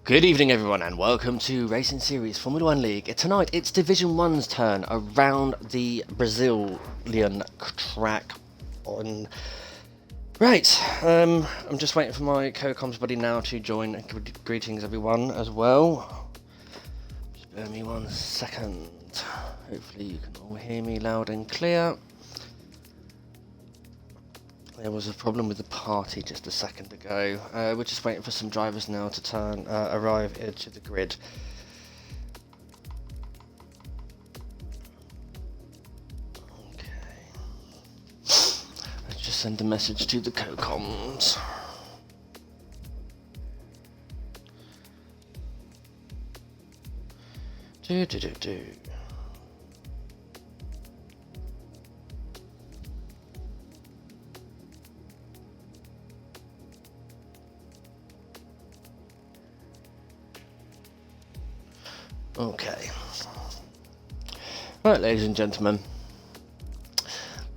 Good evening everyone and welcome to Racing Series Formula 1 League. Tonight it's Division 1's turn around the Brazilian track on... Right, I'm just waiting for my co-coms buddy now to join. Greetings everyone as well. Just bear me 1 second. Hopefully you can all hear me loud and clear. There was a problem with the party just a second ago. We're just waiting for some drivers now to arrive to the grid. Okay. Let's just send a message to the co-coms. Do. Okay. Right, ladies and gentlemen,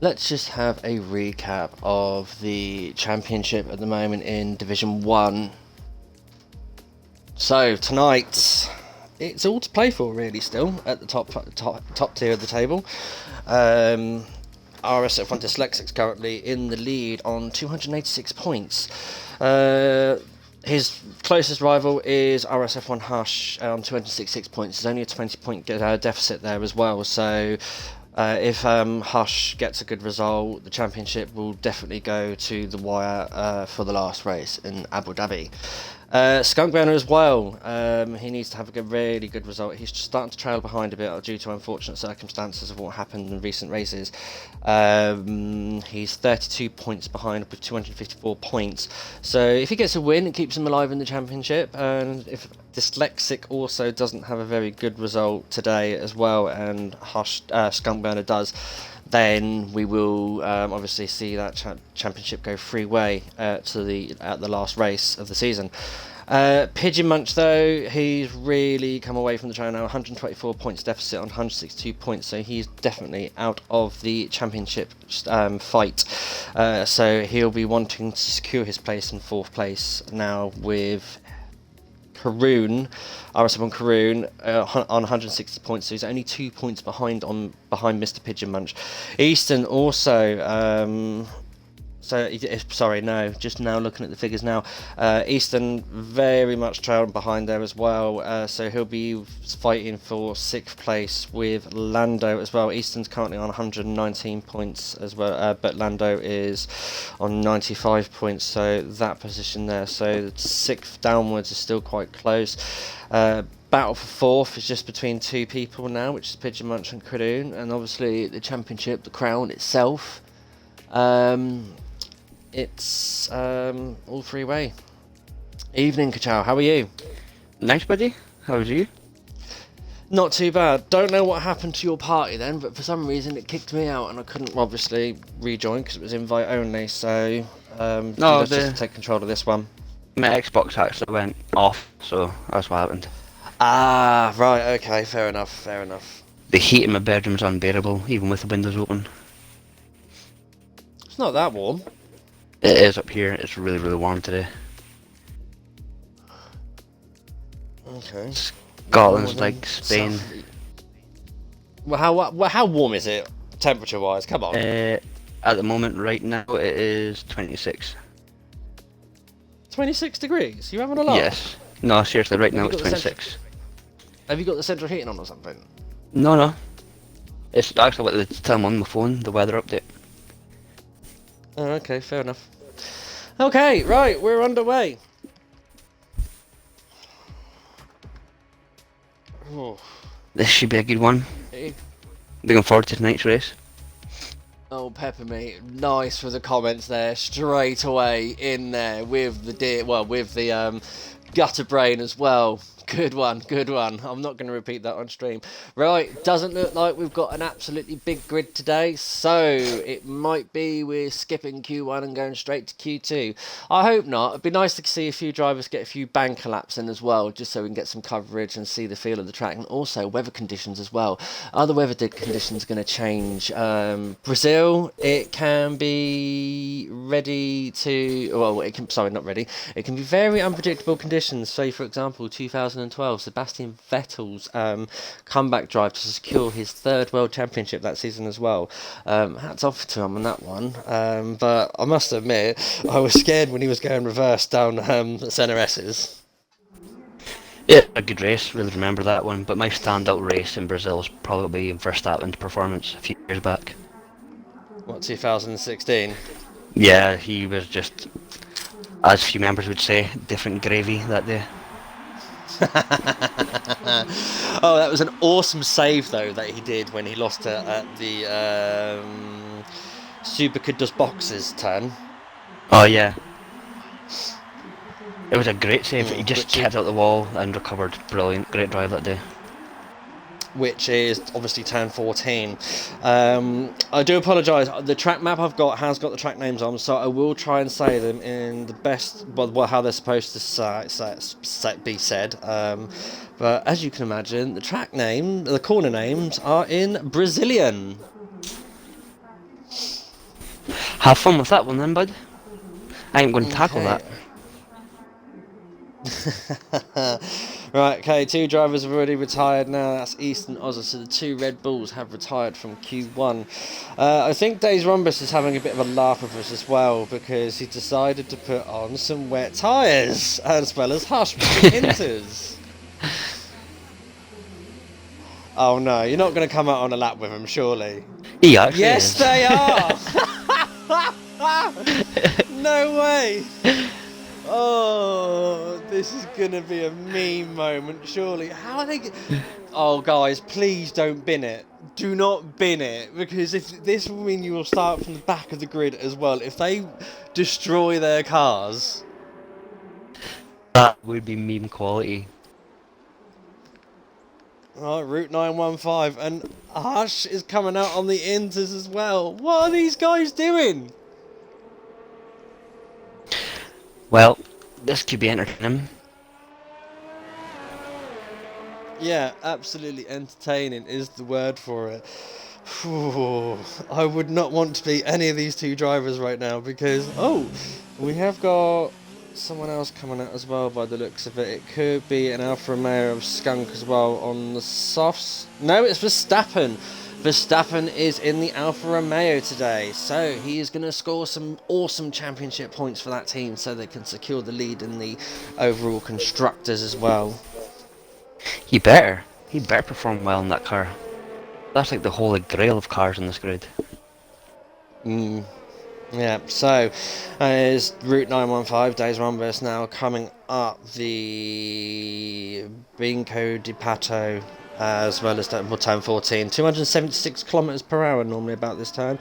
let's just have a recap of the championship at the moment in Division 1. So, tonight, it's all to play for really still at the top tier of the table. RSF1 Dyslexics currently in the lead on 286 points. His closest rival is RSF1 Hush on 266 points. There's only a 20-point deficit there as well. So if Hush gets a good result, the championship will definitely go to the wire for the last race in Abu Dhabi. Skunk Banner as well. He needs to have a really good result. He's just starting to trail behind a bit due to unfortunate circumstances of what happened in recent races. He's 32 points behind with 254 points. So if he gets a win, it keeps him alive in the championship. And if Dyslexic also doesn't have a very good result today as well, and Skunk Burner does, then we will obviously see that championship go freeway at the last race of the season. Pigeon Munch though, he's really come away from the trail now. 124 points deficit on 162 points, so he's definitely out of the championship fight. So he'll be wanting to secure his place in 4th place now with Karoon, RSF1 Karoon on 160 points, so he's only 2 points behind Mr. Pigeon Munch. Easton also, just now looking at the figures now, Easton very much trailing behind there as well, so he'll be fighting for 6th place with Lando as well. Easton's currently on 119 points as well, but Lando is on 95 points, so that position there, so 6th downwards is still quite close. Battle for 4th is just between 2 people now, which is Pigeon Munch and Karoon, and obviously the championship, the crown itself, it's all three-way. Evening, Kachow. How are you? Nice, buddy. How are you? Not too bad. Don't know what happened to your party then, but for some reason it kicked me out and I couldn't obviously rejoin because it was invite only. So let's just take control of this one. My Xbox actually went off, so that's what happened. Ah, right. Okay. Fair enough. The heat in my bedroom's unbearable, even with the windows open. It's not that warm. It is up here. It's really, really warm today. Okay. Scotland's like Spain. Well, how warm is it, temperature-wise? Come on. At the moment, right now, it is 26. 26 degrees? You having a laugh? Yes. No, seriously, right now it's 26. Have you got the central heating on or something? No. It's actually what they tell me on my phone, the weather update. Oh, okay, fair enough. Okay, right, we're underway. Oh. This should be a good one. Looking forward to tonight's race. Oh, Peppermeat, nice for the comments there, straight away in there with the gutter brain as well. Good one. I'm not going to repeat that on stream. Right, doesn't look like we've got an absolutely big grid today, so it might be we're skipping Q1 and going straight to Q2. I hope not. It'd be nice to see a few drivers get a few banker laps in as well, just so we can get some coverage and see the feel of the track, and also weather conditions as well. Are the weather conditions going to change? Brazil, it can be ready to... Well, it can... Sorry, not ready. It can be very unpredictable conditions competitions, say for example 2012, Sebastian Vettel's comeback drive to secure his third World Championship that season as well. Hats off to him on that one. But I must admit, I was scared when he was going reverse down Senna S's. Yeah, a good race, really remember that one, but my standout race in Brazil is probably Verstappen's performance a few years back. What, 2016? Yeah, he was just, as few members would say, different gravy that day. Oh, that was an awesome save though that he did when he lost it at the Supercut dos Boxes turn. Oh yeah. It was a great save, he just which kept out the wall and recovered. Brilliant, great drive that day. Which is obviously turn 14. I do apologise. The track map I've got has got the track names on, so I will try and say them in the best, well, how they're supposed to be said. But as you can imagine, the corner names are in Brazilian. Have fun with that one then, bud. I ain't going to tackle that. Right, okay, 2 drivers have already retired now. That's East and Ozza, so the 2 Red Bulls have retired from Q1. I think Days Rhombus is having a bit of a laugh with us as well, because he decided to put on some wet tyres as well as Hush Inters. Oh no, you're not going to come out on a lap with him, surely? He actually yes, is. They are! No way! Oh, this is gonna be a meme moment, surely. How are they? Oh, guys, please don't bin it. Do not bin it, because if this will mean you will start from the back of the grid as well. If they destroy their cars, That would be meme quality. right, Route 915, and Hush is coming out on the Inters as well. What are these guys doing? Well, this could be entertaining. Yeah, absolutely entertaining is the word for it. Whew, I would not want to be any of these 2 drivers right now, because, oh, we have got someone else coming out as well by the looks of it. It could be an Alfa Romeo of Skunk as well on the softs. No, it's Verstappen. Verstappen is in the Alfa Romeo today, so he is going to score some awesome championship points for that team so they can secure the lead in the overall constructors as well. He better perform well in that car. That's like the holy grail of cars in this grid. Yeah, so is Route 915, Days Rhombus now coming up the Binco di Pato, as well as turn 14, 276 kilometers per hour normally about this time,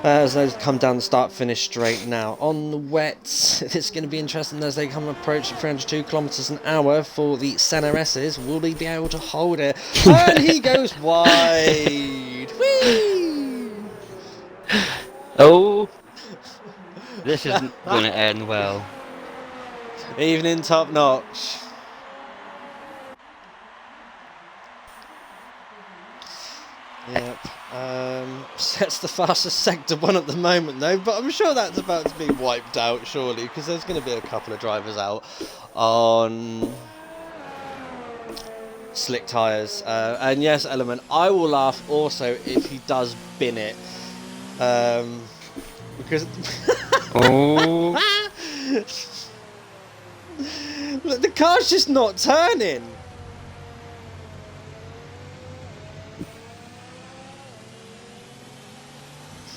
as they come down the start finish straight now. On the wets, it's going to be interesting as they come approach 302 kilometers an hour for the Senna S's. Will he be able to hold it? And he goes wide. Whee! Oh, this isn't going to end well. Evening top notch. Yep. That's the fastest sector 1 at the moment though, but I'm sure that's about to be wiped out surely, because there's going to be a couple of drivers out on slick tyres. And yes, Element, I will laugh also if he does bin it. Because Oh, look, the car's just not turning.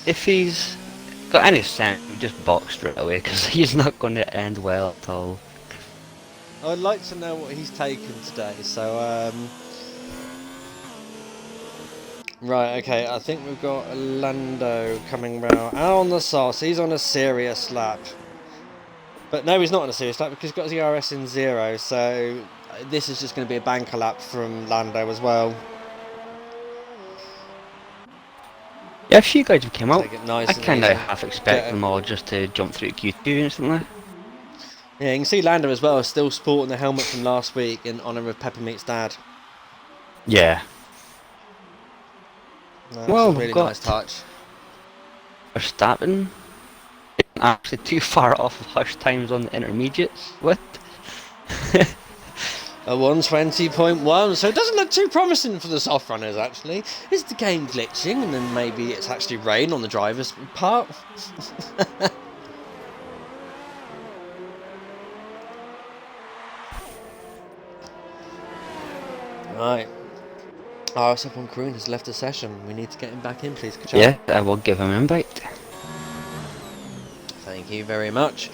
if he's got any sense, he just box straight away, because he's not going to end well at all. I'd like to know what he's taken today, so right, okay, I think we've got Lando coming round. Out on the sauce, he's on a serious lap. But no, he's not on a serious lap because he's got his ERS in 0, so this is just going to be a banker lap from Lando as well. Yeah, if you guys came out, Take it nice I and kind of easy. half expect them all just to jump through Q2 instantly. Yeah, you can see Lando as well, still sporting the helmet from last week in honour of Peppermeat's dad. Yeah. That's Well, a we've really got nice touch. Verstappen actually too far off of Hush times on the intermediates. What? A 120.1, so it doesn't look too promising for the soft runners actually. Is the game glitching and then maybe it's actually rain on the driver's part? Right. RSF1 Karoon has left the session. We need to get him back in, please. Kachar. Yeah, I will give him an invite. Thank you very much.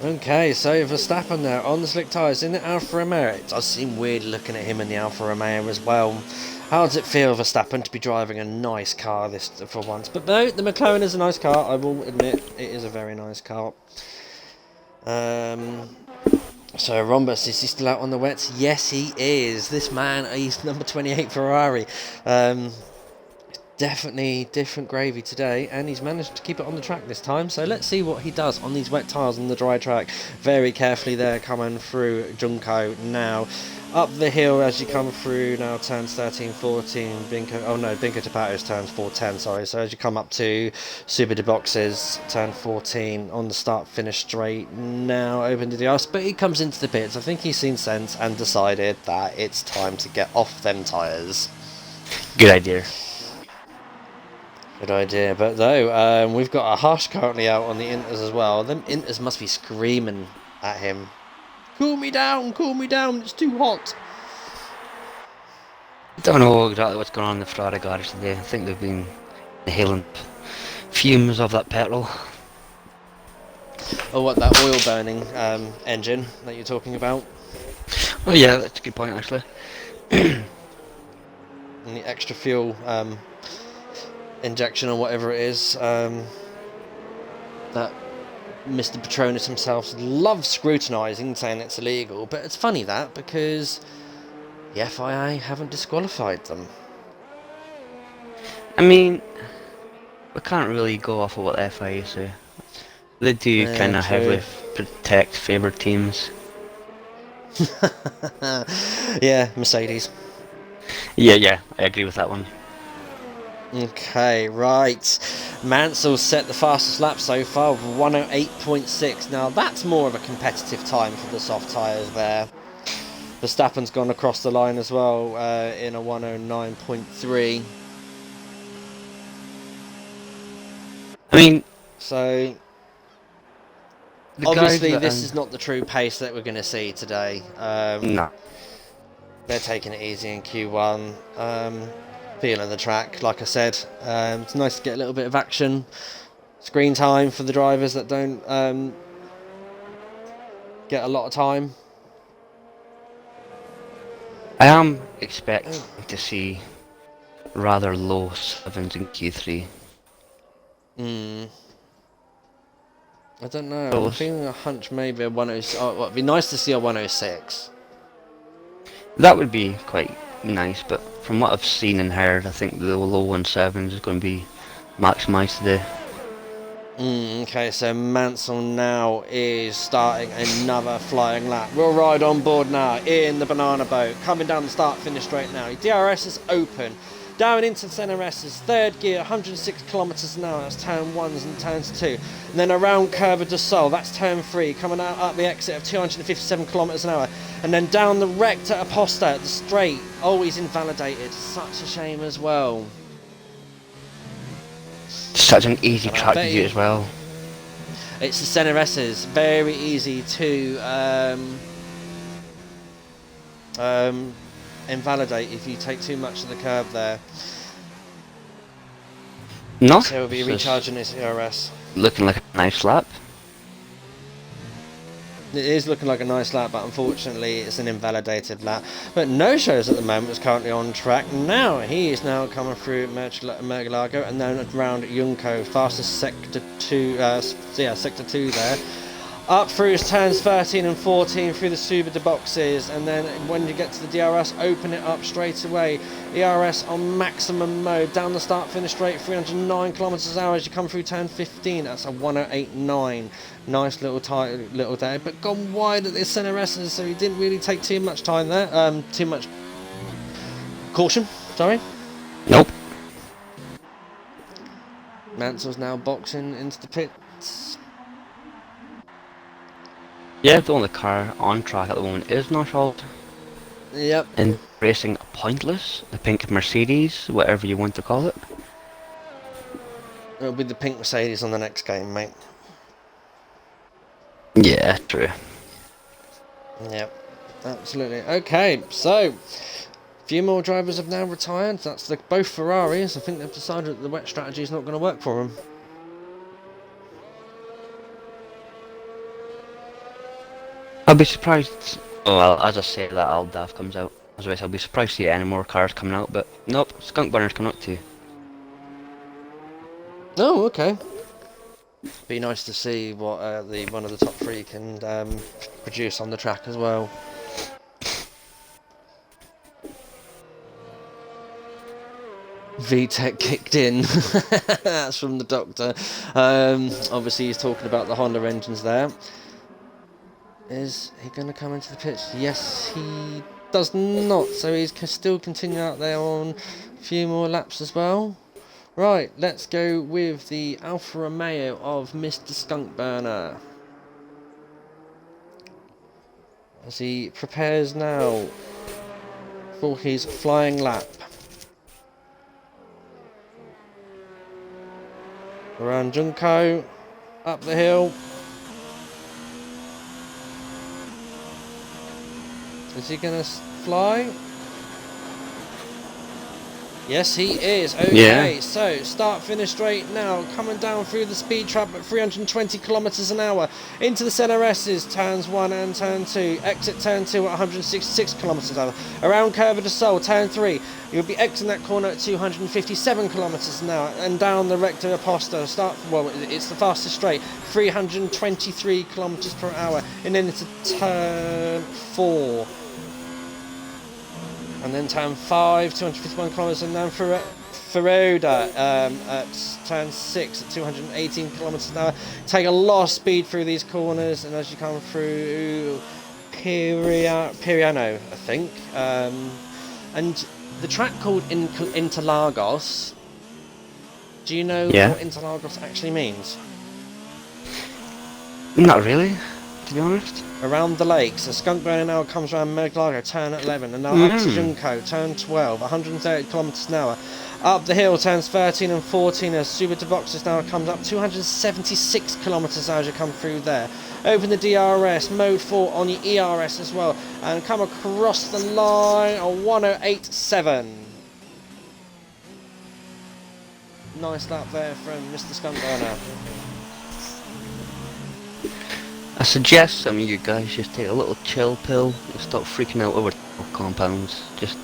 Okay, so Verstappen there on the slick tyres in the Alfa Romeo. It does seem weird looking at him in the Alfa Romeo as well. How does it feel, Verstappen, to be driving a nice car this for once? But no, the McLaren is a nice car. I will admit it is a very nice car. So Rhombus, is he still out on the wets? Yes, he is. This man, he's number 28 Ferrari. Definitely different gravy today, and he's managed to keep it on the track this time. So let's see what he does on these wet tyres on the dry track. Very carefully there, coming through Junko now. Up the hill as you come through now, turns 13, 14, Binko to Pato's turns 410, sorry. So as you come up to Super de Boxes, turn 14, on the start, finish straight, now open to the ice, but he comes into the pits. I think he's seen sense and decided that it's time to get off them tyres. Good idea. Good idea, but though, we've got a Hush currently out on the Inters as well. Them Inters must be screaming at him. Cool me down, it's too hot. Don't know exactly what's going on in the Ferrari garage today. I think they've been inhaling fumes of that petrol. Oh, what, that oil burning engine that you're talking about? Oh yeah, that's a good point actually. And the extra fuel injection or whatever it is that Mr. Petronas himself loves scrutinising, saying it's illegal, but it's funny that because the FIA haven't disqualified them. I mean, we can't really go off of what the FIA say. They do kind of heavily protect favoured teams. Yeah, Mercedes. Yeah, I agree with that one. Okay, right. Mansell set the fastest lap so far with 108.6. Now that's more of a competitive time for the soft tyres there. Verstappen's gone across the line as well in a 109.3. I mean, so obviously this is not the true pace that we're going to see today. No. They're taking it easy in Q1. Feeling the track, like I said. It's nice to get a little bit of action. Screen time for the drivers that don't get a lot of time. I am expecting to see rather low 7s in Q3. I don't know. I'm feeling a hunch maybe a 106. Oh, well, it'd be nice to see a 106. That would be quite nice, but from what I've seen and heard, I think the low 17s is going to be maximised today. Okay, so Mansell now is starting another flying lap. We'll ride on board now in the banana boat, coming down the start finish straight now. DRS is open. Down into CNRS's third gear, 106 kilometres an hour, that's turn 1s and turns 2. And then around Curva de Sol, that's turn 3, coming out up the exit of 257 kilometres an hour. And then down the Recta Aposta at the straight. Oh, he's invalidated. Such a shame as well. Such an easy track to do as well. It's the CNRS's, very easy to invalidate if you take too much of the curve there. No. So he'll be recharging his ERS. Looking like a nice lap. It is looking like a nice lap, but unfortunately it's an invalidated lap. But no shows at the moment is currently on track. Now he is now coming through Mergelago and then around Junko, fastest sector 2, sector 2 there. Up through his turns 13 and 14 through the Super de Boxes, and then when you get to the DRS, open it up straight away. ERS on maximum mode, down the start finish straight, 309 kilometers an hour as you come through turn 15. That's a 108.9. Nice little day, but gone wide at the CNRS, so he didn't really take too much time there. Too much caution. Sorry. Nope. Mansell's now boxing into the pits. Yeah, the only car on track at the moment is Northvolt. Yep. And racing Pointless, the pink Mercedes, whatever you want to call it. It'll be the pink Mercedes on the next game, mate. Yeah, true. Yep. Absolutely. Okay, so a few more drivers have now retired. That's both Ferraris. I think they've decided that the wet strategy is not going to work for them. I'll be surprised. Oh, well, as I say that, Aldav comes out. Otherwise, I'll be surprised to see any more cars coming out. But nope, Skunk Burner's coming out too. Oh, okay. Be nice to see what one of the top three can produce on the track as well. VTEC kicked in. That's from the doctor. Obviously, he's talking about the Honda engines there. Is he going to come into the pitch? Yes, he does not. So he's still continuing out there on a few more laps as well. Right, let's go with the Alfa Romeo of Mr. Skunkburner. As he prepares now for his flying lap. Around Junko, up the hill. Is he going to fly? Yes, he is. Okay, Yeah. so start finish straight now. Coming down through the speed trap at 320 kilometers an hour into the CNRS's turns 1 and turn 2. Exit turn 2 at 166 kilometers an hour. Around Curva de Sol, turn 3. You'll be exiting that corner at 257 kilometers an hour. And down the Recta Aposta, it's the fastest straight, 323 kilometers per hour. And then it's a turn 4. And then turn 5, 251 kilometers, and then Feroda at turn 6 at 218 kilometers an hour. Take a lot of speed through these corners, and as you come through Piriano, I think, and the track called Interlagos. Do you know what Interlagos actually means? Not really, to be honest. Around the lake, so Skunkburner now comes around Merglago, turn 11, and now up to Junko, turn 12, 130 kilometers an hour. Up the hill, turns 13 and 14, as Super to Boxes now comes up 276 kilometers as you come through there. Open the DRS, mode 4 on the ERS as well, and come across the line on 1087. Nice lap there from Mr. Skunkburner. I suggest some of you guys just take a little chill pill and stop freaking out over compounds. Just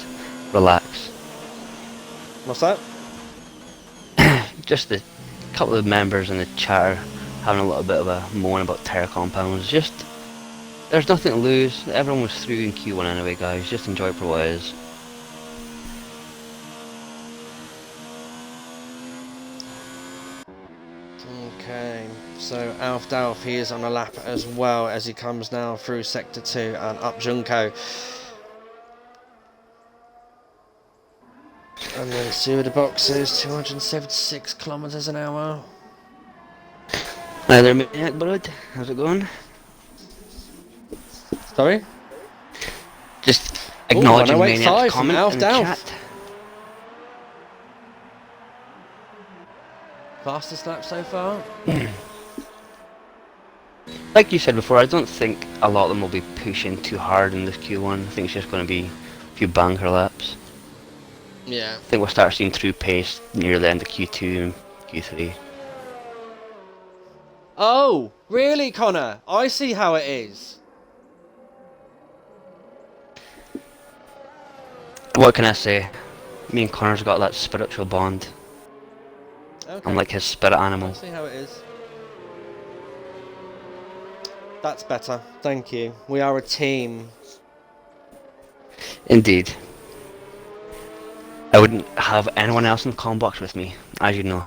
relax. What's that? Just a couple of members in the chat are having a little bit of a moan about terra compounds. Just, there's nothing to lose. Everyone was through in Q1 anyway, guys. Just enjoy it for what it is. Okay, so Alf, he is on a lap as well as he comes now through Sector 2 and up Junko. And then Sewer the Boxes, 276 kilometers an hour. Hi there, Maniac Bud. How's it going? Sorry? Just acknowledging Maniac's comment Alf in the chat. Fastest lap so far? Like you said before, I don't think a lot of them will be pushing too hard in this Q1. I think it's just going to be a few banker laps. Yeah. I think we'll start seeing true pace near the end of Q2 and Q3. Oh, really, Connor? I see how it is. What can I say? Me and Connor's got that spiritual bond. Okay. I'm like his spirit animal. I see how it is. That's better. Thank you. We are a team. Indeed. I wouldn't have anyone else in the comm box with me, as you know.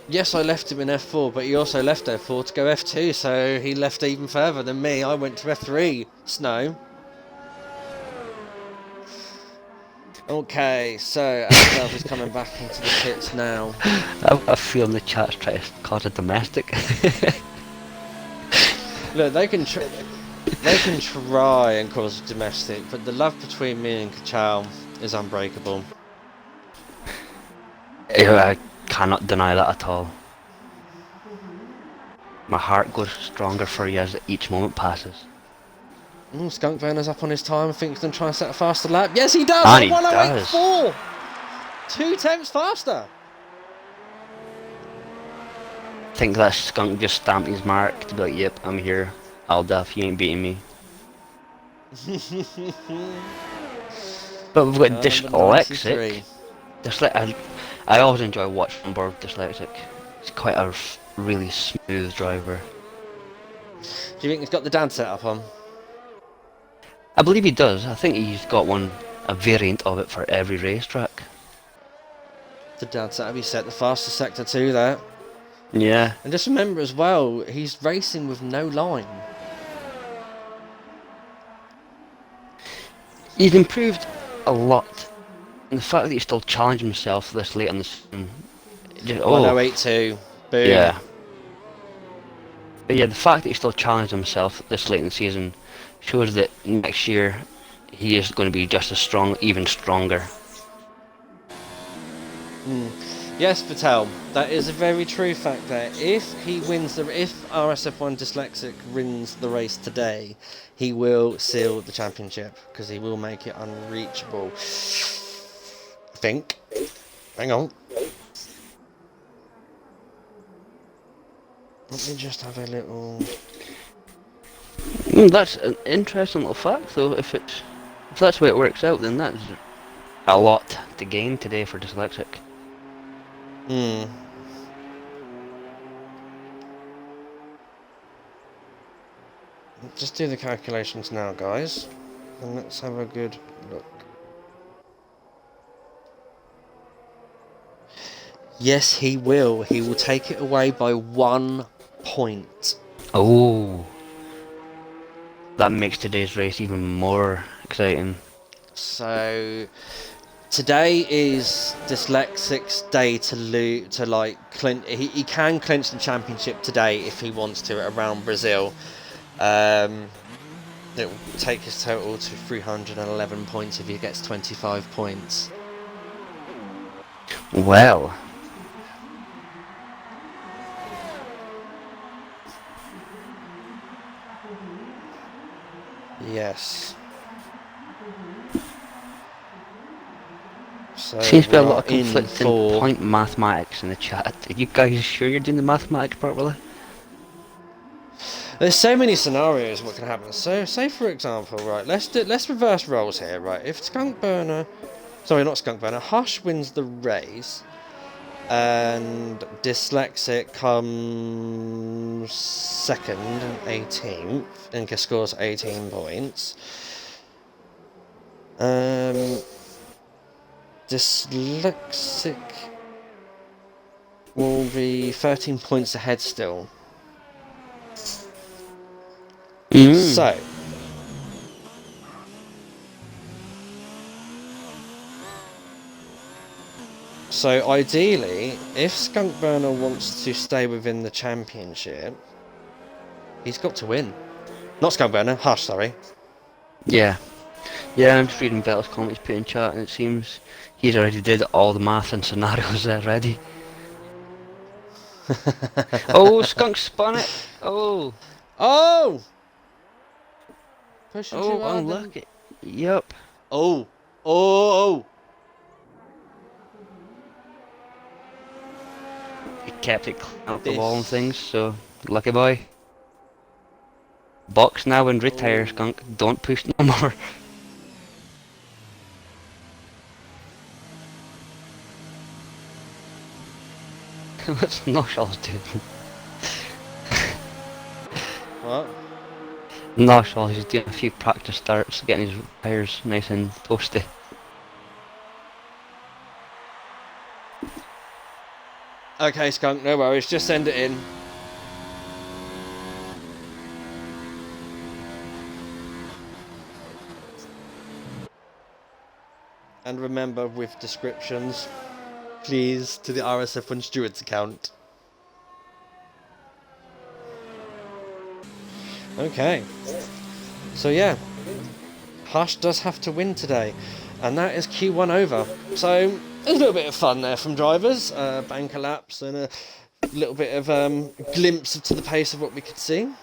Yes, I left him in F4, but he also left F4 to go F2, so he left even further than me. I went to F3. Snow. Okay, so Axel is coming back into the pits now. I feel the chat's trying to cause a domestic. Look, they can try and cause a domestic, but the love between me and Kachal is unbreakable. I cannot deny that at all. My heart goes stronger for you as each moment passes. Skunk Burner's up on his time. I think he's going to try and set a faster lap. Yes, he does! And At he does. 108.4! 2 tenths faster! I think that skunk just stamped his mark to be like, yep, I'm here. I'll duff, you ain't beating me. But we've got Dyslexic. I always enjoy watching board Dyslexic. He's quite a really smooth driver. Do you think he's got the dad set up on? I believe he does. I think he's got a variant of it for every racetrack. The dad set up, he set the fastest sector 2 there. Yeah. And just remember as well, he's racing with no line. He's improved a lot. And the fact that he's still challenging himself this late in the season. 1082. Boom. Yeah. But yeah, the fact that he still challenged himself this late in the season shows that next year he is going to be just as strong, even stronger. Yes, Patel, that is a very true fact there. If RSF1 Dyslexic wins the race today, he will seal the championship, because he will make it unreachable. I think. Hang on. Let me just have a little... That's an interesting little fact, though. If that's the way it works out, then that's a lot to gain today for Dyslexic. Just do the calculations now, guys, and let's have a good look. Yes, he will. He will take it away by 1 point. Oh, that makes today's race even more exciting. So today is Dyslexic's day to clinch. He can clinch the championship today if he wants to around Brazil. It will take his total to 311 points if he gets 25 points. Well. Yes. So Seems to be a lot of in conflicting point mathematics in the chat. Are you guys sure you're doing the mathematics properly? There's so many scenarios what can happen. So say for example, right, let's reverse roles here, right? If Hush wins the race and Dyslexic comes second and 18th and scores 18 points. Dyslexic will be 13 points ahead still. So ideally, if Skunk Burner wants to stay within the championship, he's got to win. Not Skunk Burner, Hush, sorry. Yeah. Yeah, I'm just reading Belle's comments put in chat, and it seems he's already did all the math and scenarios already. Oh, Skunk spun it! Oh! Oh! Pushing too hard. Unlucky. Yep. Oh! Oh! He kept it out the wall and things, so lucky boy. Box now and retire, Skunk. Don't push no more. What's Noshall's doing? What? Noshall, he's doing a few practice starts, getting his tires nice and toasty. Okay, Skunk, no worries, just send it in. And remember, with descriptions, please, to the RSF1 Stewards account. Okay. So yeah, Hush does have to win today, and that is Q1 over. So there's a little bit of fun there from drivers, banker laps, and a little bit of glimpse to the pace of what we could see.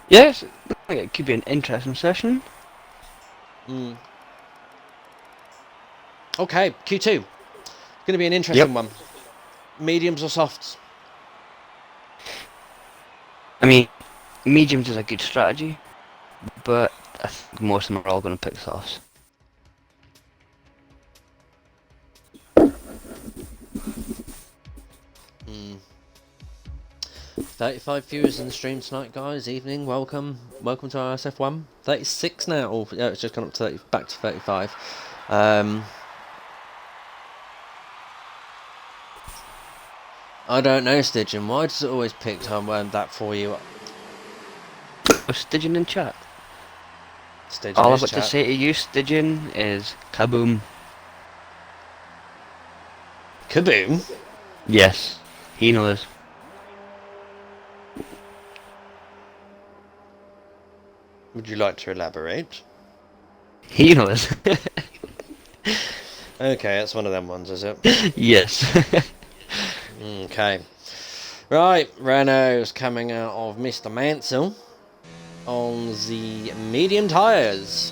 Yes, I think it could be an interesting session. Okay, Q2. Going to be an interesting one. Mediums or softs? I mean, mediums is a good strategy, but I think most of them are all going to pick softs. Mm. 35 viewers in the stream tonight, guys. Evening, welcome to RSF1. 36 now. Oh, yeah, it's just gone up to 30, back to 35. I don't know, Stygian. Why does it always pick that for you? Stygian in chat. Stygian all I've got to say to you, Stygian, is kaboom. Kaboom? Yes, he knows. Would you like to elaborate? He knows. Okay, that's one of them ones, is it? Yes. Okay. Right, Renault's coming out of Mr. Mansell on the medium tyres.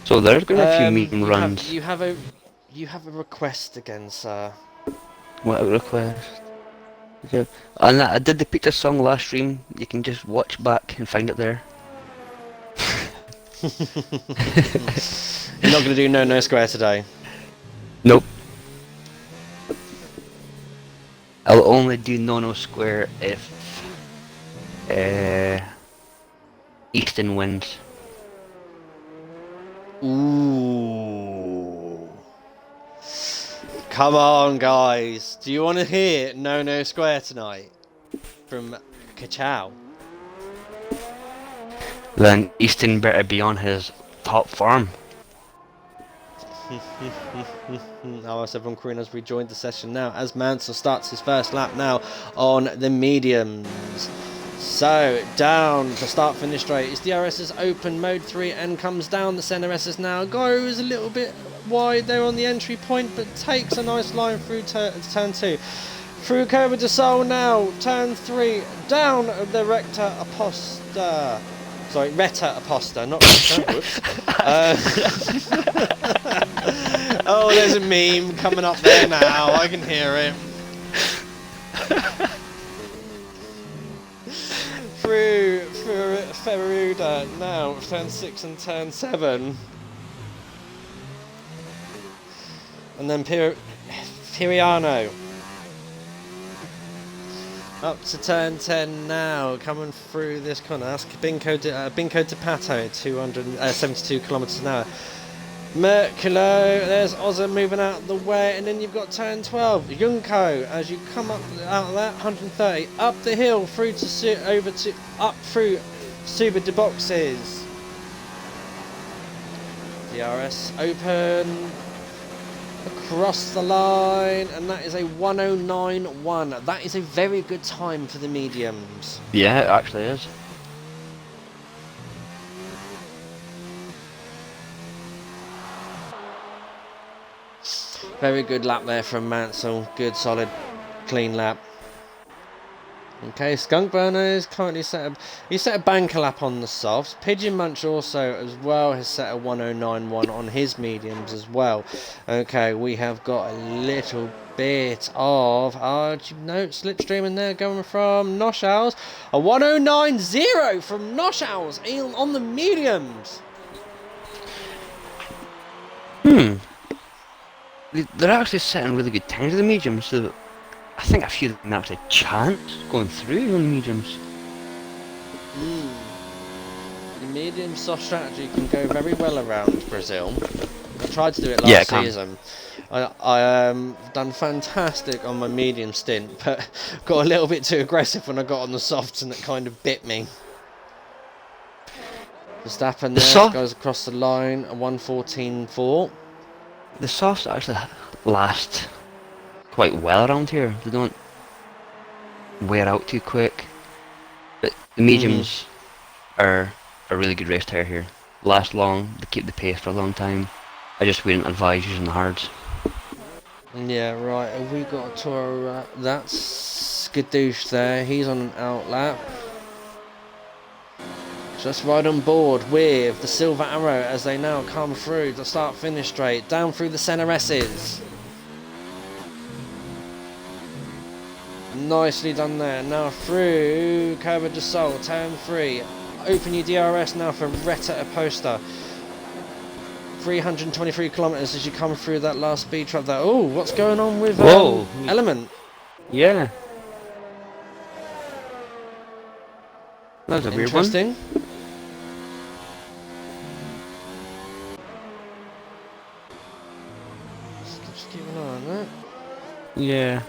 So there's going to be a few medium runs. You have a request again, sir. What a request. Yeah. And I did the Peter song last stream. You can just watch back and find it there. You're not going to do no square today? Nope. I'll only do no square if Easton wins. Ooh. Come on, guys. Do you want to hear no square tonight from Kachow? Then Easton better be on his top form. RS7 Queen has rejoined the session now as Mansell starts his first lap now on the mediums. So down to start finish straight is DRS's open mode 3 and comes down. The center SS now goes a little bit wide there on the entry point, but takes a nice line through turn 2. Through Curva de Sol now, turn 3, down the Recta Aposta. Sorry, Retta Aposta, not Retta. Oh, there's a meme coming up there now. I can hear it. Through Ferruda now, turn 6 and turn 7. And then Piriano. Up to turn 10 now, coming through this corner. That's Binco de Pato, 72 kilometers an hour. Merculo, there's Ozza moving out the way, and then you've got turn 12. Junko, as you come up out of that, 130, up the hill, through to up through Super de Boxes. DRS open. Across the line, and that is a 109.1. That is a very good time for the mediums. Yeah, it actually is. Very good lap there from Mansell. Good, solid, clean lap. Okay, Skunk Burner is currently set a banker lap on the softs. Pigeon Munch also as well has set a 109.1 on his mediums as well. Okay, we have got a little bit of slipstream in there going from Nosh Owls. A 109.0 from Nosh Owls on the mediums. They're actually setting really good times of the mediums, so I think a few of them actually chance going through on the mediums. The medium soft strategy can go very well around Brazil. I tried to do it last season. I done fantastic on my medium stint, but got a little bit too aggressive when I got on the softs, and it kind of bit me. Verstappen The there soft, goes across the line, a 1:14.4. the softs actually last quite well around here. They don't wear out too quick. But the mediums are a really good race tire here. Last long, they keep the pace for a long time. I just wouldn't advise using the hards. Yeah, right. Have we got a tour? That's Skadoosh there. He's on an out lap. Just right on board with the Silver Arrow as they now come through the start-finish straight, down through the centre S's. Nicely done there. Now through Curva de Sol, turn 3. Open your DRS now for Retta Aposta. 323 kilometres as you come through that last speed trap there. Oh, what's going on with Whoa! Element? Yeah. That was a weird one. Interesting. Just keep an eye on that. Yeah.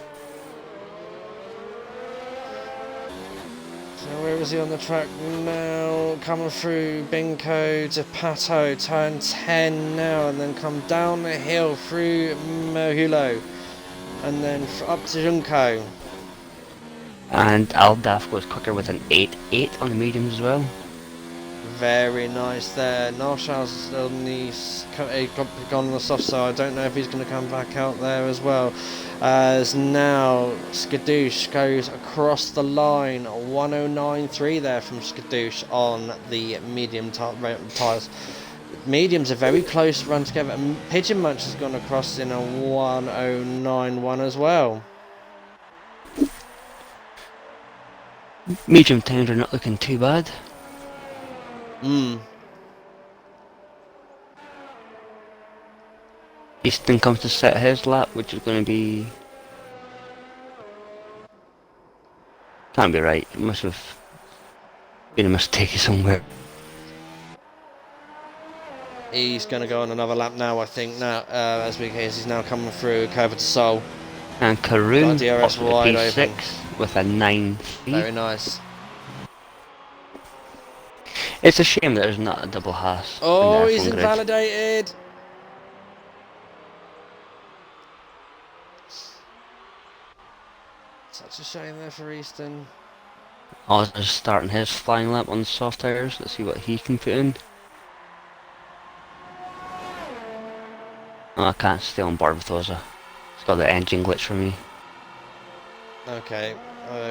So where is he on the track now? Coming through Binko to Pato, turn 10 now, and then come down the hill through Mohulo, and then up to Junko. And Aldaf was quicker with an 8.8 on the mediums as well. Very nice there. Narshal's on the gone on the soft side. I don't know if he's going to come back out there as well. As now Skadoosh goes across the line. 109.3 there from Skadoosh on the medium tyres. Mediums are very close run together. And Pigeon Munch has gone across in a 109.1 as well. Medium times are not looking too bad. Easton comes to set his lap, which is going to be... Can't be right. It must have been a mistake somewhere. He's going to go on another lap now, I think. Now, as he's now coming through Curva de Sol. And Karoon DRS up wide to P6 open. with a 9.3. Very nice. It's a shame that there's not a double Haas. Oh, in the he's F1 grid. invalidated. Such a shame there for Easton. Oz's starting his flying lap on the soft tires. Let's see what he can put in. Oh, I can't stay on board with Ozza. It's got the engine glitch for me. Okay,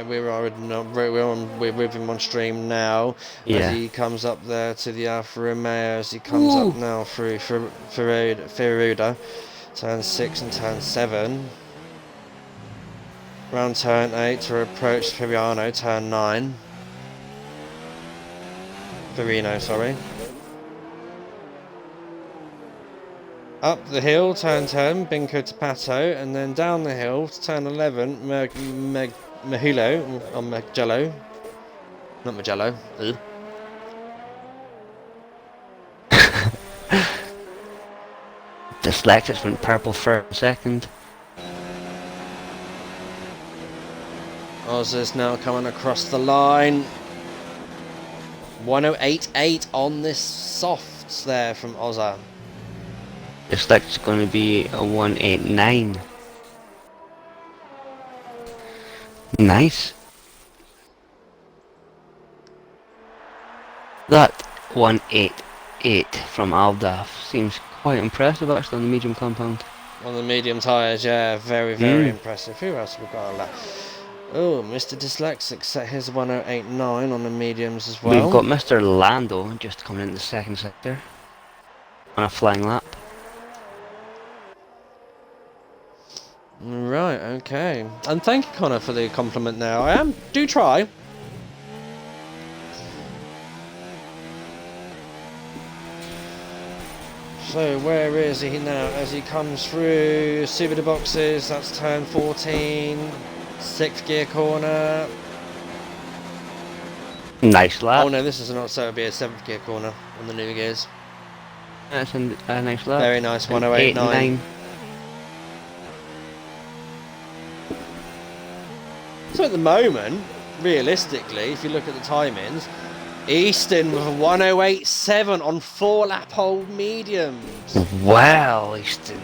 we're with him on stream now. Yeah. As he comes up there to the Alfa Romeo, as he comes up now through Feruda, turn 6 and turn 7. Round turn 8 to approach Firiano, turn 9. Firino, sorry. Up the hill, turn 10, Binko to Pato, and then down the hill, turn 11, Mahulo, on Magello. Not Magello. Dyslexics went purple for a second. Ozza's now coming across the line. 108.8 on this softs there from Ozza. Dyslexics going to be a 189. Nice. That 188 from Aldaf seems quite impressive actually on the medium compound. On the medium tyres, yeah, very, very impressive. Who else have we got on that? Oh, Mr. Dyslexic set his 108.9 on the mediums as well. We've got Mr. Lando just coming into the second sector on a flying lap. Right, okay. And thank you, Connor, for the compliment now. Do try. So where is he now as he comes through Super the boxes? That's turn 14, 6th gear corner. Nice lap. Oh no, this is not, so it'll be a 7th gear corner on the new gears. That's a nice lap. Very nice, 108.9. So at the moment, realistically, if you look at the timings, Easton with a 108.7 on 4 lap hold mediums. Well, Easton.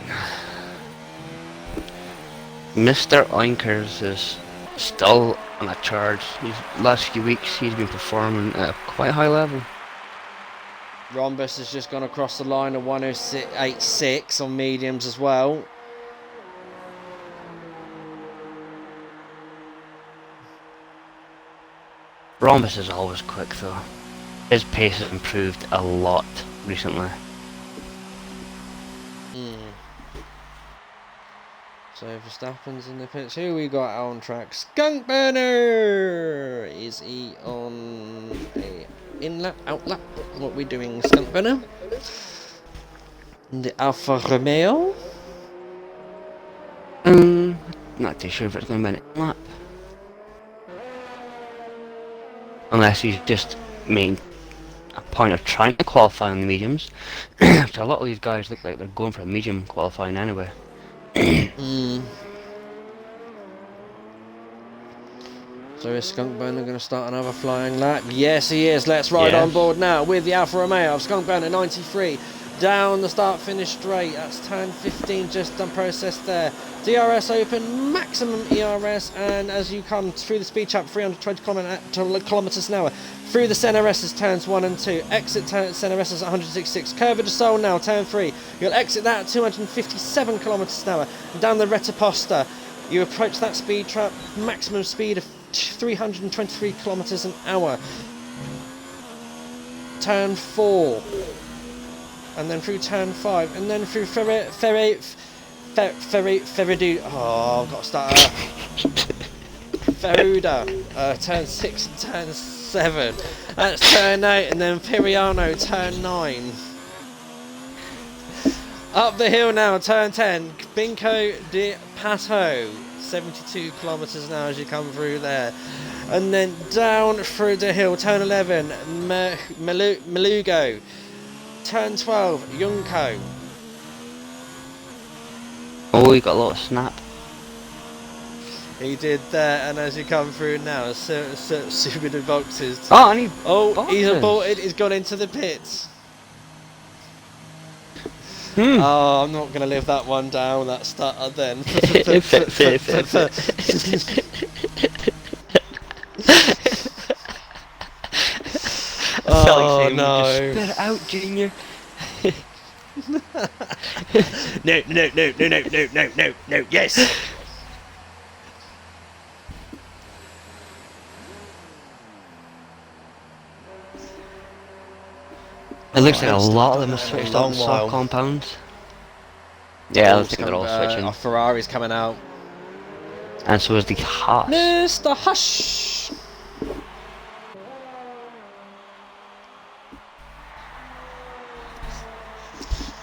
Mr. Oinkers is still on a charge. These last few weeks he's been performing at a quite high level. Rhombus has just gone across the line of 108.6 on mediums as well. Rhombus is always quick though. His pace has improved a lot recently. So Verstappen's in the pits. Who we got on track? Skunk Burner! Is he on a in-lap, out-lap? What are we doing, Skunk Burner? The Alfa Romeo? Not too sure if it's going to be an in-lap. Unless he's just made a point of trying to qualify on the mediums. So a lot of these guys look like they're going for a medium qualifying anyway. So is Skunk Burner going to start another flying lap? Yes, he is. Let's ride on board now with the Alfa Romeo of Skunk Burner 93. Down the start-finish straight. That's turn 15 just done processed there. DRS open, maximum ERS, and as you come through the speed trap, 320 kilometers an hour. Through the CNRS's turns 1 and 2. Exit CNRS's 166. Curve of the Sol now, turn 3. You'll exit that at 257 kilometers an hour. And down the Retaposta, you approach that speed trap, maximum speed of 323 kilometers an hour. Turn 4. And then through turn 5, and then through Ferridu. Oh, I've got to start. Ferruda, turn 6 and turn 7. That's turn 8, and then Piriano, turn 9. Up the hill now, turn 10. Binco de Pato, 72 kilometers an hour as you come through there. And then down through the hill, turn 11, Melugo. Turn 12, Yunko. Oh, he got a lot of snap. He did that, and as you come through now, super the boxes. Oh, and he he's aborted. He's gone into the pits. Oh, I'm not going to live that one down. That stutter then. Oh no! Spit it out, Junior. No! Yes. It looks like a lot of them have switched on soft compounds. Yeah, I think they're all switching. Our Ferrari's coming out. And so is the Haas. Mr. Hush!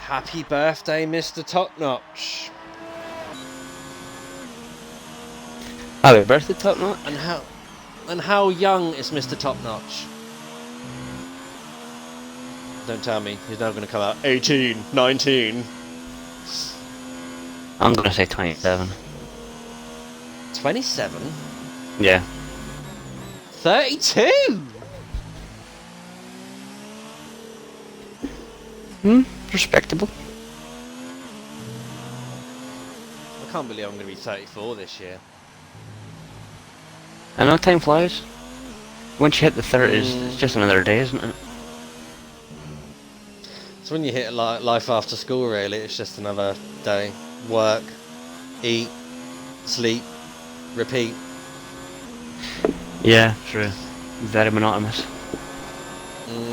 Happy birthday, Mr. Top Notch. Happy birthday, Top Notch. And how young is Mr. Top Notch? Don't tell me. He's now going to come out 18, 19. I'm going to say 27. 27? Yeah. 32? Respectable. I can't believe I'm going to be 34 this year. I know time flies. Once you hit the 30s, it's just another day, isn't it? It's when you hit life after school, really. It's just another day. Work, eat, sleep, repeat. Yeah, true. Very monotonous.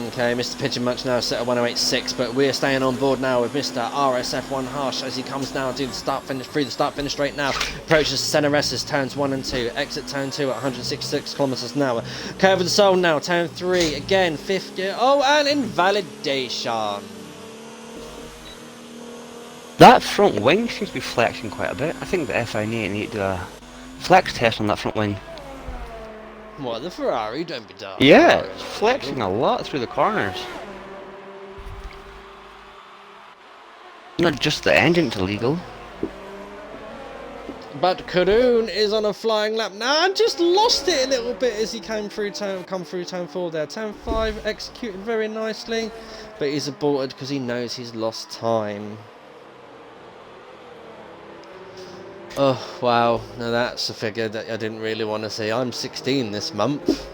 Okay, Mr. Pigeon Much now set at 108.6, but we're staying on board now with Mr. RSF1 Harsh as he comes now to the start finish through the start finish straight now. Approaches CNRS's turns 1 and 2. Exit turn 2 at 166 kilometers an hour. Curve of the Sol now, turn 3 again 50. Oh, and invalidation. That front wing seems to be flexing quite a bit. I think the FIA need to do a flex test on that front wing. What, the Ferrari? Don't be dumb. Yeah, it's flexing a lot through the corners. Not just the engine's illegal. But Karoon is on a flying lap now and just lost it a little bit as he come through turn 4 there. Turn 5 executed very nicely, but he's aborted because he knows he's lost time. Oh wow, now that's a figure that I didn't really want to see. I'm 16 this month.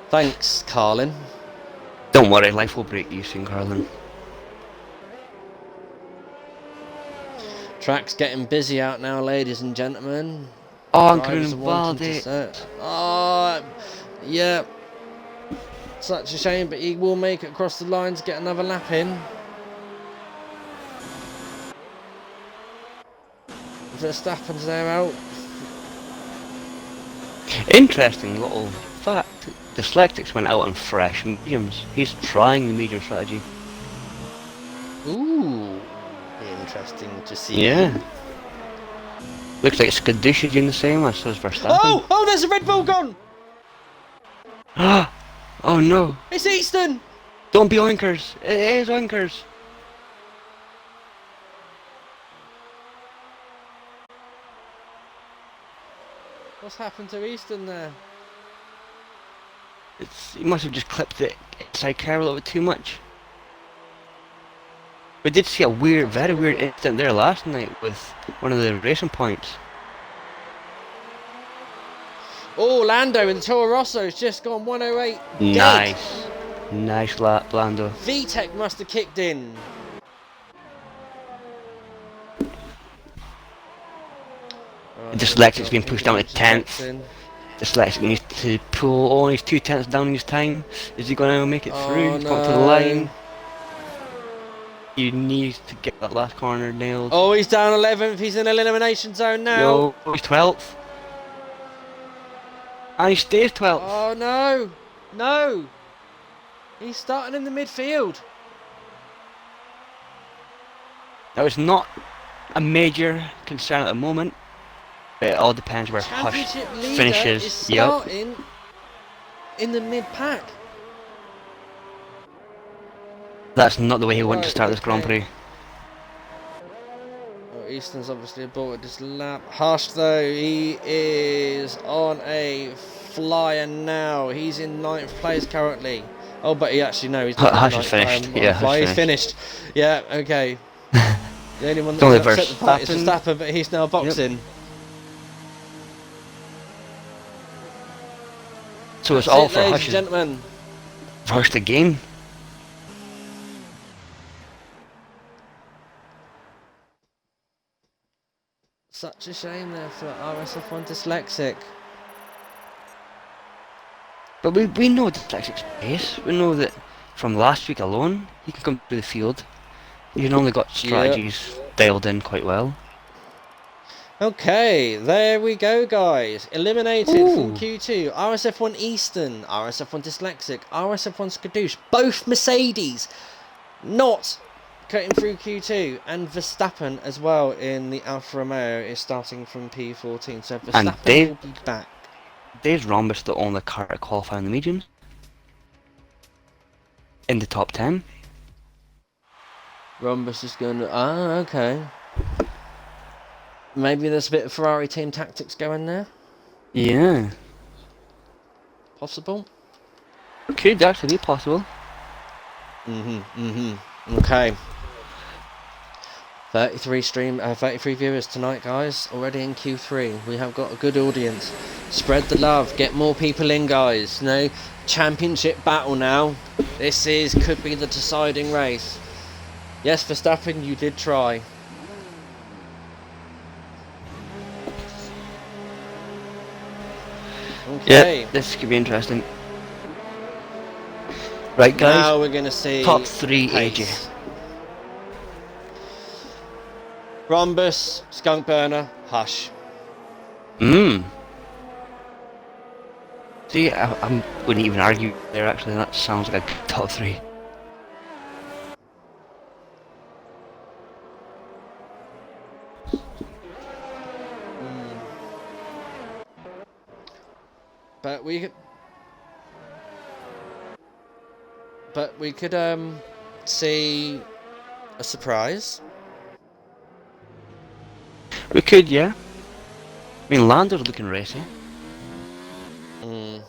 Thanks, Carlin. Don't worry, life will break you soon, Carlin. Track's getting busy out now, ladies and gentlemen. Oh, Drivers are wanting to Valde. set. Oh, yeah. Such a shame, but he will make it across the line to get another lap in. Verstappen's there out. Interesting little fact. Dyslexics went out on fresh mediums. He's trying the medium strategy. Ooh, interesting to see. Yeah. Looks like Skadoosh is doing the same as Verstappen. Oh, there's a Red Bull gone! Oh no! It's Easton! Don't be oinkers! It is oinkers! What's happened to Easton there? He must have just clipped it inside car a little bit too much. We did see a very weird incident there last night with one of the racing points. Oh, Lando in the Toro Rosso's just gone 108. Nice. Nice lap, Lando. VTEC must have kicked in. Dyslexic's been pushed down to 10th. Dyslexic needs to pull all his 2 tenths down in his time. Is he going to make it through? He's got to the line. He needs to get that last corner nailed. Oh, he's down 11th. He's in elimination zone now. No, he's 12th. And he stays 12th. Oh, no. No. He's starting in the midfield. Now, it's not a major concern at the moment. But it all depends where Hush finishes. Is starting in the mid-pack. That's not the way he wanted to start this Grand Prix. Oh, Easton's obviously aborted this lap. Hush, though, he is on a flyer now. He's in 9th place currently. Oh, but he actually, no, he's not. Hush is finished. Yeah, he's finished. Yeah, okay. The only one that's upset the party is Verstappen, but he's now boxing. Yep. So it's all for Hush. Gentlemen. First again. Such a shame there for RSF1 Dyslexic. But we know Dyslexic's pace. We know that from last week alone, he can come to the field. He's normally got strategies dialed in quite well. Okay, there we go, guys. Eliminated from Q2. RSF1 Easton, RSF1 Dyslexic, RSF1 Skadoosh. Both Mercedes not cutting through Q2. And Verstappen as well in the Alfa Romeo is starting from P14. So Verstappen will be back. Dave's Rhombus the only car to qualify in the mediums. In the top 10. Rhombus is going to... Ah, okay. Maybe there's a bit of Ferrari team tactics going there? Yeah. Possible? Could actually be possible. Okay. 33 viewers tonight, guys. Already in Q3. We have got a good audience. Spread the love. Get more people in, guys. No championship battle now. This could be the deciding race. Yes, Verstappen, you did try. Okay. Yeah, this could be interesting. Right, guys. Now we're going to see top 3 AJ. Rhombus, Skunk Burner, Hush. See, I wouldn't even argue there, actually. That sounds like a top 3. But we could see a surprise. We could, yeah. I mean, Lando's looking racy. Mm.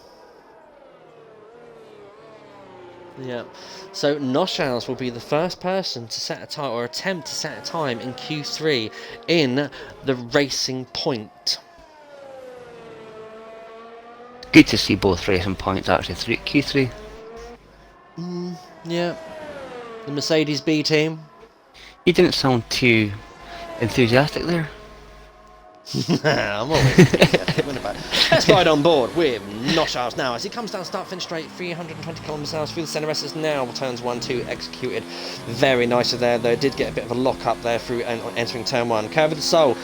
Yeah. So Noshaus will be the first person to set a time or attempt to set a time in Q3 in the Racing Point. Good to see both racing points actually through Q3. Yeah. The Mercedes B team. You didn't sound too enthusiastic there. I'm always enthusiastic. Let's ride on board with Noshaus now as he comes down start finish straight, 320 kilometers an hour through the centre. S now turns 1-2 executed very nicely there, though. Did get a bit of a lock up there through entering turn 1. Curve of the Soul.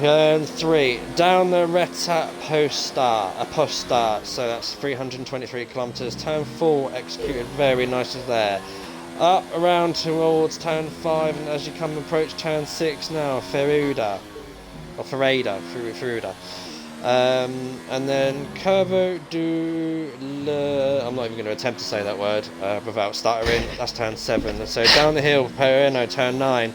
Turn 3 down the Reta Posta, so that's 323 kilometers. Turn 4 executed very nicely there. Up around towards turn 5, and as you come approach turn 6 now, Feruda. And then Curvo du Le, I'm not even going to attempt to say that word without stuttering. That's turn 7. So down the hill, Pereno, turn 9.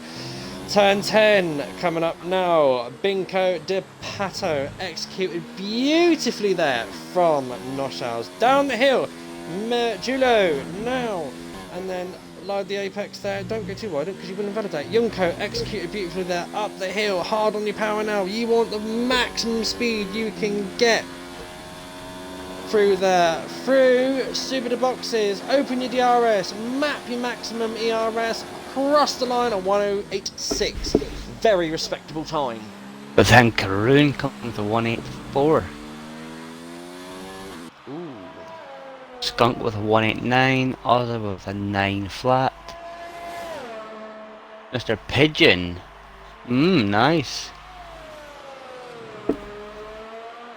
Turn 10 coming up now. Binco de Pato executed beautifully there from Noshaus. Down the hill, Julo now. And then load the apex there. Don't go too wide because you will invalidate. Junko executed beautifully there. Up the hill, hard on your power now. You want the maximum speed you can get through there. Through super the boxes. Open your DRS. Map your maximum ERS. Cross the line at 1086. Very respectable time. But then Karoon coming to 184. Ooh. Skunk with a 189, Other with a 9 flat. Mr. Pigeon. Nice.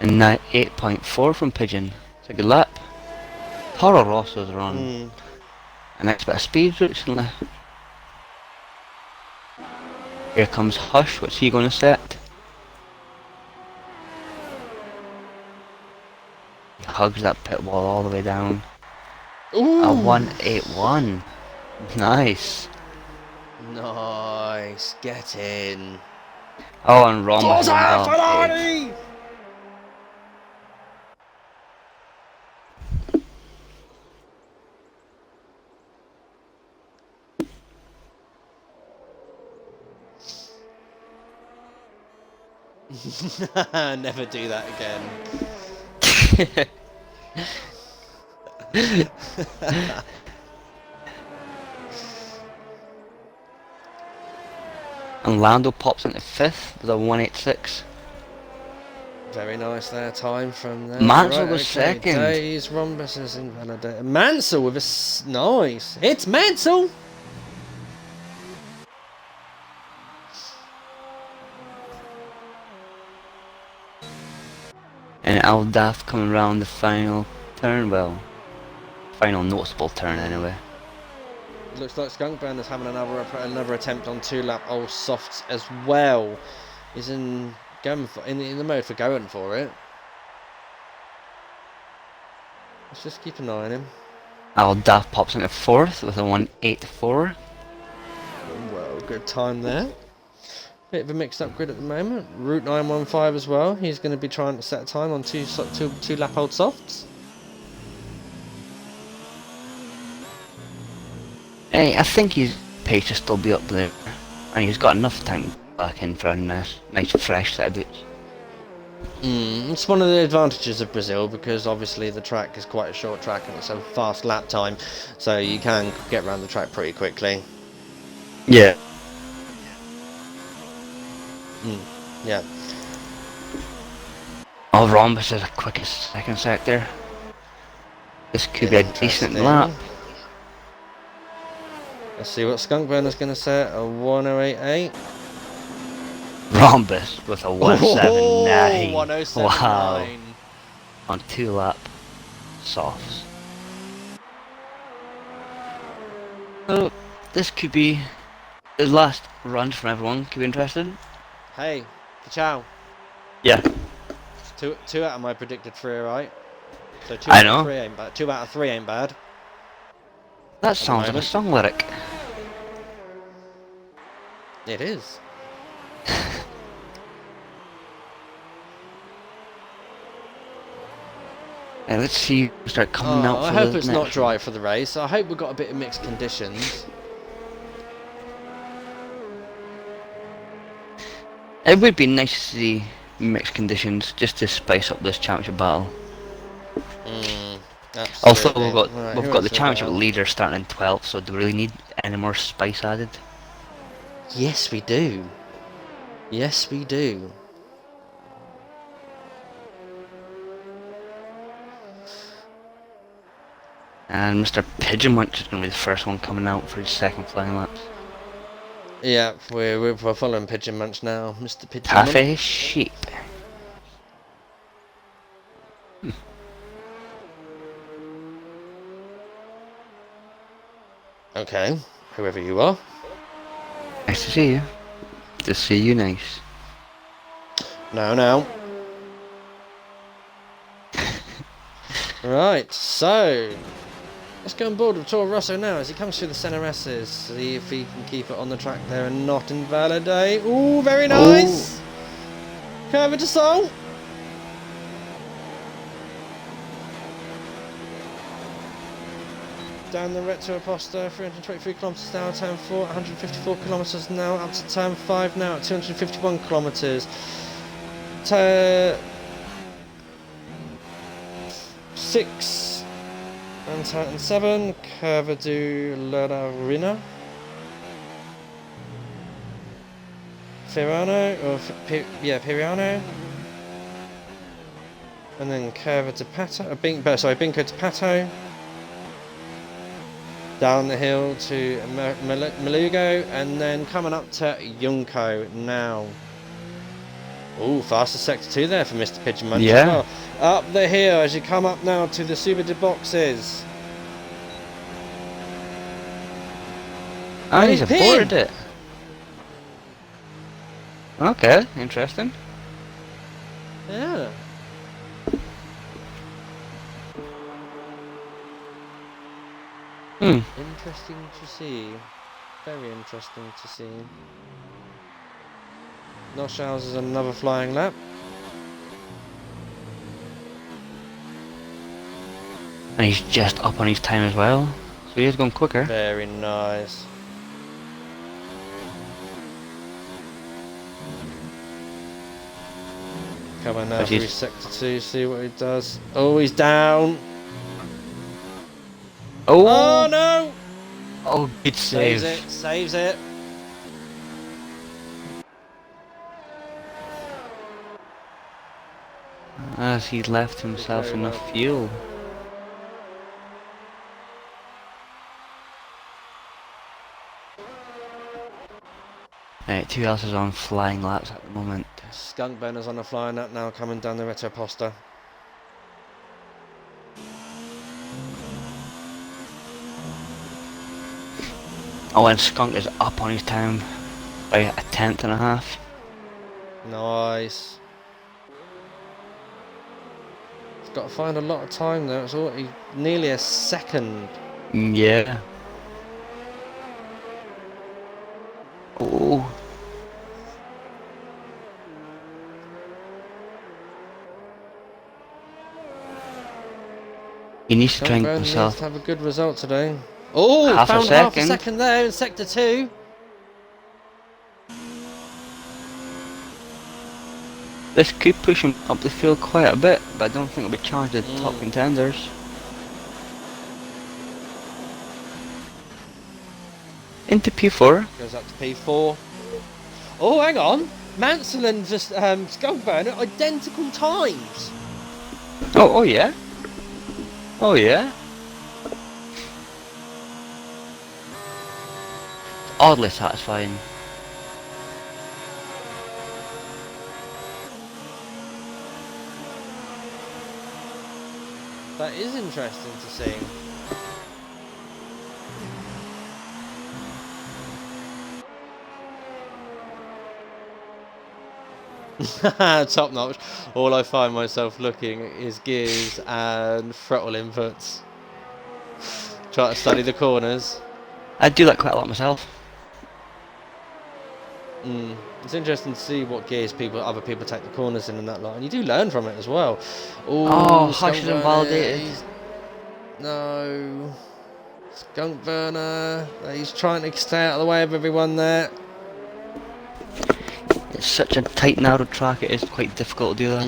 And 8.4 from Pigeon. It's a good lap. Toro Rossos are on a nice bit of speed recently. Here comes Hush, what's he going to set? He hugs that pit wall all the way down. Ooh. A 181. Nice. Nice. Get in. Oh, and Ron was Forza on the Ferrari! Never do that again. And Lando pops into 5th with a 186. Very nice there, time from there. Mansell was second. Days, Rhombus is invalidated. Mansell with a nice. It's Mansell! And Aldaf coming around the final turn, well, final noticeable turn anyway. Looks like Skunkburn is having another attempt on 2-lap old softs as well. He's in the mode for going for it. Let's just keep an eye on him. Aldaf pops into 4th with a 184. Well, good time there. Bit of a mixed up grid at the moment. Route 915 as well. He's going to be trying to set a time on two lap old softs. Hey, I think his pace will still be up there. And he's got enough time back in for a nice fresh set of boots. It's one of the advantages of Brazil because obviously the track is quite a short track and it's a fast lap time. So you can get around the track pretty quickly. Yeah. Yeah. Oh, Rhombus is the quickest second sector. This could be a decent lap. Let's see what Skunkburner's going to set. A 1088. Rhombus with a 179. 1079. Wow. On 2 lap softs. So this could be the last run from everyone. Could be interesting. Hey, ciao. Yeah. Two out of my predicted 3 are right. So 2 I out know. of 3 ain't bad. 2 out of 3 ain't bad. That sounds like a song lyric. It is. Let's see. Start coming Oh, out I for hope the it's not next dry for the race. I hope we've got a bit of mixed conditions. It would be nice to see mixed conditions just to spice up this championship battle. Also, Absolutely. Right, we've who got the else we championship got? leader starting in 12th, so do we really need any more spice added? Yes, we do. Yes, we do. And Mr. Pigeon Munch is going to be the first one coming out for his second flying laps. Yeah, we're following Pigeon Munch now, Mr. Pigeon Munch. Cafe sheep. Okay, whoever you are. Nice to see you. To see you, nice. No. Right, so let's go on board with Toro Rosso now as he comes through the center S's. See if he can keep it on the track there and not invalidate. Ooh, very nice. Curve to Sol. Down the Retro Aposta, 323 kilometers now, turn 4, 154 kilometers now, up to turn 5 now at 251 kilometers. Turn 6 and turn 7, Curva du Larina. Firano, or Piriano. And then Curva de Pato, Binco de Pato. Down the hill to Malugo, and then coming up to Junco now. Ooh, fastest sector 2 there for Mr. Pigeon Munch as well. Up the hill as you come up now to the Super de boxes. And he's aboarded it. Okay, interesting. Yeah. Interesting to see. Very interesting to see. Noshals is another flying lap. And he's just up on his time as well. So he's going quicker. Very nice. Coming now through sector 2, see what he does. Oh, he's down. Oh no! Oh, good save. Saves it. As he left himself enough fuel. Right, who else is on flying laps at the moment? Skunk Burner's on the flying lap now, coming down the Retro Posta. Oh, and Skunk is up on his time by a 10th and a half. Nice. He's got to find a lot of time there. It's already nearly a second. Yeah. Oh. He needs to try and get himself. Needs to have a good result today. Oh, found half a second there in sector 2. This could push him up the field quite a bit, but I don't think it'll be challenged at the top contenders. Into P4. Goes up to P4. Oh, hang on. Mansell and just Skunkburner, identical times. Oh yeah. Oh yeah. Oddly satisfying. That is interesting to see. Top notch. All I find myself looking is gears and throttle inputs. Try to study the corners. I do that quite a lot myself. It's interesting to see what gears other people take the corners in and that lot, and you do learn from it as well. Oh, Ooh, Hush Skunk is Burner. invalidated. No. Skunk Burner. He's trying to stay out of the way of everyone there. It's such a tight, narrow track, it is quite difficult to do that.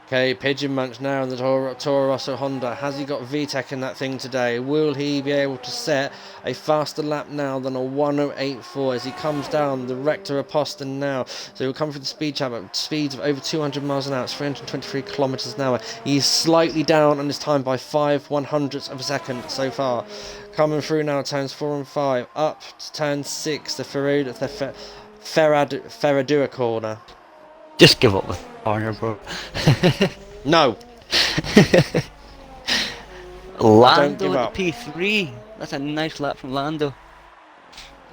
Okay, Pigeon Munch now in the Toro Rosso Honda. Has he got VTEC in that thing today? Will he be able to set a faster lap now than a 108.4 as he comes down the Rector Aposton now? So he'll come through the speed trap at speeds of over 200 miles an hour. It's 323 kilometers an hour. He's slightly down on his time by 5/100ths of a second so far. Coming through now, turns 4 and 5. Up to turn 6, the Ferradura corner. Just give up with corner, bro. No. Lando at the P3. That's a nice lap from Lando.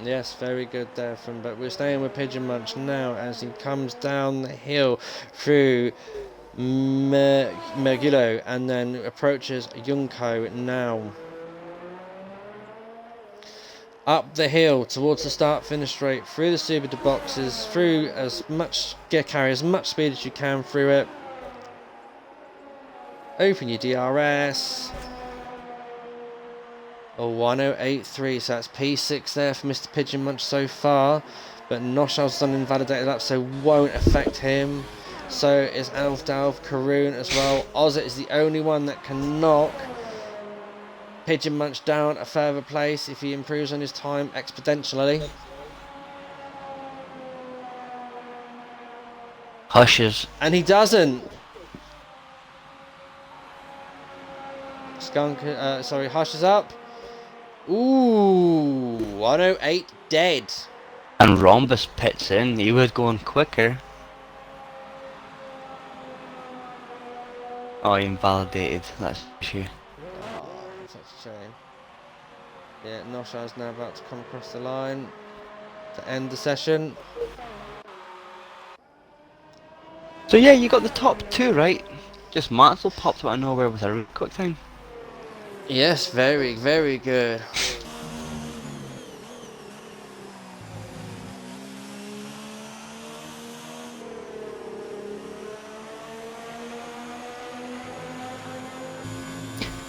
Yes, very good there but we're staying with Pigeon Munch now as he comes down the hill through Mergulo and then approaches Junco now. Up the hill towards the start-finish straight, through the super boxes, through carry as much speed as you can through it. Open your DRS. A 108.3, so that's P6 there for Mr. Pigeon Munch so far. But Noshal's done invalidated lap, so won't affect him. So is Alfdalf, Karoon as well. Ozit is the only one that can knock Pigeon Munch down a further place if he improves on his time exponentially. Hushes. And he doesn't. Hush is up. Ooh, 108 dead. And Rhombus pits in. He was going quicker. Oh, he invalidated. That's the issue. Oh, such a shame. Yeah, Nosha's now about to come across the line to end the session. So yeah, you got the top two right. Just Matzel popped out of nowhere with a really quick time. Yes, very, very good.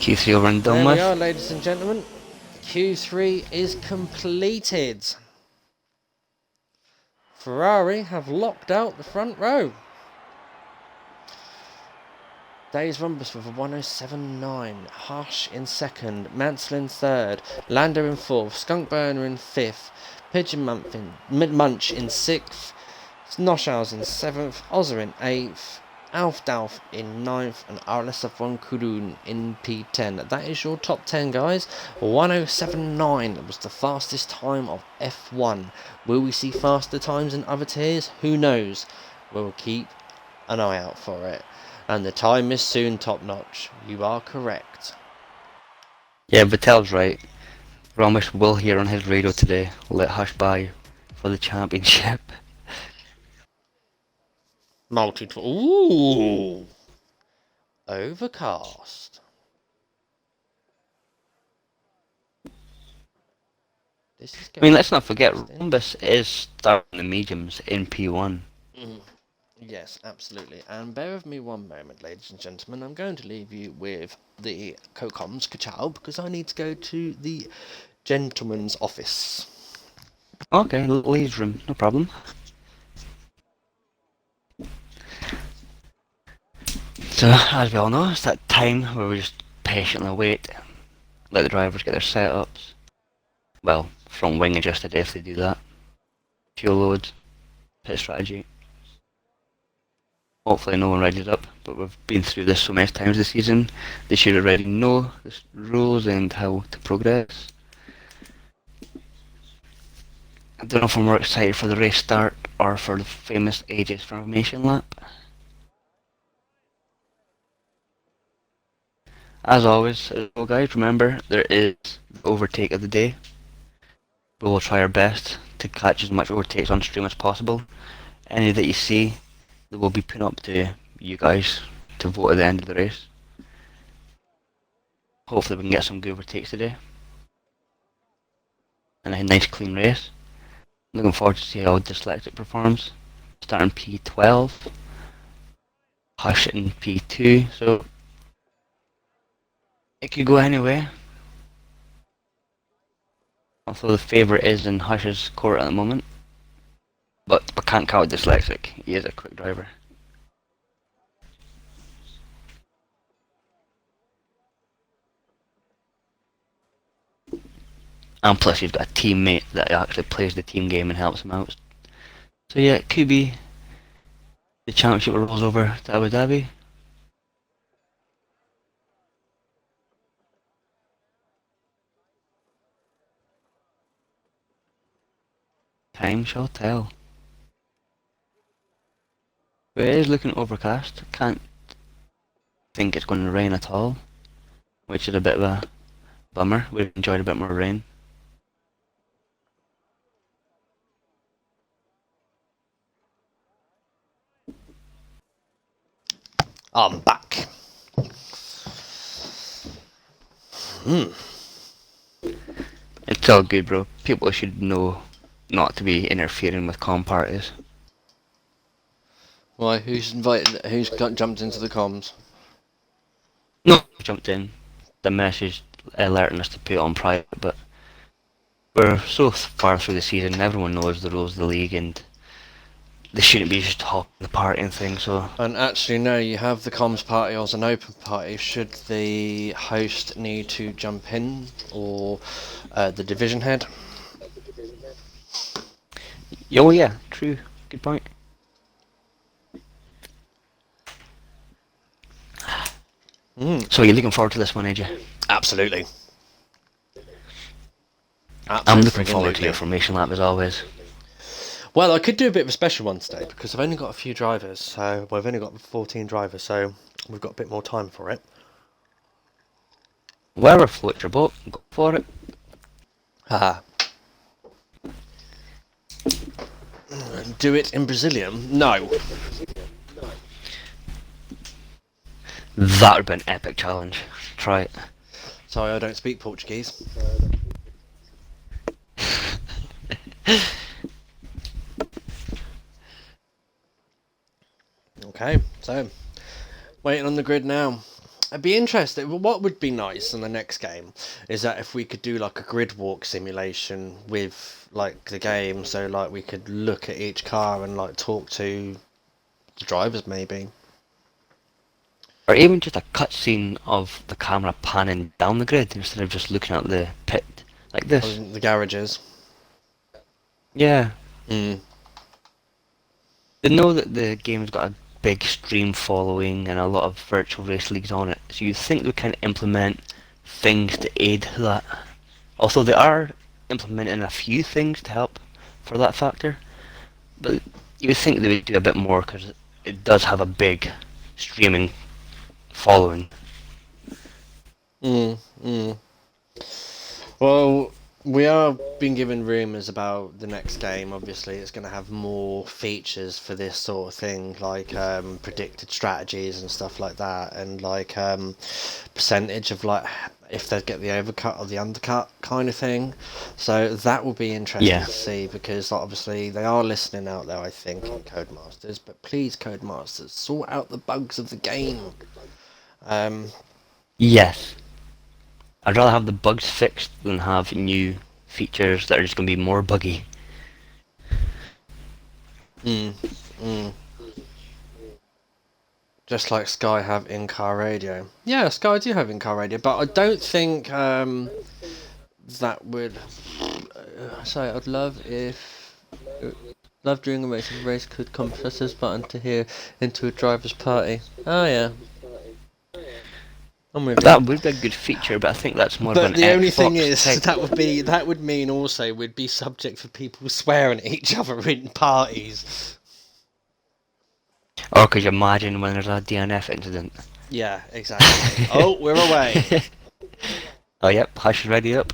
Q3 over and done There with. we are, ladies and gentlemen. Q3 is completed. Ferrari have locked out the front row. Days Rumbus with a 107.9, Hush in second, Mansell in third, Lando in fourth, Skunk Burner in fifth, Pigeon Munch in sixth, Noshaus in seventh, Ozzer in eighth, Alfdalf in ninth, and RSF1 Kurun in P10. That is your top 10, guys. 107.9. That was the fastest time of F1. Will we see faster times in other tiers? Who knows? We'll keep an eye out for it. And the time is soon top notch. You are correct. Yeah, Vettel's right. Ramesh will hear on his radio today, let Hush by for the championship. Ooh. Overcast. I mean, let's not forget, Rhombus is starting the mediums in P1. Yes, absolutely. And bear with me one moment, ladies and gentlemen. I'm going to leave you with the Cocoms Kachow because I need to go to the gentleman's office. Okay, ladies' room, no problem. So, as we all know, it's that time where we just patiently wait, let the drivers get their setups. Well, from wing adjusted if they do that. Fuel loads, pit strategy. Hopefully no one rides it up, but we've been through this so many times this season, they should already know the rules and how to progress. I don't know if I'm more excited for the race start or for the famous AJ's formation lap. As always, guys, remember, there is the overtake of the day. We will try our best to catch as much overtakes on stream as possible. Any that you see, they will be put up to you guys to vote at the end of the race. Hopefully we can get some good overtakes today. And a nice clean race. Looking forward to see how Dyslexic performs. Starting P12, Hush in P2, so it could go anyway. Although the favourite is in Hush's court at the moment. But I can't count Dyslexic, he is a quick driver. And plus he's got a teammate that actually plays the team game and helps him out. So yeah, it could be the championship rolls over to Abu Dhabi. Time shall tell. But it is looking overcast. Can't think it's going to rain at all, which is a bit of a bummer. We've enjoyed a bit more rain. I'm back. It's all good, bro. People should know not to be interfering with comm parties. Why? Who's invited? Who's jumped into the comms? No, jumped in. The message alerting us to put it on private, but we're so far through the season, everyone knows the rules of the league, and they shouldn't be just talking the party and things. So And actually, no, you have the comms party as an open party. Should the host need to jump in, or the division head? oh yeah, true. Good point. So you're looking forward to this one, AJ? Absolutely. I'm looking forward to your formation lap as always. Well, I could do a bit of a special one today because I've only got a few drivers. So we've only got 14 drivers, so we've got a bit more time for it. Wherever floats your boat, go for it. Haha. Do it in Brazilian? No. That would be an epic challenge. Try it. Sorry, I don't speak Portuguese. Okay, so waiting on the grid now. I'd be interested. What would be nice in the next game is that if we could do like a grid walk simulation with like the game, so like we could look at each car and like talk to the drivers maybe. Or even just a cutscene of the camera panning down the grid instead of just looking at the pit like this. The garages. Yeah. Mm. They know that the game's got a big stream following and a lot of virtual race leagues on it, so you think they can implement things to aid that. Although they are implementing a few things to help for that factor, but you would think they would do a bit more because it does have a big streaming following. Well, we are being given rumours about the next game. Obviously, it's going to have more features for this sort of thing, like predicted strategies and stuff like that, and like percentage of like if they get the overcut or the undercut kind of thing. So that will be interesting to see because like, obviously they are listening out there, I think, in Codemasters. But please, Codemasters, sort out the bugs of the game. Yes. I'd rather have the bugs fixed than have new features that are just going to be more buggy. Just like Sky have in-car radio. Yeah, Sky do have in-car radio, but I don't think that would... sorry, I'd love if... Love during a race, if a race could come press this button to hear into a driver's party. Oh yeah. That would be a good feature, but I think that's more of an But the only Xbox thing is, type. that would mean also we'd be subject for people swearing at each other in parties. Or could you imagine when there's a DNF incident? Yeah, exactly. Oh, we're away. Oh yep, Hush is ready up.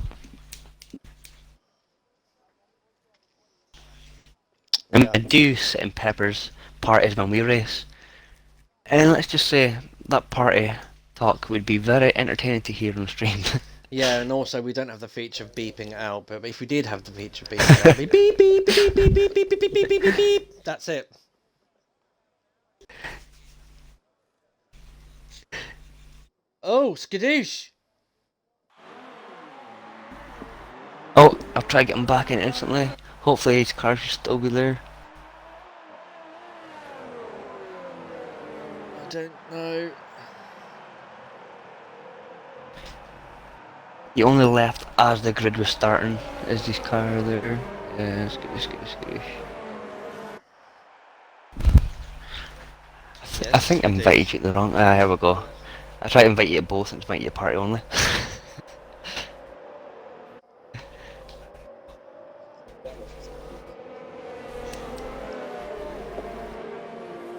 And I do sit in Pepper's parties when we race. And let's just say that party talk would be very entertaining to hear on stream. Yeah, and also we don't have the feature of beeping out, but if we did have the feature of beeping out, it'd be beep beep beep beep beep beep beep beep beep beep beep beep. That's it. Oh, skadoosh! Oh, I'll try to get him back in instantly. Hopefully his car should still be there. I don't know. He only left as the grid was starting. Is this car there? Skadoosh, skadoosh, skadoosh. I Yes, think I invited you to the wrong. Here we go. I tried to invite you to both and it's invite you to party only.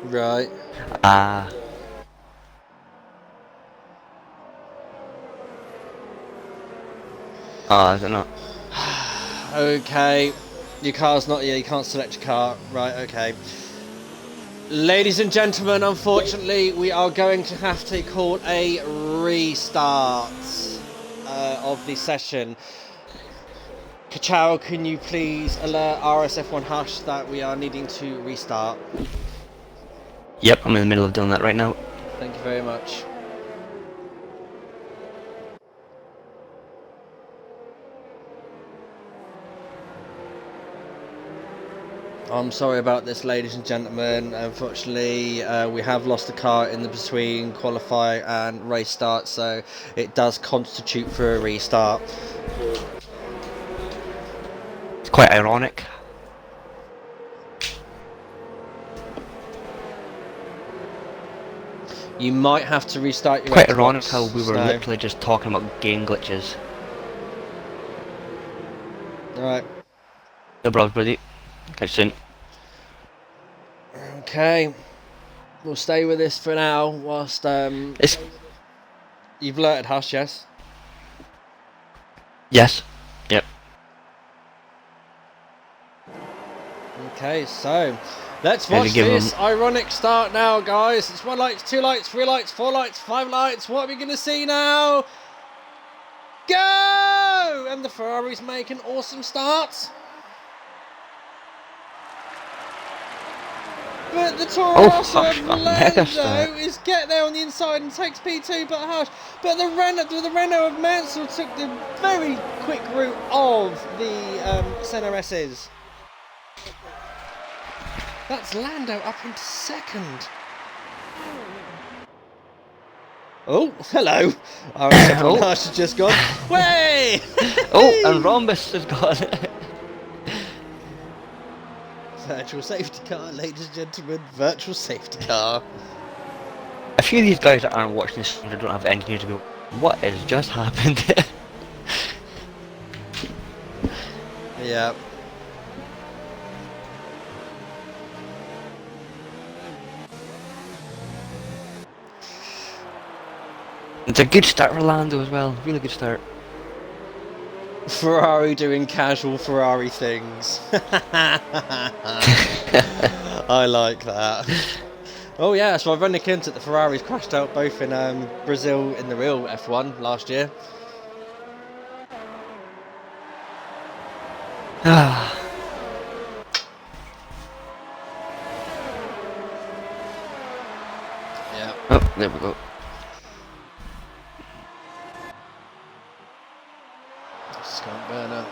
Right. Ah. Oh, is it not? Okay. Your car's not. Yeah, you can't select your car. Right. Okay. Ladies and gentlemen, unfortunately, we are going to have to call a restart of the session. Kachow, can you please alert RSF1 Hush that we are needing to restart? Yep, I'm in the middle of doing that right now. Thank you very much. I'm sorry about this, ladies and gentlemen. Unfortunately, we have lost a car in the between qualify and race start, so it does constitute for a restart. It's quite ironic. You might have to restart your Quite Xbox. ironic how we were Snow. literally just talking about game glitches. Alright. No problem, buddy. Catch you soon. Okay. We'll stay with this for now whilst It's you've alerted Hush, yes? yes. Yep. Okay, so let's Gonna watch give this him- ironic start now, guys. It's 1 light, 2 lights, 3 lights, 4 lights, 5 lights. What are we going to see now? Go! And the Ferraris make an awesome start. But the Toro Rosso Hush, of a mega start. Lando is get there on the inside and takes P2, but Hush. But the Renault of Mansell took the very quick route of the Senna S's. That's Lando up into second. Oh, hello. RSF1 Hush has just gone. Way! Oh, and Rhombus has got it. Virtual safety car, ladies and gentlemen. Virtual safety car. A few of these guys that aren't watching this don't have engineers to go, what has just happened? Yeah. It's a good start for Lando as well. Really good start. Ferrari doing casual Ferrari things. I like that. Oh yeah, so ironic isn't it? The Ferraris crashed out both in Brazil in the real F1 last year. Yeah. Oh, there we go. Scott Burner.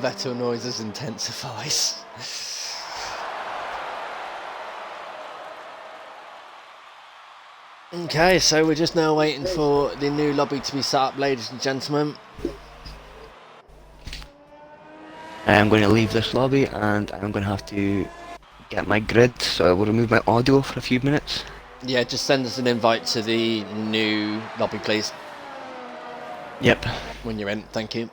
Vettel noises intensifies. Okay, so we're just now waiting for the new lobby to be set up, ladies and gentlemen. I'm going to leave this lobby and I'm going to have to get my grid, so I will remove my audio for a few minutes. Yeah, just send us an invite to the new lobby, please. Yep. When you're in, thank you.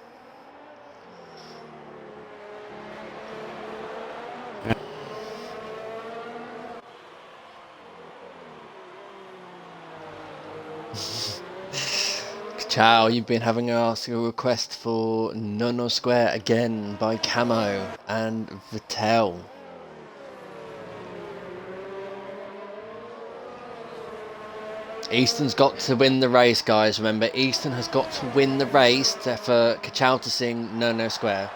Ciao, you've been having asked a request for Nono Square again by Camo and Vittel. Easton's got to win the race, guys. Remember, Easton has got to win the race for Kachal to sing No Square.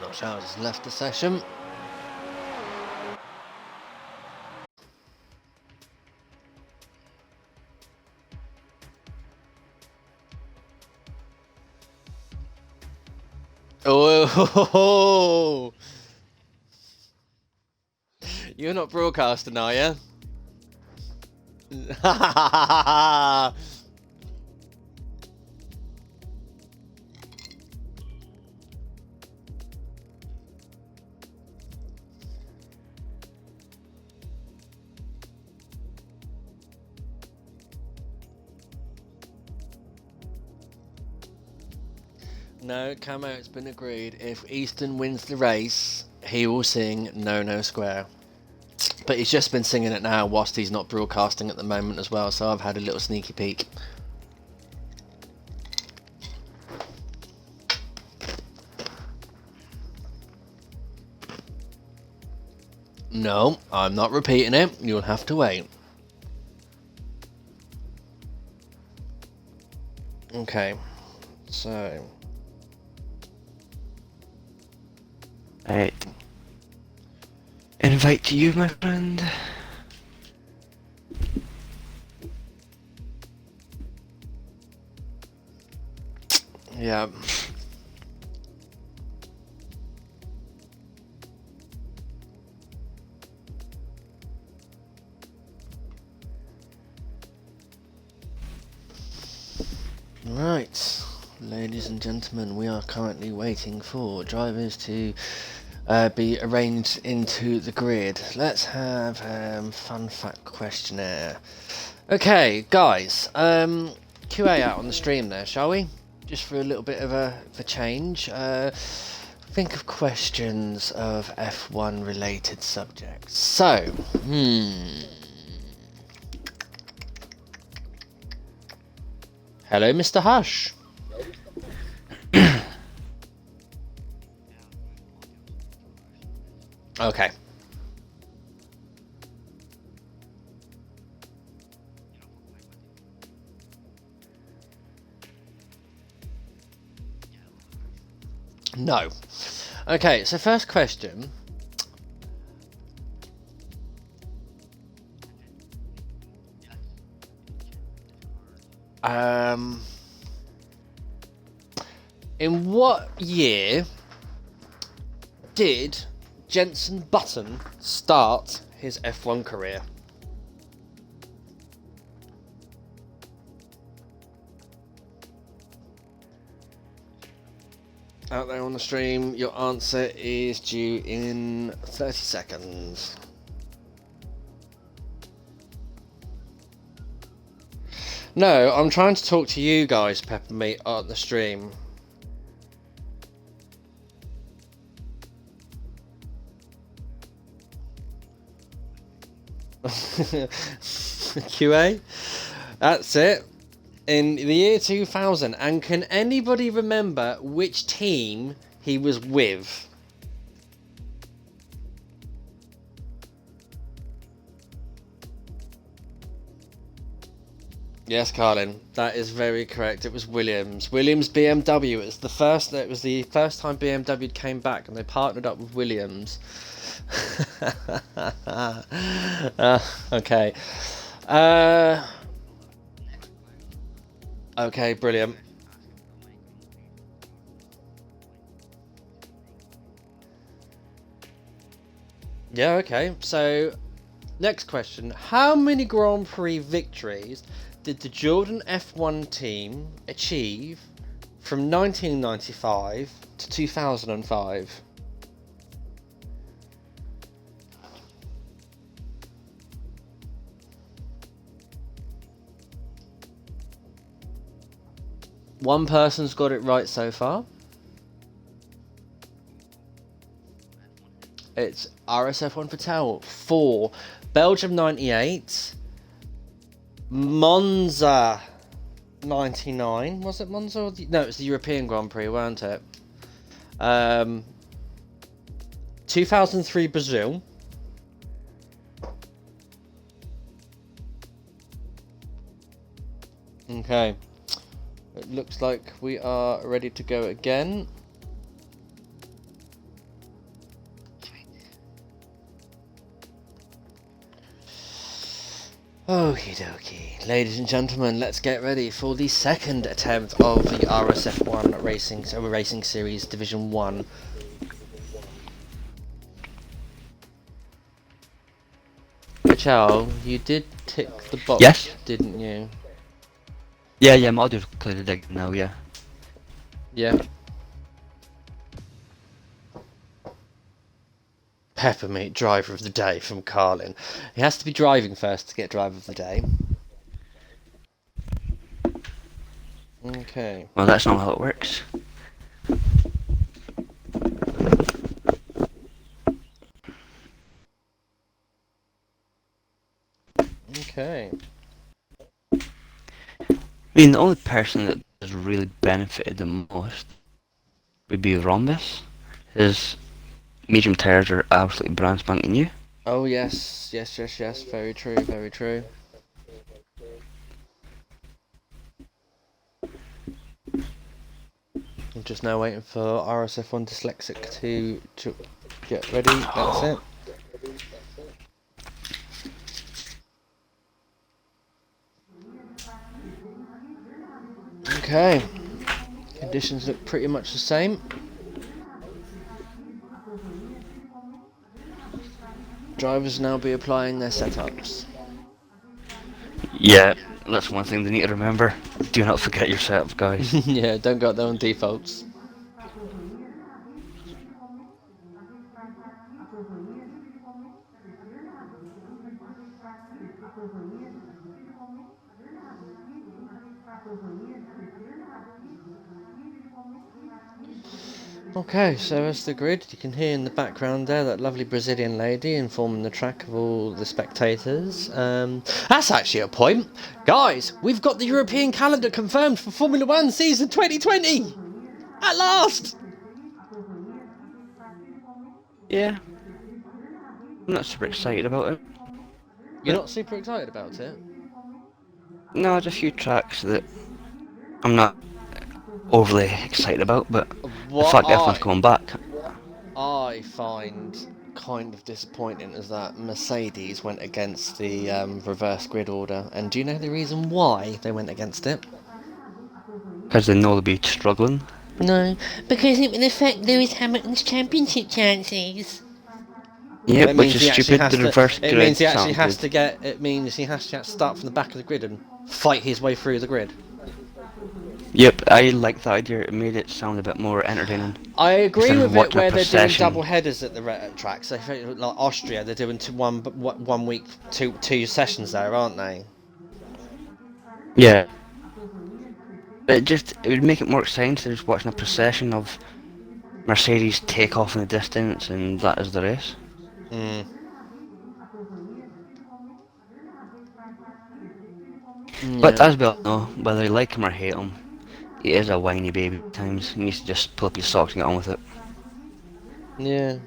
Not Charles has left the session. Oh, you're not broadcasting, are you? No, Camo, it's been agreed. If Easton wins the race, he will sing No Square. But he's just been singing it now whilst he's not broadcasting at the moment as well, so I've had a little sneaky peek. No, I'm not repeating it. You'll have to wait. Okay, so... Right. Invite to you, my friend. Yeah. Right, ladies and gentlemen, we are currently waiting for drivers to be arranged into the grid. Let's have fun fact questionnaire. Okay, guys, QA out on the stream there, shall we? Just for a little bit of a change. Think of questions of F1 related subjects. So, hello, Mr. Hush. Okay. No. Okay, so first question. In what year did Jenson Button start his F1 career? Out there on the stream, your answer is due in 30 seconds. No, I'm trying to talk to you guys, Peppermeat, on the stream. QA? That's it. In the year 2000. And can anybody remember which team he was with? Yes, Carlin, that is very correct. It was Williams. Williams BMW. It was the first time BMW came back, and they partnered up with Williams. Okay. Okay, brilliant. Yeah, okay. So, next question. How many Grand Prix victories did the Jordan F1 team achieve from 1995 to 2005? One person's got it right so far. It's RSF1 Patel. 4. Belgium 98. Monza 99. Was it Monza? Or no, it was the European Grand Prix, weren't it? 2003 Brazil. Okay. It looks like we are ready to go again. Okie dokie. Ladies and gentlemen, let's get ready for the second attempt of the RSF1 Racing Series Division 1. Chow, you did tick the box, Yes. didn't you? Yeah, my audio's clearly digging now, yeah. Yeah. Peppermeat driver of the day from Carlin. He has to be driving first to get driver of the day. Okay. Well, that's not how it works. Okay. I mean, the only person that has really benefited the most would be Rhombus. His medium tires are absolutely brand spanking new. Oh yes, yes. Very true, very true. I'm just now waiting for RSF1 Dyslexic to get ready. That's it. Okay. Conditions look pretty much the same. Drivers now be applying their setups. Yeah, that's one thing they need to remember. Do not forget your setup, guys. Yeah, don't go there on defaults. Okay, so as the grid, you can hear in the background there that lovely Brazilian lady informing the track of all the spectators. That's actually a point. Guys, we've got the European calendar confirmed for Formula 1 season 2020! At last! Yeah. I'm not super excited about it. You're not super excited about it? No, there's a few tracks that I'm not overly excited about, but the fact F1's coming back. I find kind of disappointing is that Mercedes went against the reverse grid order. And do you know the reason why they went against it? Because they know they'll be struggling. No, because it would affect Lewis Hamilton's championship chances. Yeah, It which means is he actually stupid. has The to. reverse It grid means he actually sounds has good. to get. It means he has to start from the back of the grid and fight his way through the grid. Yep, I like that idea. It made it sound a bit more entertaining. I agree Instead of with it watching a where they're doing procession. double headers at the tracks. So like Austria, they're doing 1 week, two sessions there, aren't they? Yeah. But it would make it more exciting instead of just watching a procession of Mercedes take off in the distance and that is the race. Mm. But Yeah. as we all know, whether you like him or hate him, he is a whiny baby at times. He needs to just pull up his socks and get on with it. Yeah.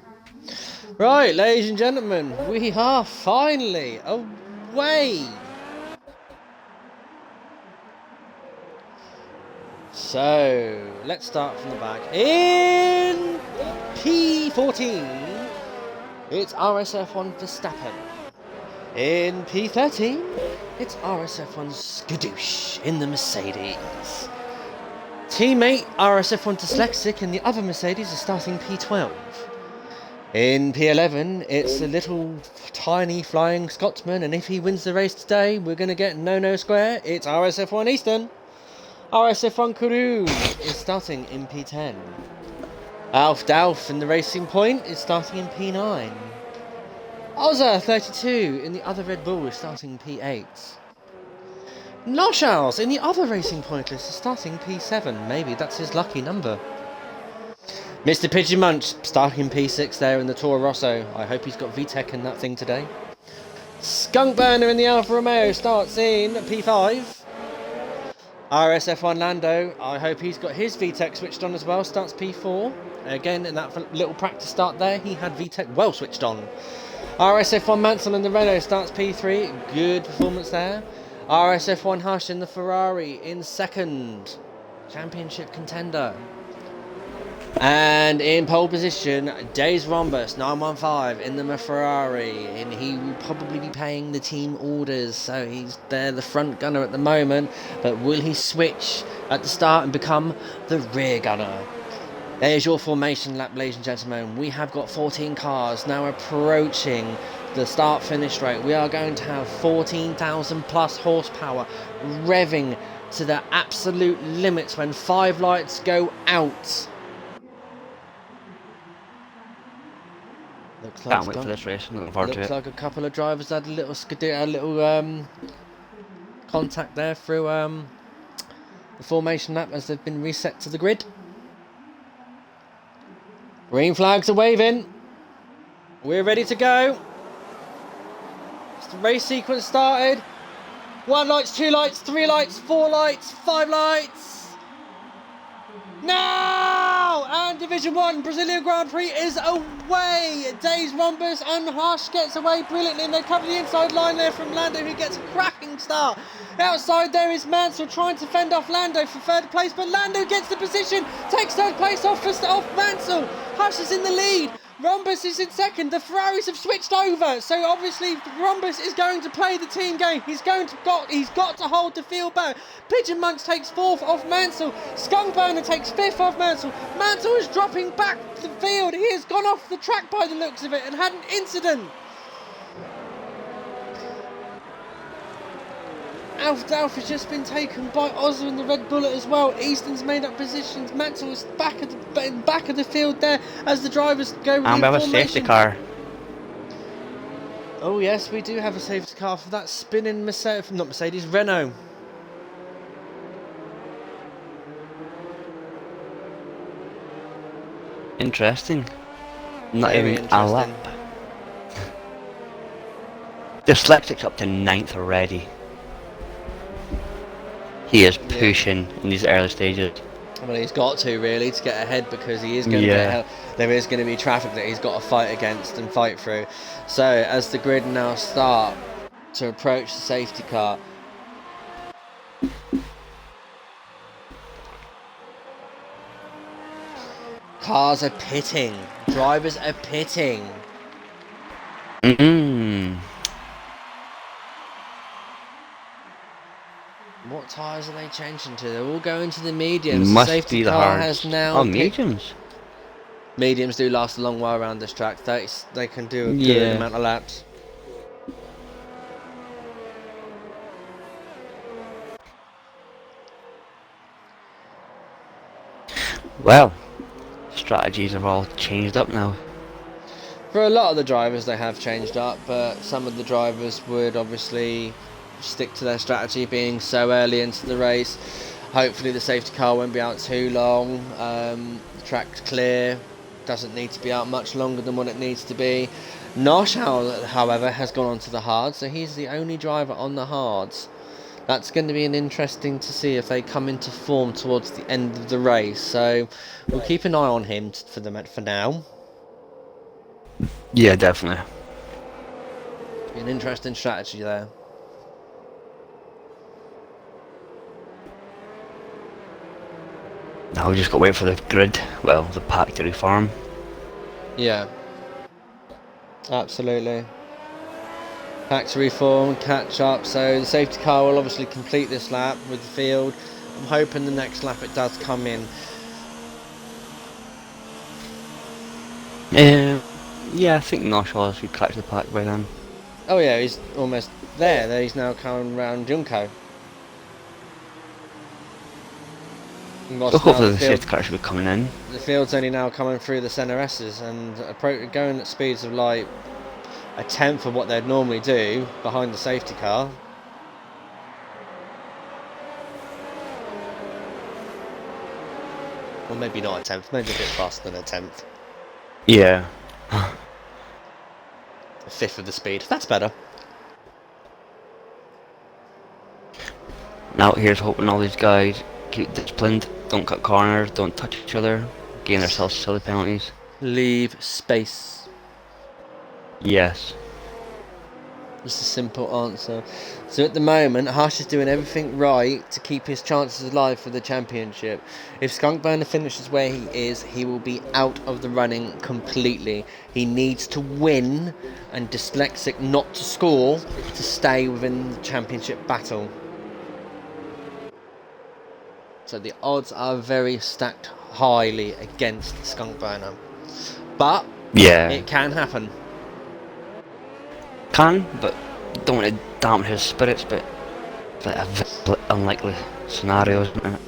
Right, ladies and gentlemen, we are finally away. So, let's start from the back. In P14, it's RSF1 Verstappen. In P13, it's RSF1 Skadoosh in the Mercedes. Teammate RSF1 Dyslexic and the other Mercedes are starting P12. In P11, it's a little tiny flying Scotsman, and if he wins the race today, we're going to get no square. It's RSF1 Eastern. RSF1 Kourou is starting in P10. Alf Dalf in the Racing Point is starting in P9. Ozza 32 in the other Red Bull is starting P8. Noshals in the other Racing Point list is starting P7. Maybe that's his lucky number. Mr. Pigeon Munch starting P6 there in the Toro Rosso. I hope he's got VTEC in that thing today. Skunk Burner in the Alfa Romeo starts in P5. RSF1 Lando, I hope he's got his VTEC switched on as well, starts P4. Again, in that little practice start there, he had VTEC well switched on. RSF1 Mansell in the Renault starts P3, good performance there. RSF1 Hush in the Ferrari in second, championship contender. And in pole position, Days Rhombus 915 in the Ferrari, and he will probably be paying the team orders, so he's there, the front gunner at the moment, but will he switch at the start and become the rear gunner? There's your formation lap, ladies and gentlemen. We have got 14 cars now approaching the start-finish rate. We are going to have 14,000 plus horsepower revving to the absolute limits when 5 lights go out. Can't wait for this race. I'm looking forward to it. Looks like a couple of drivers had a little contact there through the formation lap as they've been reset to the grid. Green flags are waving. We're ready to go. The race sequence started. 1 lights, 2 lights, 3 lights, 4 lights, 5 lights. Now! And Division 1 Brazilian Grand Prix is away. Days Rhombus and Hush gets away brilliantly, and they cover the inside line there from Lando, who gets a cracking start. Outside there is Mansell trying to fend off Lando for third place, but Lando gets the position, takes third place off Mansell. Hush is in the lead. Rhombus is in second. The Ferraris have switched over, so obviously Rhombus is going to play the team game. He's got to hold the field back. Pigeon Monks takes fourth off Mansell. Skunk Burner takes fifth off Mansell. Mansell is dropping back the field. He has gone off the track by the looks of it and had an incident. Alpha's just been taken by Ozza and the Red Bullet as well. Easton's made up positions. Mansell is back of the field there as the drivers go with and we have a safety car. Oh yes, we do have a safety car for that spinning Renault. Interesting. Not Very even a lap. Dyslexic's up to 9th already. He is pushing in these early stages. Well, he's got to really to get ahead, because he is going to get there is going to be traffic that he's got to fight against and fight through. So as the grid now start to approach the safety car, cars are pitting, drivers are pitting. What tyres are they changing to? They're all going to the mediums. Must the safety be the car hards. has now. Oh, mediums. Mediums do last a long while around this track. They can do a good amount of laps. Well, strategies have all changed up now. For a lot of the drivers, they have changed up, but some of the drivers would obviously stick to their strategy, being so early into the race. Hopefully the safety car won't be out too long. The track's clear, doesn't need to be out much longer than what it needs to be. Nosh, however, has gone on to the hards, so he's the only driver on the hards. That's going to be an interesting to see if they come into form towards the end of the race. So we'll keep an eye on him for now. Yeah, definitely. An interesting strategy there. Now we just got to wait for the grid, well, the pack to reform. Yeah. Absolutely. Pack to reform, catch up. So the safety car will obviously complete this lap with the field. I'm hoping the next lap it does come in. Yeah, I think Noshaw's should catch the pack by then. Oh yeah, he's almost there. He's now coming round Junko. Hopefully the safety car should be coming in. The field's only now coming through the centre S's and going at speeds of like a tenth of what they'd normally do behind the safety car. Well, maybe not a tenth, maybe a bit faster than a tenth. Yeah. A fifth of the speed. That's better. Now here's hoping all these guys keep disciplined, don't cut corners, don't touch each other, gain themselves silly penalties. Leave space. Yes. Just a simple answer. So at the moment, Hush is doing everything right to keep his chances alive for the championship. If Skunkburner finishes where he is, he will be out of the running completely. He needs to win and Dyslexic not to score to stay within the championship battle. So the odds are very stacked highly against Skunkburner. But Yeah. it can happen. Can, but don't want to dampen his spirits, but it's like a very unlikely scenario, isn't it?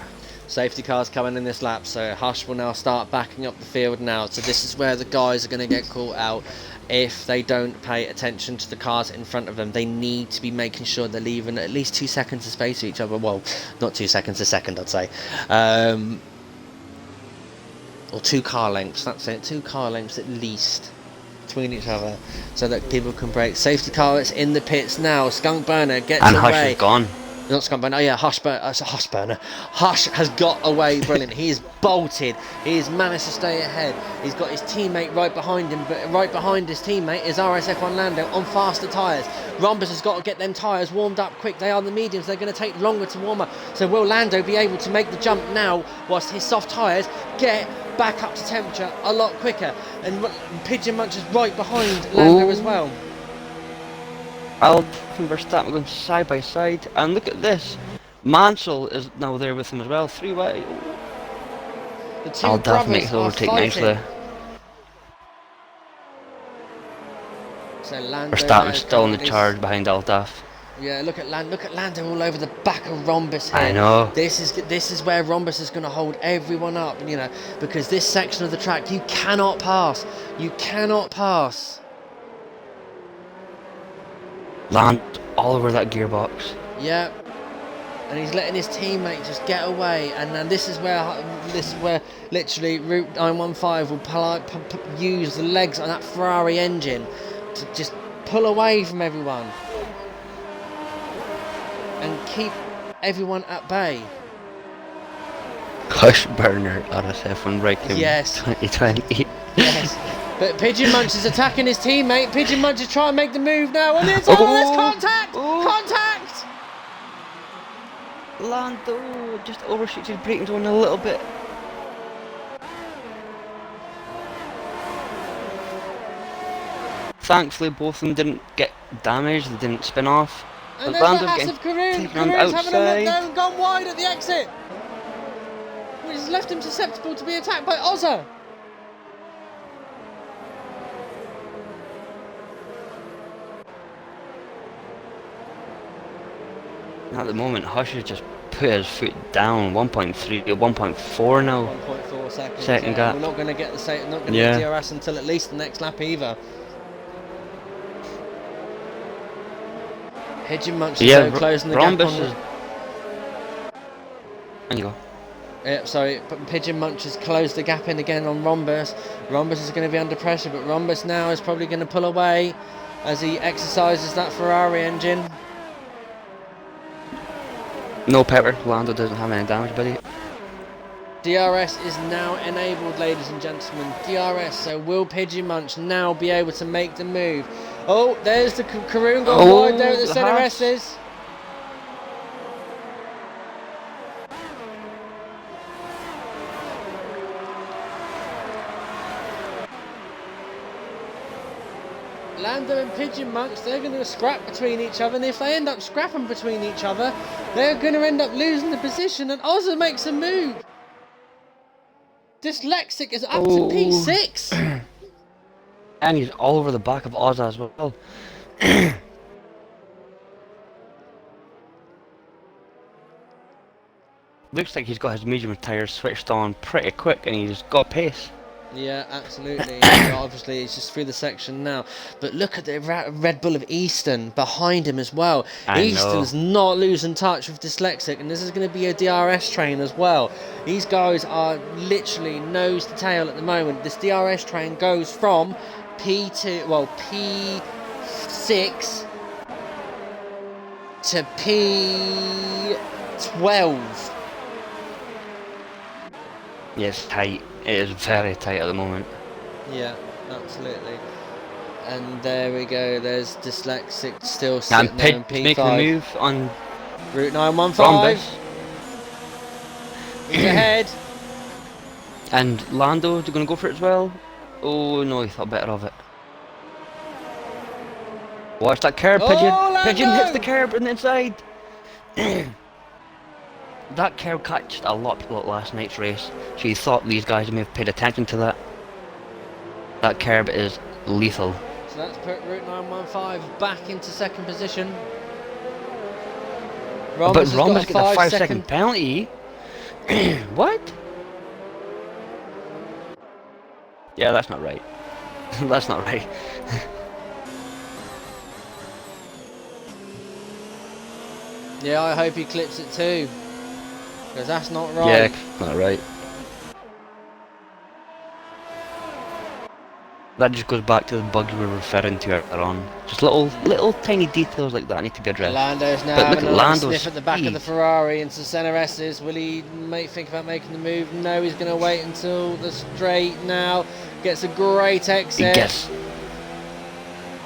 Safety cars coming in this lap, so Hush will now start backing up the field now. So this is where the guys are going to get caught out if they don't pay attention to the cars in front of them. They need to be making sure they're leaving at least 2 seconds of space to each other. Well, not 2 seconds, a second, I'd say. Or 2 car lengths, that's it. 2 car lengths at least between each other, so that people can brake. Safety car is in the pits now. Skunkburner gets And away. Hush is gone. Not Skunkburner. Oh yeah, Hushburner. Hush has got away. Brilliant. He is bolted. He's managed to stay ahead. He's got his teammate right behind him, but right behind his teammate is RSF1 Lando on faster tyres. Rhombus has got to get them tyres warmed up quick. They are the mediums. They're going to take longer to warm up. So will Lando be able to make the jump now whilst his soft tyres get back up to temperature a lot quicker? And Pigeon Munch is right behind Lando as well. Albon and Verstappen going side by side, and look at this. Mansell is now there with him as well. 3 way. The two Albon brothers makes the are overtake fighting. nicely. So Lando Verstappen still in the charge behind Altaf. Yeah, look at Lando all over the back of Rhombus here. I know. This is where Rhombus is going to hold everyone up, you know, because this section of the track you cannot pass. You cannot pass. Land all over that gearbox. Yeah. And he's letting his teammate just get away, and then this is where literally Route 915 will use the legs on that Ferrari engine to just pull away from everyone and keep everyone at bay. Hushburner RSF1 breaking. Yes. 2020. Yes. But Pigeon Munch is attacking his teammate. Pigeon Munch is trying to make the move now, and it's there's contact! Contact! Lando just overshoots his braking zone a little bit. Thankfully, both of them didn't get damaged, they didn't spin off. And But there's the Lando's Haas getting of Karun. taken on the Karun's having a look outside. down, gone wide at the exit, which has left him susceptible to be attacked by Ozza. At the moment, Hush has just put his foot down. 1.3 to 1.4 now. 1.4 seconds. Second gap. We're not going to get the Yeah. DRS until at least the next lap either. Pigeon Munch is so closing the gap Rhombus on is... And you go. Yeah, sorry, but Pigeon Munch has closed the gap in again on Rhombus. Rhombus is going to be under pressure, but Rhombus now is probably going to pull away as he exercises that Ferrari engine. No pepper. Lando doesn't have any damage, buddy. DRS is now enabled, ladies and gentlemen. DRS, so will Pigeon Munch now be able to make the move? Oh, there's the Karun going wide there at the centre S's. Lando and Pigeon Munch, they're going to scrap between each other, and if they end up scrapping between each other, they're going to end up losing the position, and Ozza makes a move. Dyslexic is up to P6. And he's all over the back of Ozza as well. Looks like he's got his medium tyres switched on pretty quick, and he's got pace. Yeah, absolutely. So obviously, it's just through the section now. But look at the Red Bull of Easton behind him as well. Easton's not losing touch with Dyslexic, and this is going to be a DRS train as well. These guys are literally nose to tail at the moment. This DRS train goes from P6 to 12. Yeah, it's tight. It is very tight at the moment. Yeah, absolutely. And there we go. There's Dyslexic still And sitting there in Pidge's making the P5. move on Route 915. Rhombus. He's ahead. And Lando, they're going to go for it as well. Oh no, he thought better of it. Watch that curb, Pigeon. Oh, Pigeon Lando! hits the curb on the inside. That curb catched a lot of people at last night's race. So you thought these guys may have paid attention to that. That curb is lethal. So that's put Route 915 back into second position. But Rhombus Rhombus has got got the a 5 second second penalty. What? Yeah, that's not right. That's not right. Yeah, I hope he clips it too. Because that's not right. Yeah, not right. That just goes back to the bugs we were referring to earlier on. Just little tiny details like that need to be addressed. Lando's now But look having at a little Lando's sniff at the back of the speed. Ferrari into Senna S's. Will he think about making the move? No, he's going to wait until the straight now. Gets a great exit. Yes.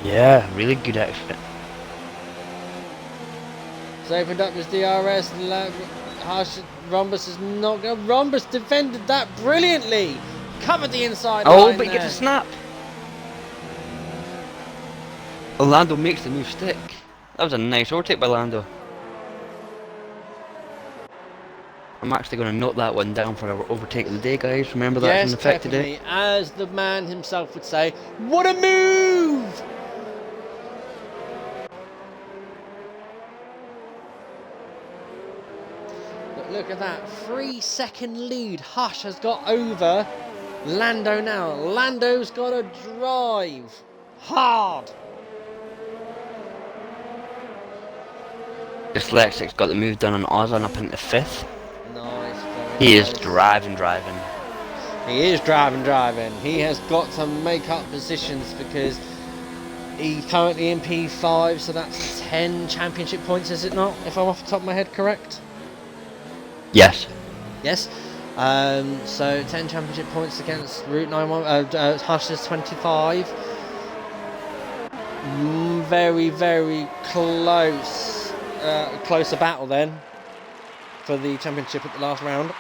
Yeah, really good exit. He's opened up his DRS. Rhombus is not going. Rhombus defended that brilliantly. Covered the inside Oh, line but he there. gets a snap. Lando makes the move stick. That was a nice overtake by Lando. I'm actually going to note that one down for our overtake of the day, guys. Remember that's Yes, in effect today. definitely. As the man himself would say, what a move! But look at that, 3-second lead. Hush has got over Lando now. Lando's got to drive hard. Dyslexic's got the move done on Ozan up into 5th. Nice. He very is nice. driving. He is driving. He has got to make up positions because he's currently in P5, so that's 10 championship points, is it not? If I'm off the top of my head correct? Yes. Yes. So 10 championship points against Route 91. Hush's 25. Very, very close. Closer battle then for the championship at the last round.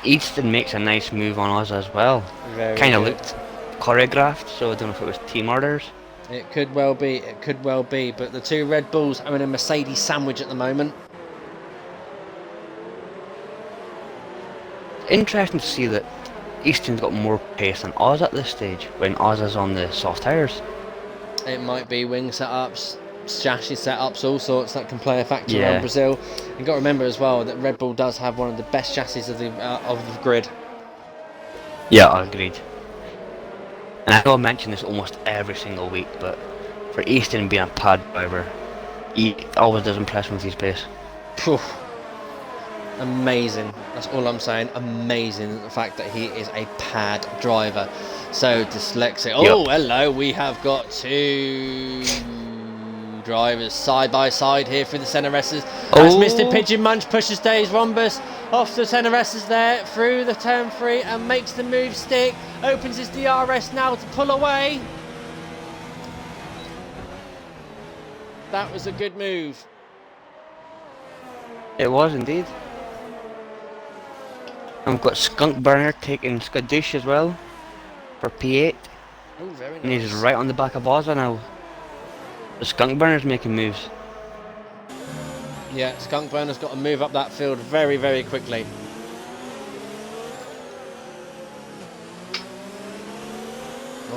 Easton makes a nice move on us as well. Kind of looked choreographed, so I don't know if it was team orders. It could well be. But the two Red Bulls are in a Mercedes sandwich at the moment. Interesting to see that Easton's got more pace than Oz at this stage when Oz is on the soft tyres. It might be wing setups, chassis setups, all sorts that can play a factor Yeah. around Brazil. You've got to remember as well that Red Bull does have one of the best chassis of the grid. Yeah, agreed. And I know I mention this almost every single week, but for Easton being a pad driver, he always does impress me with his pace. Phew. Amazing. That's all I'm saying. Amazing the fact that he is a pad driver. So dyslexic. Oh, hello. We have got two drivers side by side here through the Senna S's. As Mr. Pigeon Munch pushes Dave's Rhombus off the Senna S's there through the turn 3 and makes the move stick. Opens his DRS now to pull away. That was a good move. It was indeed. And we've got Skunk Burner taking Skadoosh as well for P8. Oh, very nice. And he's right on the back of Ozza now. The Skunk Burner's making moves. Yeah, Skunk Burner's got to move up that field very, very quickly.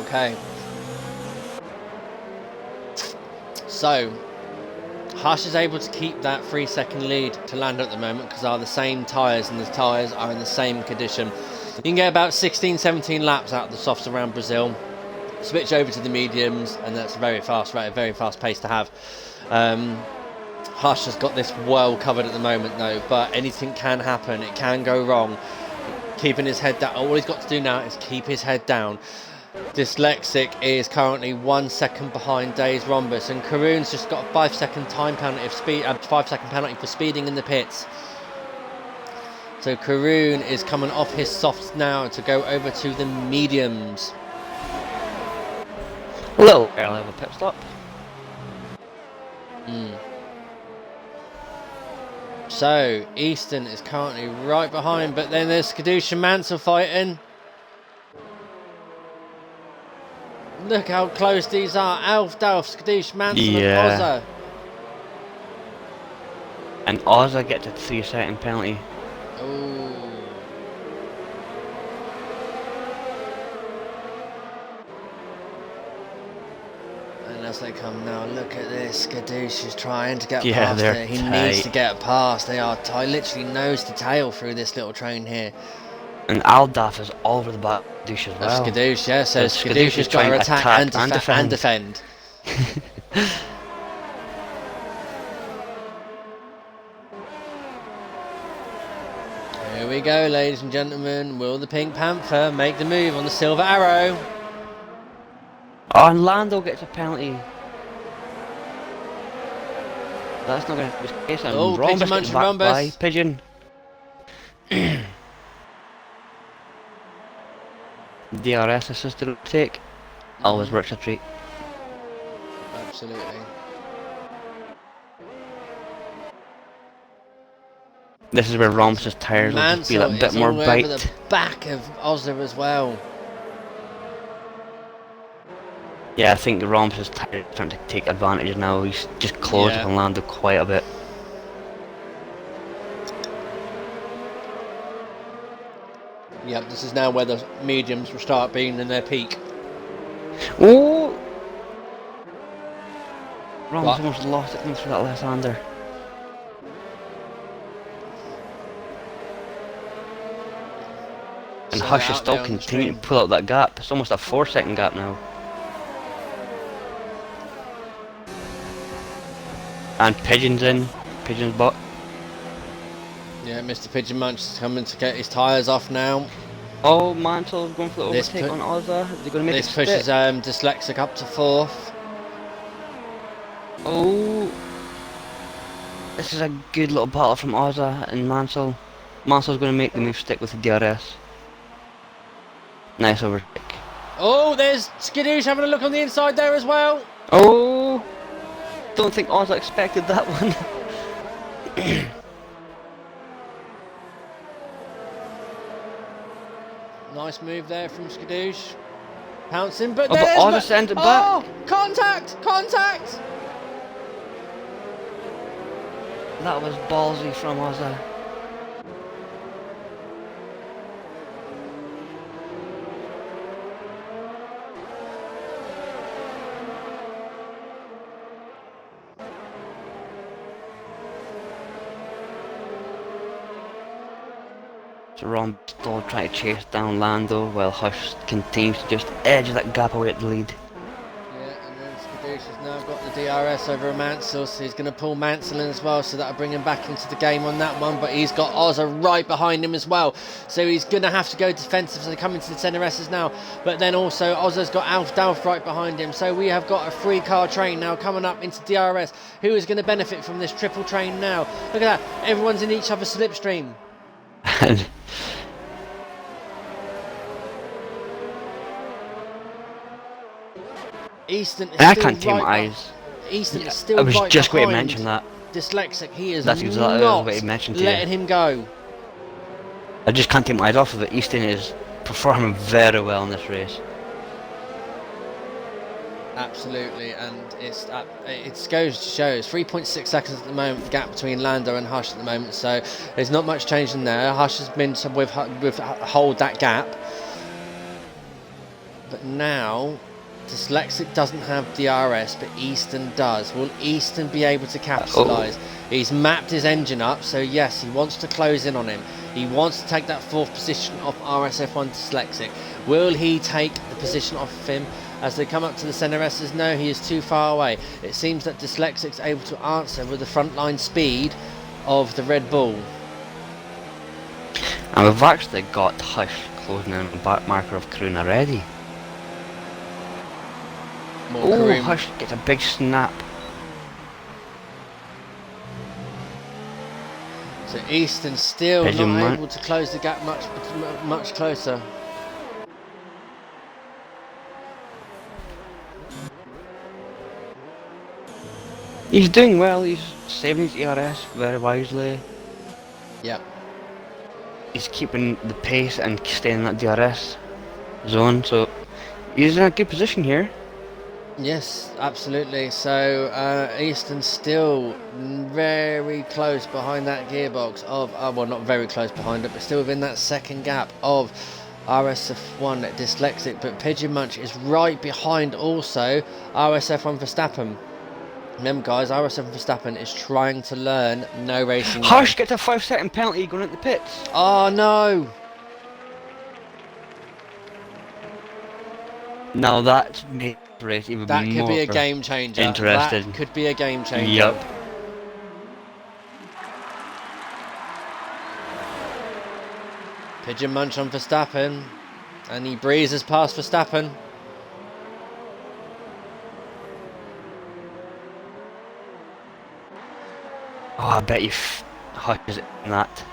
Okay. So, Hush is able to keep that 3-second lead to Lando at the moment because they are the same tyres and the tyres are in the same condition. You can get about 16, 17 laps out of the softs around Brazil. Switch over to the mediums and that's very fast, right? A very fast pace to have. Hush has got this well covered at the moment though, but anything can happen. It can go wrong. Keeping his head down. All he's got to do now is keep his head down. Dyslexic is currently 1 second behind Days Rhombus, and Karoon's just got a 5-second time penalty of speed, 5-second penalty for speeding in the pits. So Karoon is coming off his softs now to go over to the mediums. A little early of a pit stop. So Easton is currently right behind, but then there's Skadoosh and Mansell fighting. Look how close these are. Alf, Dalf, Skadoosh, Mansell and Ozza. And Ozza gets a 3-second penalty. Ooh. And as they come now, look at this. Skadoosh is trying to get past it. He needs to get past. They are literally nose to tail through this little train here. And Aldaf is all over the back of Skadoosh as well. Skadoosh, yeah. So Skadoosh has got to attack and defend. Here we go, ladies and gentlemen. Will the Pink Panther make the move on the Silver Arrow? Oh, and Lando gets a penalty. That's not going to be the case. Oh, Pigeon Munch and Rhombus. Pigeon. DRS assisted take. Always works a treat. Absolutely. This is where Rhombus's tyres will just be a bit more bite. Over the back of Ozza as well. Yeah, I think Rhombus's tyres are trying to take advantage now. He's just closed up on Lando quite a bit. Yep, this is now where the mediums will start being in their peak. Oh! Rhombus almost lost it through that left-hander. And Hush is still continuing to pull out that gap. It's almost a 4-second gap now. And Pigeon's in. Pigeon's bot. Yeah, Mr. Pigeon Munch is coming to get his tyres off now. Oh, Mansell's going for the overtake on Ozza. Is he going to make this pushes Dyslexic up to 4th. Oh. This is a good little battle from Ozza and Mansell. Mansell's going to make the move stick with the DRS. Nice overtake. Oh, there's Skadoosh having a look on the inside there as well. Oh! Don't think Ozza expected that one. Nice move there from Skadoosh. Pouncing, but Ozza sent it back. Oh, contact! Contact! That was ballsy from Ozza. So Ron still trying to chase down Lando while Hush continues to just edge that gap away at the lead. Yeah, and then Skadoosh has now got the DRS over Mansell, so he's going to pull Mansell in as well, so that'll bring him back into the game on that one, but he's got Ozza right behind him as well, so he's going to have to go defensive, so they come into the centre S's now, but then also Ozza's got Alf Dalf right behind him, so we have got a 3-car train now coming up into DRS. Who is going to benefit from this triple train now? Look at that, everyone's in each other's slipstream. Easton is I can't take my eyes. Easton is still right behind. I was just going to mention that. Dyslexic, he is That's exactly what he mentioned to letting him go. I just can't take my eyes off of it. Easton is performing very well in this race. Absolutely, and it goes to show it's 3.6 seconds at the moment, the gap between Lando and Hush at the moment, so there's not much change in there. Hush has been with hold that gap, but now Dyslexic doesn't have DRS, but Easton does. Will Easton be able to capitalise? He's mapped his engine up, so yes, he wants to close in on him. He wants to take that 4th position off RSF1 Dyslexic. Will he take the position off of him? As they come up to the centre S's, no, he is too far away. It seems that Dyslexic's able to answer with the frontline speed of the Red Bull. And we've actually got Hush closing in on the back marker of Kroon already. More Oh, Kareem. Hush gets a big snap. So Easton still Pigeon not man. able to close the gap much closer. He's doing well. He's saving his ERS very wisely. Yep. He's keeping the pace and staying in that DRS zone, so he's in a good position here. Yes, absolutely. So Easton still very close behind that gearbox of, well, not very close behind it, but still within that second gap of RSF1 Dyslexic. But Pigeon Munch is right behind also RSF1 Verstappen. Remember, guys, RSF1 Verstappen is trying to learn no racing. Hush gets a 5-second penalty going into the pits. Oh no! Now that's made the race even That could more be a game changer. interesting. That could be a game changer. Yep. Pigeon Munch on Verstappen, and he breezes past Verstappen. Oh, I bet you Hush is in that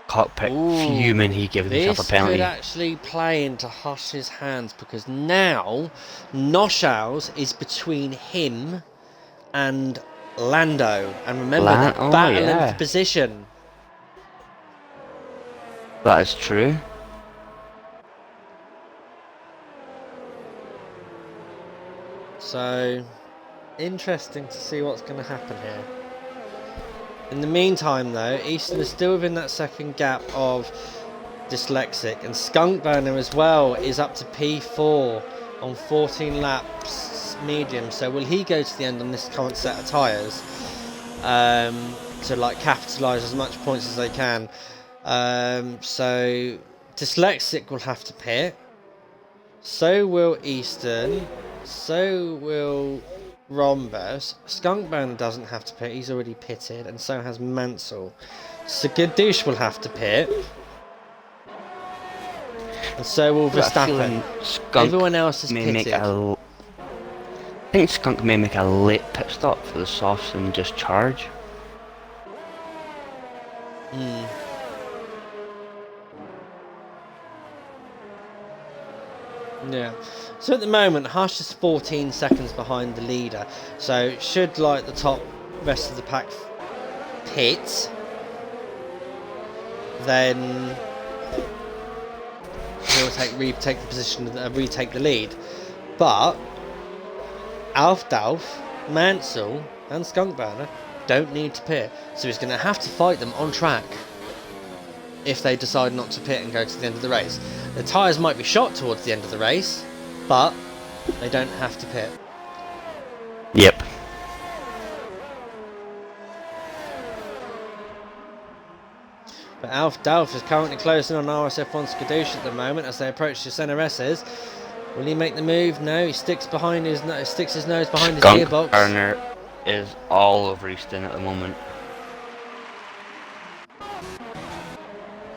cockpit Ooh, fuming he gave himself a penalty. This could actually play into Hush's hands, because now Noshaus is between him and Lando, and remember they're battling for position. That is true. So interesting to see what's going to happen here. In the meantime, though, Easton is still within that second gap of Dyslexic, and Skunk Burner as well is up to P4 on 14 laps medium. So will he go to the end on this current set of tyres to like capitalise as much points as they can? So Dyslexic will have to pit. So will Easton. So will Rhombus. Skunkburner doesn't have to pit, he's already pitted, and so has Mansell. So Gadouche will have to pit, and so will Verstappen. Everyone else is pitted. I think Skunk may make a late pit stop for the softs and just charge. Yeah. So at the moment, Hush is 14 seconds behind the leader. So should like the top rest of the pack pit, then he'll retake the position, retake the lead. But Alf Dalf, Mansell, and Skunkburner don't need to pit, so he's going to have to fight them on track if they decide not to pit and go to the end of the race. The tyres might be shot towards the end of the race, but they don't have to pit. Yep. But Alf Dalf is currently closing on RSF1 Skadoosh at the moment as they approach the centre S's. Will he make the move? No, he sticks behind his sticks his nose behind his gearbox. Skunkburner is all over Easton at the moment.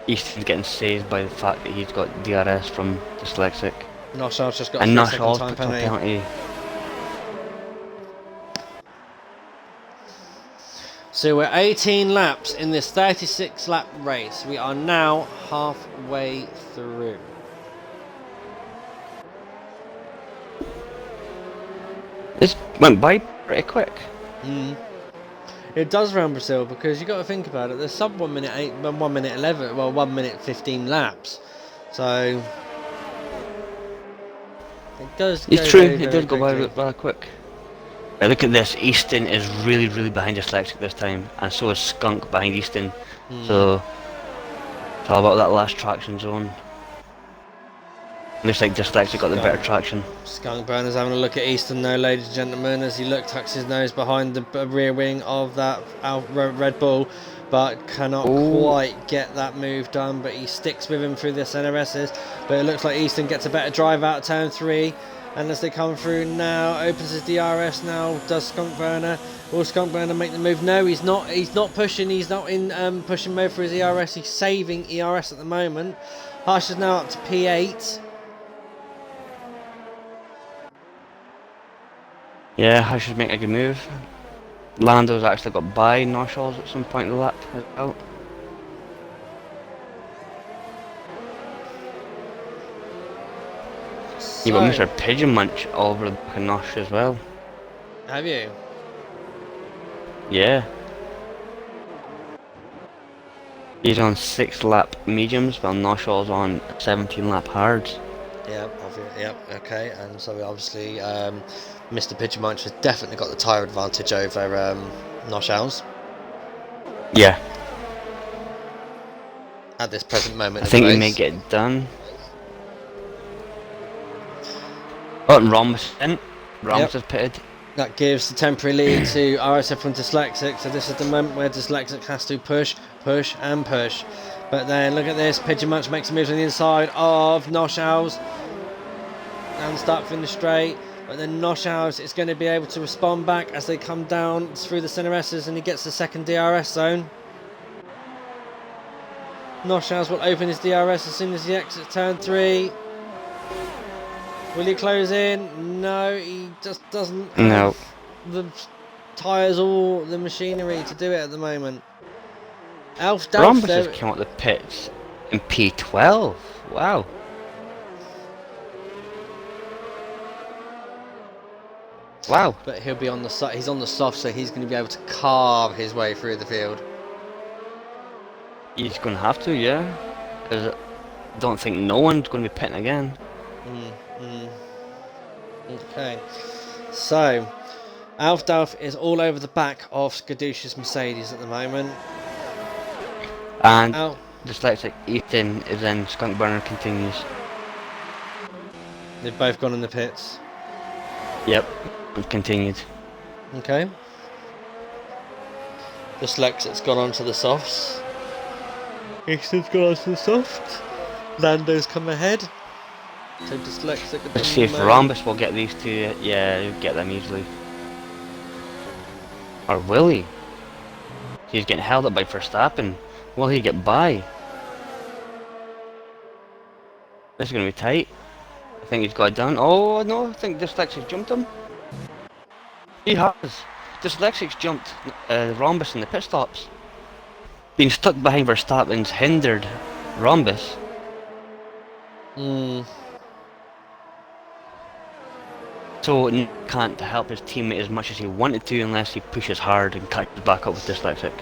Easton's getting saved by the fact that he's got DRS from Dyslexic. Noshal's just got and a 3 second time penalty. So we're 18 laps in this 36 lap race. We are now halfway through. This went by pretty quick. It does around Brazil, because you got to think about it. There's sub 1 minute 8, 1 minute 11, well 1 minute 15 laps. So it does. It's true. It does go by rather quick. But look at this. Easton is really behind Dyslexic this time, and so is Skunk behind Easton. So it's all about that last traction zone. Looks like Dyslexic got the better traction. Skunk Burner's having a look at Easton though, ladies and gentlemen, as he tucks his nose behind the rear wing of that Red Bull, but cannot quite get that move done. But he sticks with him through the SNRSs. But it looks like Easton gets a better drive out of turn 3. And as they come through now, opens his DRS now, does Skunk Burner. Will Skunk Burner make the move? No, he's not pushing, he's not in pushing mode for his ERS, he's saving ERS at the moment. Hush is now up to P8. Yeah, Hush should make a good move. Lando's actually got by Norshalls at some point in the lap as well. You got So, Mr. Pigeon Munch all over the back of Nosh as well. have you? Yeah. He's on 6 lap mediums, while Noshall's on 17 lap hards. Yep, yep, okay. And so obviously, Mr. Pigeon Munch has definitely got the tyre advantage over Noshals Yeah. at this present moment I of the think he may race. get it done. Oh, and Rhombus in. Rhombus is pitted. That gives the temporary lead to RSF1 Dyslexic, so this is the moment where Dyslexic has to push, push and push. But then look at this, Pigeon Munch makes a move on the inside of Noshals and start finish straight. But then Noshals is going to be able to respond back as they come down through the center S's and he gets the second DRS zone. Noshals will open his DRS as soon as he exits turn 3. Will he close in? No, he just doesn't have the tyres or the machinery to do it at the moment. Alf Rhombus Dalf, just came out the pits in P12. Wow. Wow. but he'll be on the he's on the soft, so he's going to be able to carve his way through the field. He's going to have to, yeah. Because I don't think no one's going to be pitting again. Okay, so Alf Dalf is all over the back of Skadoosh's Mercedes at the moment. And Al Dyslexic Ethan is in, Skunk Burner continues. They've both gone in the pits. Yep, and continued. Okay. Dyslexic's gone on to the softs. Easton's gone on to the soft. Lando's come ahead. So Dyslexic at Let's the see if moment. Rhombus will get these two. Yeah, he'll get them easily. Or will he? He's getting held up by Verstappen. Will he get by? This is going to be tight. I think he's got it done. Oh no, I think Dyslexic's jumped him. He has. Dyslexic's jumped Rhombus in the pit stops. Being stuck behind Verstappen's hindered Rhombus. So can't help his teammate as much as he wanted to unless he pushes hard and catches back up with Dyslexic.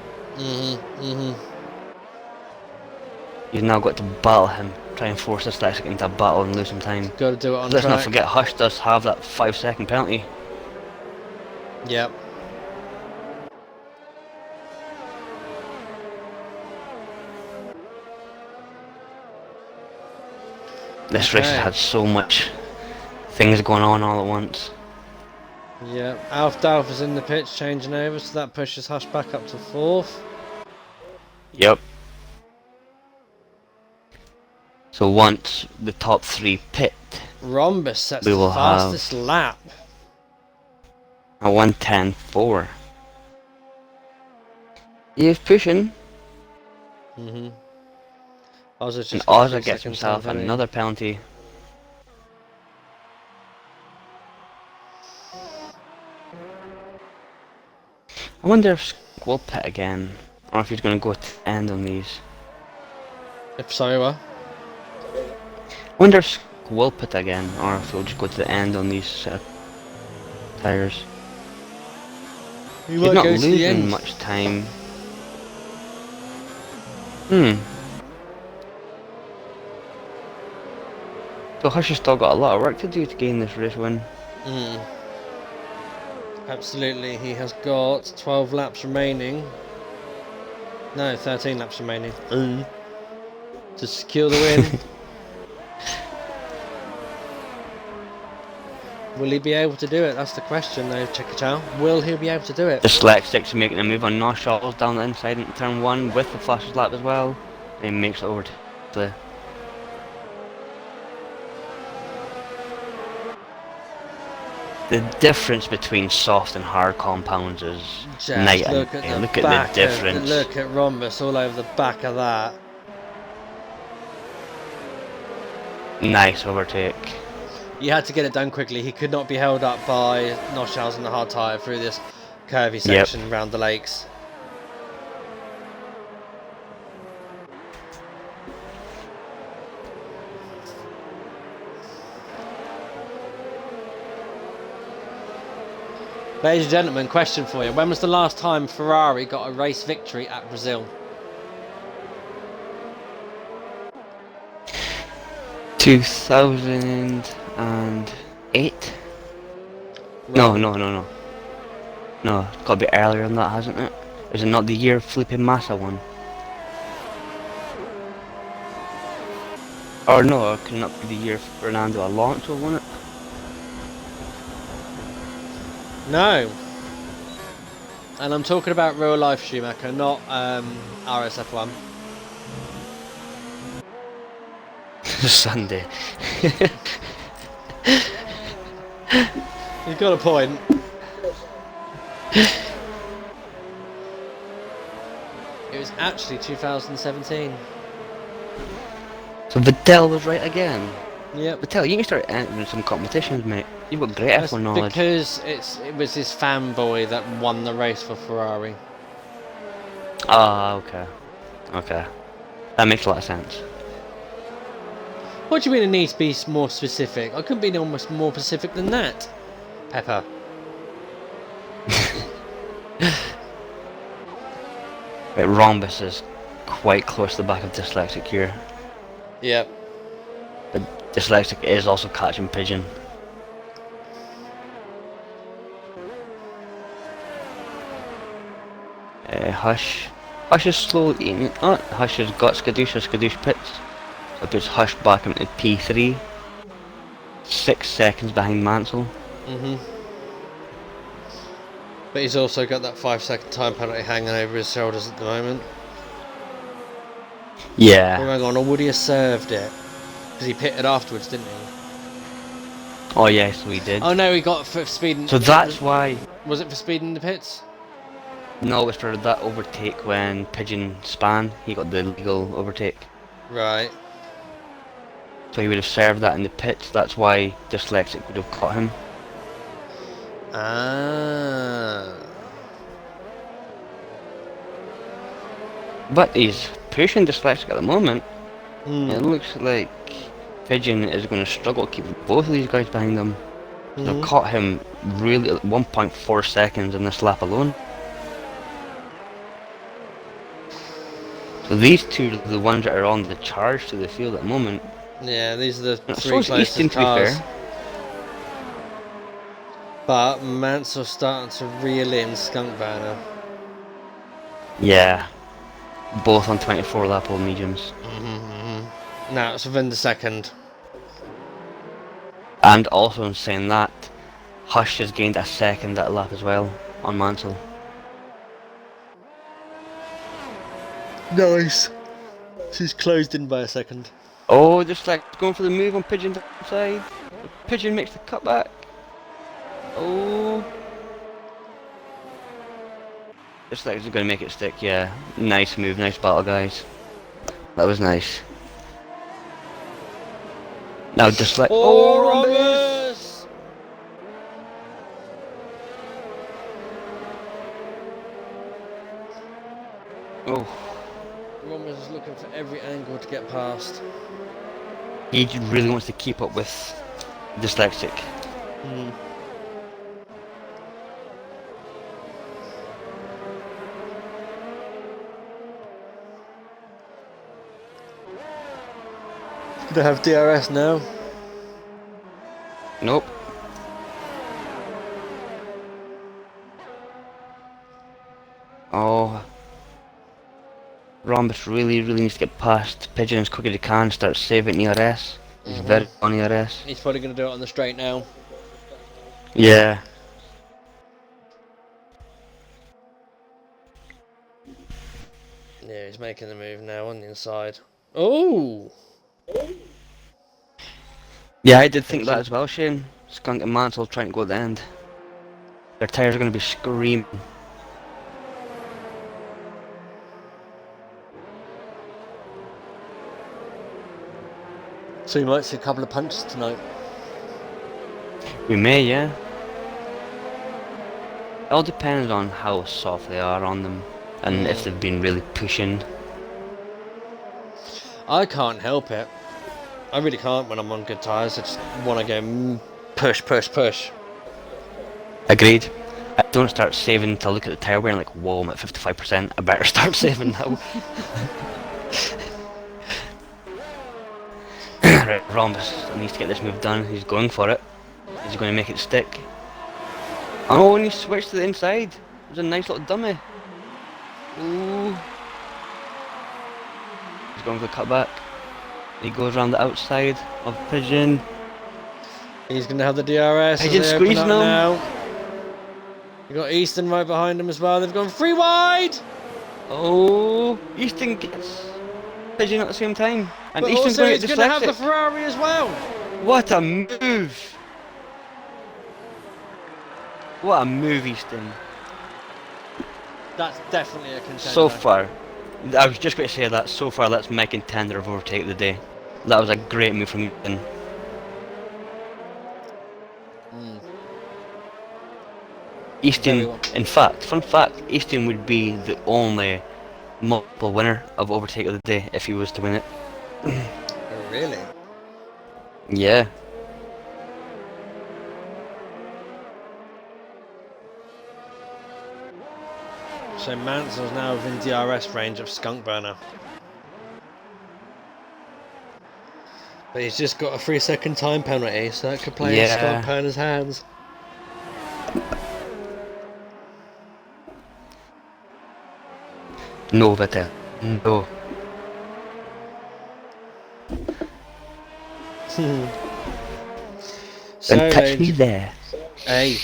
He's now got to battle him, try and force Dyslexic into a battle and lose some time. Got to do it on Let's track. not forget Hush does have that 5-second penalty. Yep. This race has had so much things going on all at once. Yeah, Alf Dalf is in the pitch changing over, so that pushes Hush back up to 4th. Yep. So once the top 3 pit, Rhombus sets we the will fastest lap. a 1:10.4. He's pushing, And Ozza gets himself another penalty. I wonder if we'll pit again, or if he's going to go to the end on these. If so, what? I wonder if we'll pit again, or if we'll just go to the end on these set of tyres. You He's might not go to the losing end. much time. So Hush has still got a lot of work to do to gain this race win. Absolutely, he has got 12 laps remaining. No, 13 laps remaining. To secure the win. Will he be able to do it? That's the question though, Chickachow. Will he be able to do it? Dyslexic's making a move on Norshalls down the inside into turn 1 with the fastest lap as well. And he makes it over to the... The difference between soft and hard compounds is night and Look at day. the Look back at the difference. look at Rhombus all over the back of that. Nice overtake. He had to get it done quickly. He could not be held up by Noshals and the hard tyre through this curvy Yep. section around the lakes. Ladies and gentlemen, question for you. When was the last time Ferrari got a race victory at Brazil? 2008? No. No, it's got to be earlier than that, hasn't it? Is it not the year Felipe Massa won? Or no, it cannot be the year Fernando Alonso won it? No. And I'm talking about real life Schumacher, not RSF1. Sunday. You've got a point. It was actually 2017. So Vettel was right again. Yep. Vettel, you can start entering some competitions, mate. You've got great That's F1 knowledge. because it was this fanboy that won the race for Ferrari. Ah, okay. Okay. That makes a lot of sense. What do you mean it needs to be more specific? I couldn't be almost more specific than that, Pepper. Right, Rhombus is quite close to the back of Dyslexic here. Yep. But Dyslexic is also catching Pigeon. Hush. Hush is slowly eating. Oh, Hush has got Skadoosh, Skadoosh pits. So it puts Hush back into P3. 6 seconds behind Mansell. But he's also got that 5-second time penalty hanging over his shoulders at the moment. Yeah. Oh, hang on, or would he have served it? Because he pitted afterwards, didn't he? Oh yes, we did. Oh no, he got for speeding. So that's why. Was it for speeding in the pits? No, it was for that overtake when Pigeon span. He got the legal overtake. Right. So he would have served that in the pits. That's why Dyslexic would have caught him. Ah. But he's pushing Dyslexic at the moment. It looks like Pigeon is going to struggle to keep both of these guys behind him. They've caught him really at 1.4 seconds in this lap alone. So these two are the ones that are on the charge to the field at the moment. Yeah, these are the I three suppose closest Easton, to be cars. fair. But Mansell's starting to reel in Skunk Burner. Yeah. Both on 24 lap old mediums. Now it's within the second. And also in saying that, Hush has gained a second at a lap as well on Mansell. Nice. She's closed in by a second. Oh, just like going for the move on Pigeon's side. Pigeon makes the cutback. Oh. Just like he's going to make it stick, yeah. Nice move, nice battle, guys. That was nice. Now just like... Oh, Rhombus! Oh. Rhombus is looking for every angle to get past. He really wants to keep up with Dyslexic. Gonna have DRS now. Nope. Oh. Rhombus really needs to get past Pigeon as quick as he can, start saving ERS. He's very on ERS. He's probably gonna do it on the straight now. Yeah. Yeah, he's making the move now on the inside. Oh! Yeah, I did think that as well, Shane. Skunk and Mansell trying to go at the end. Their tyres are going to be screaming. So you might see a couple of punches tonight. We may, yeah. It all depends on how soft they are on them, and if they've been really pushing. I can't help it. I really can't when I'm on good tyres. I just want to go push, push, push. Agreed. I don't start saving to look at the tyre wear and like, whoa, I'm at 55%. I better start saving now. Right, Rhombus needs to get this move done. He's going for it. He's going to make it stick. Oh, and he switched to the inside. It was a nice little dummy. Ooh. He's going for the cutback. He goes around the outside of Pigeon. He's going to have the DRS. Pigeon squeezing him. Now. You got Easton right behind him as well. They've gone 3 wide. Oh, Easton gets Pigeon at the same time. And But Easton's also going he's to going to have the Ferrari as well. What a move! What a move, Easton. That's definitely a contender. So far, I was just going to say that, so far that's my contender of overtake of the day. That was a great move from Easton. Easton, in fact, fun fact, Easton would be the only multiple winner of overtake of the day if he was to win it. Oh, really? Yeah. So Mansell's now within DRS range of Skunk Burner. But he's just got a 3-second time penalty, so that could play in Skunk Burner's hands. No, Vettel. No. So, Don't touch me there. Hey.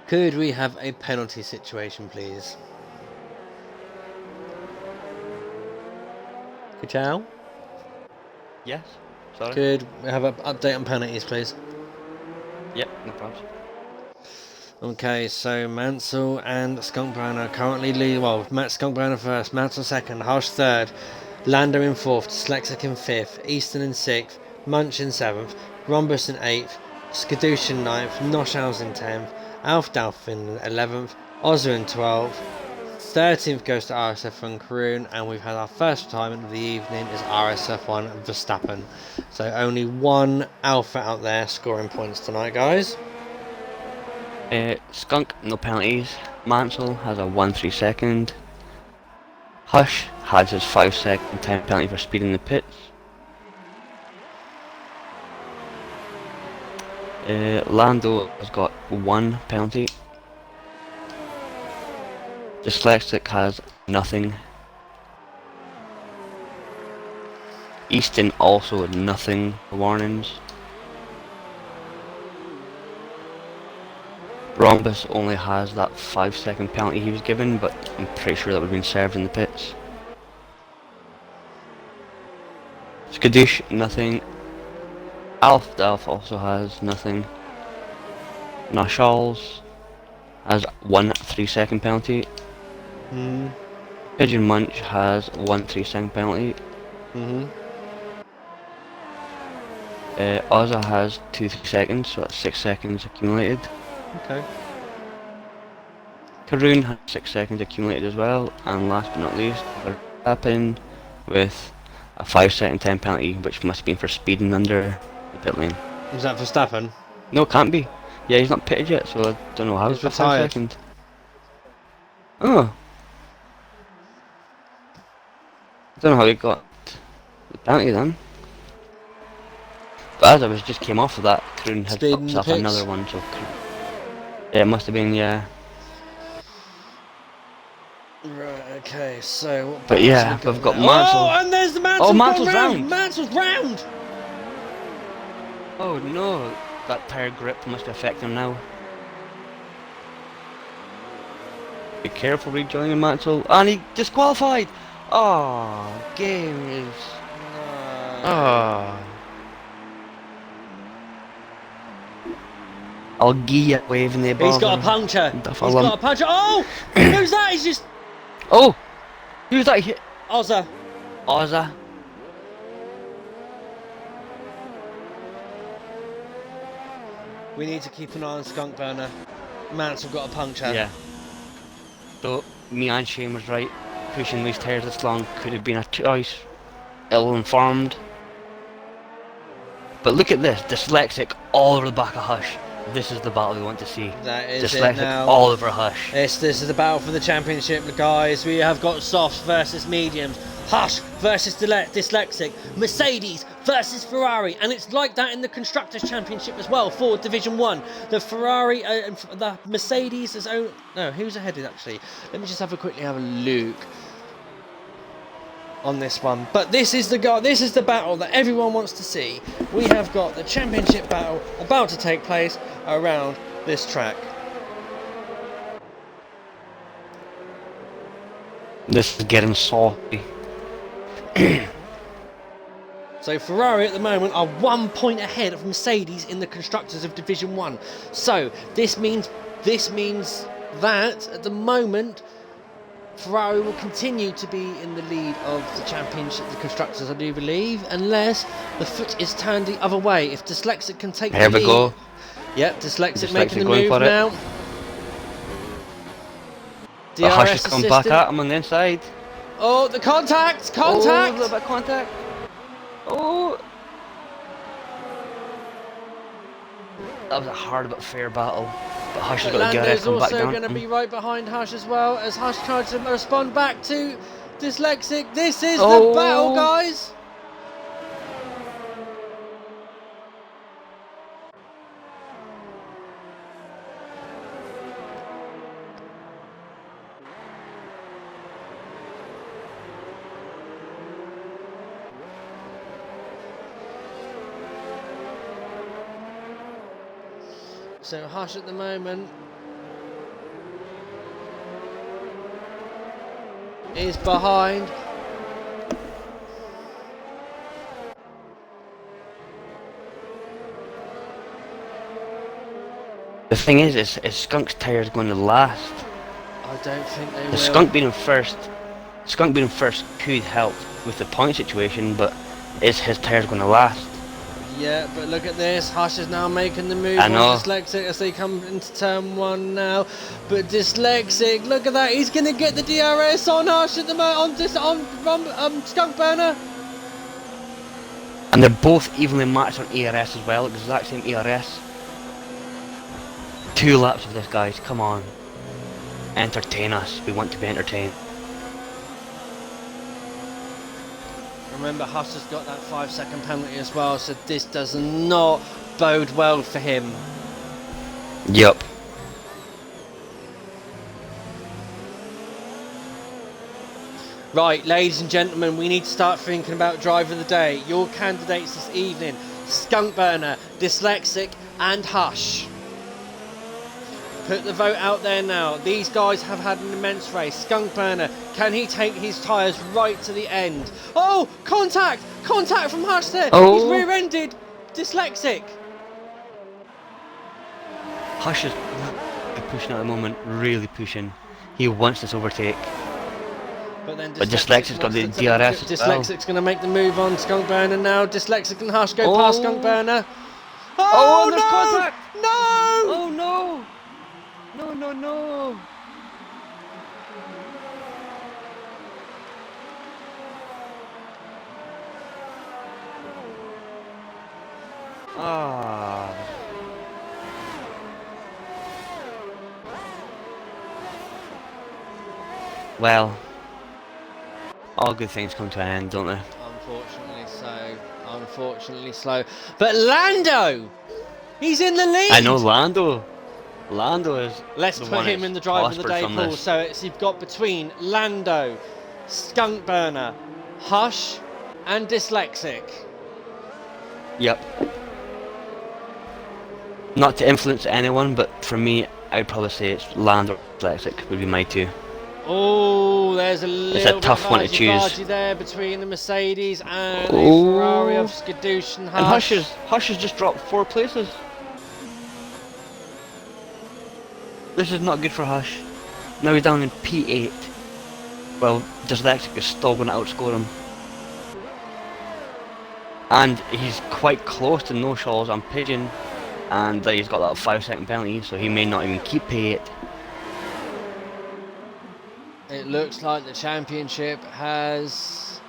Could we have a penalty situation, please? Ciao? Yes. Sorry. Could we have an update on penalties, please? Yep, no problem. Okay, so Mansell and Skunkburner currently lead. Well, Skunkburner first, Mansell second, Hush third, Lando in fourth, Dyslexic in fifth, Easton in sixth, Munch in seventh, Rhombus in eighth, Skadoosh in ninth, Noshaus in 10th, Alfdalf in 11th, Ozza in 12th, 13th goes to RSF1 Karoon, and we've had our first retirement of the evening is RSF1 Verstappen. So only one Alpha out there scoring points tonight, guys. Skunk, no penalties. Mansell has a 1-3 second. Hush has his 5-second time penalty for speeding the pits. Lando has got 1 penalty. Dyslexic has nothing. Easton also nothing warnings. Rhombus only has that 5-second penalty he was given, but I'm pretty sure that would have been served in the pits. Skadoosh, nothing. Alfdalf also has nothing. Nashals has 1 3-second penalty. Pigeon Munch has 1 3-second penalty. Ozza has 2 3 seconds, so that's 6 seconds accumulated. Okay. Karoon has 6 seconds accumulated as well, and last but not least, Verstappen with a 5-second time penalty, which must have been for speeding under the pit lane. Is that Verstappen? No, it can't be. Yeah, he's not pitted yet, so I don't know how He's it's for retired. 5 seconds. Oh. I don't know how he got the penalty then. But as I was just came off of that, Karoon has Speed in popped the up pits. another one, so yeah, it must have been, yeah. Right, okay, so... But yeah, we've got Mansell. Oh, and there's the Mansell! Oh, Mansell's round! Mansell's round! Oh no, that tyre grip must be affecting him now. Be careful rejoining Mansell. And he disqualified! Oh, game is... Oh. I'll give you a wave in the above. He's got a puncture! He's got a puncture! Oh! Who's that? He's just... Oh! Who's that hit? Ozza! Ozza. We need to keep an eye on Skunk Burner. Mansell got a puncture. Yeah. So, me and Shane was right. Pushing these tyres this long could have been a choice. Ill-informed. But look at this, Dyslexic all over the back of Hush. This is the battle we want to see. That is Dyslexic it now. all over Hush. This is the battle for the championship, guys. We have got softs versus mediums, Hush versus Dyslexic, Mercedes versus Ferrari, and it's like that in the Constructors' Championship as well for Division 1. The Ferrari, the Mercedes is own. No, who's ahead actually? Let me just quickly have a look on this one. But this is the battle that everyone wants to see. We have got the championship battle about to take place around this track. This is getting salty. So Ferrari at the moment are 1 point ahead of Mercedes in the Constructors of Division 1. So this means that at the moment Ferrari will continue to be in the lead of the championship, the Constructors, I do believe, unless the foot is turned the other way. If Dyslexic can take the lead. Here we go. Yep, Dyslexic making the going move for it. now. The Hush has DRS come back assistant. at him on the inside. Oh, the contact! Oh, a little bit of contact. Oh. That was a hard but fair battle. But Hush has got to Lando's come back also down. going to be right behind Hush as well, as Hush tries to respond back to Dyslexic. This is the battle, guys! So Hush at the moment is behind. The thing is Skunk's tyres going to last. I don't think they will. The Skunk being in first could help with the point situation, but is his tyres going to last? Yeah, but look at this. Hush is now making the move I on know. Dyslexic as they come into turn 1 now. But Dyslexic, look at that. He's going to get the DRS on Hush at the moment, on Skunk Burner. And they're both evenly matched on ERS as well, exact same ERS. 2 laps of this, guys, come on. Entertain us, we want to be entertained. Remember, Hush has got that 5-second penalty as well, so this does not bode well for him. Yup. Right, ladies and gentlemen, we need to start thinking about driver of the day. Your candidates this evening: Skunk Burner, Dyslexic, and Hush. Put the vote out there now. These guys have had an immense race. Skunk Burner, can he take his tyres right to the end? Oh, contact! Contact from Hush there! Oh. He's rear-ended Dyslexic. Hush is pushing at the moment, really pushing. He wants this overtake. But then Dyslexic's got the DRS as well. Dyslexic's going to make the move on Skunk Burner now. Dyslexic and Hush go past Skunk Burner. Oh, Oh, there's no! contact! No! Oh no! No, no, no! Ah. Well, all good things come to an end, don't they? Unfortunately so. Unfortunately slow. But Lando! He's in the lead! I know Lando. Lando is. Let's the put one him that's in the driver of the prospered day from pool. this. So you've got between Lando, Skunk Burner, Hush, and Dyslexic. Yep. Not to influence anyone, but for me, I'd probably say it's Land or Dyslexic would be my 2. Oh, there's a little tough bit one to of choose. argy there between the Mercedes and the Oh. Ferrari of Skadoosh and And Hush. Hush has just dropped 4 places. This is not good for Hush. Now he's down in P8. Well, Dyslexic is still going to outscore him. And he's quite close to No Shaws and Pigeon. and he's got that 5-second penalty, so he may not even keep it. It looks like the championship has...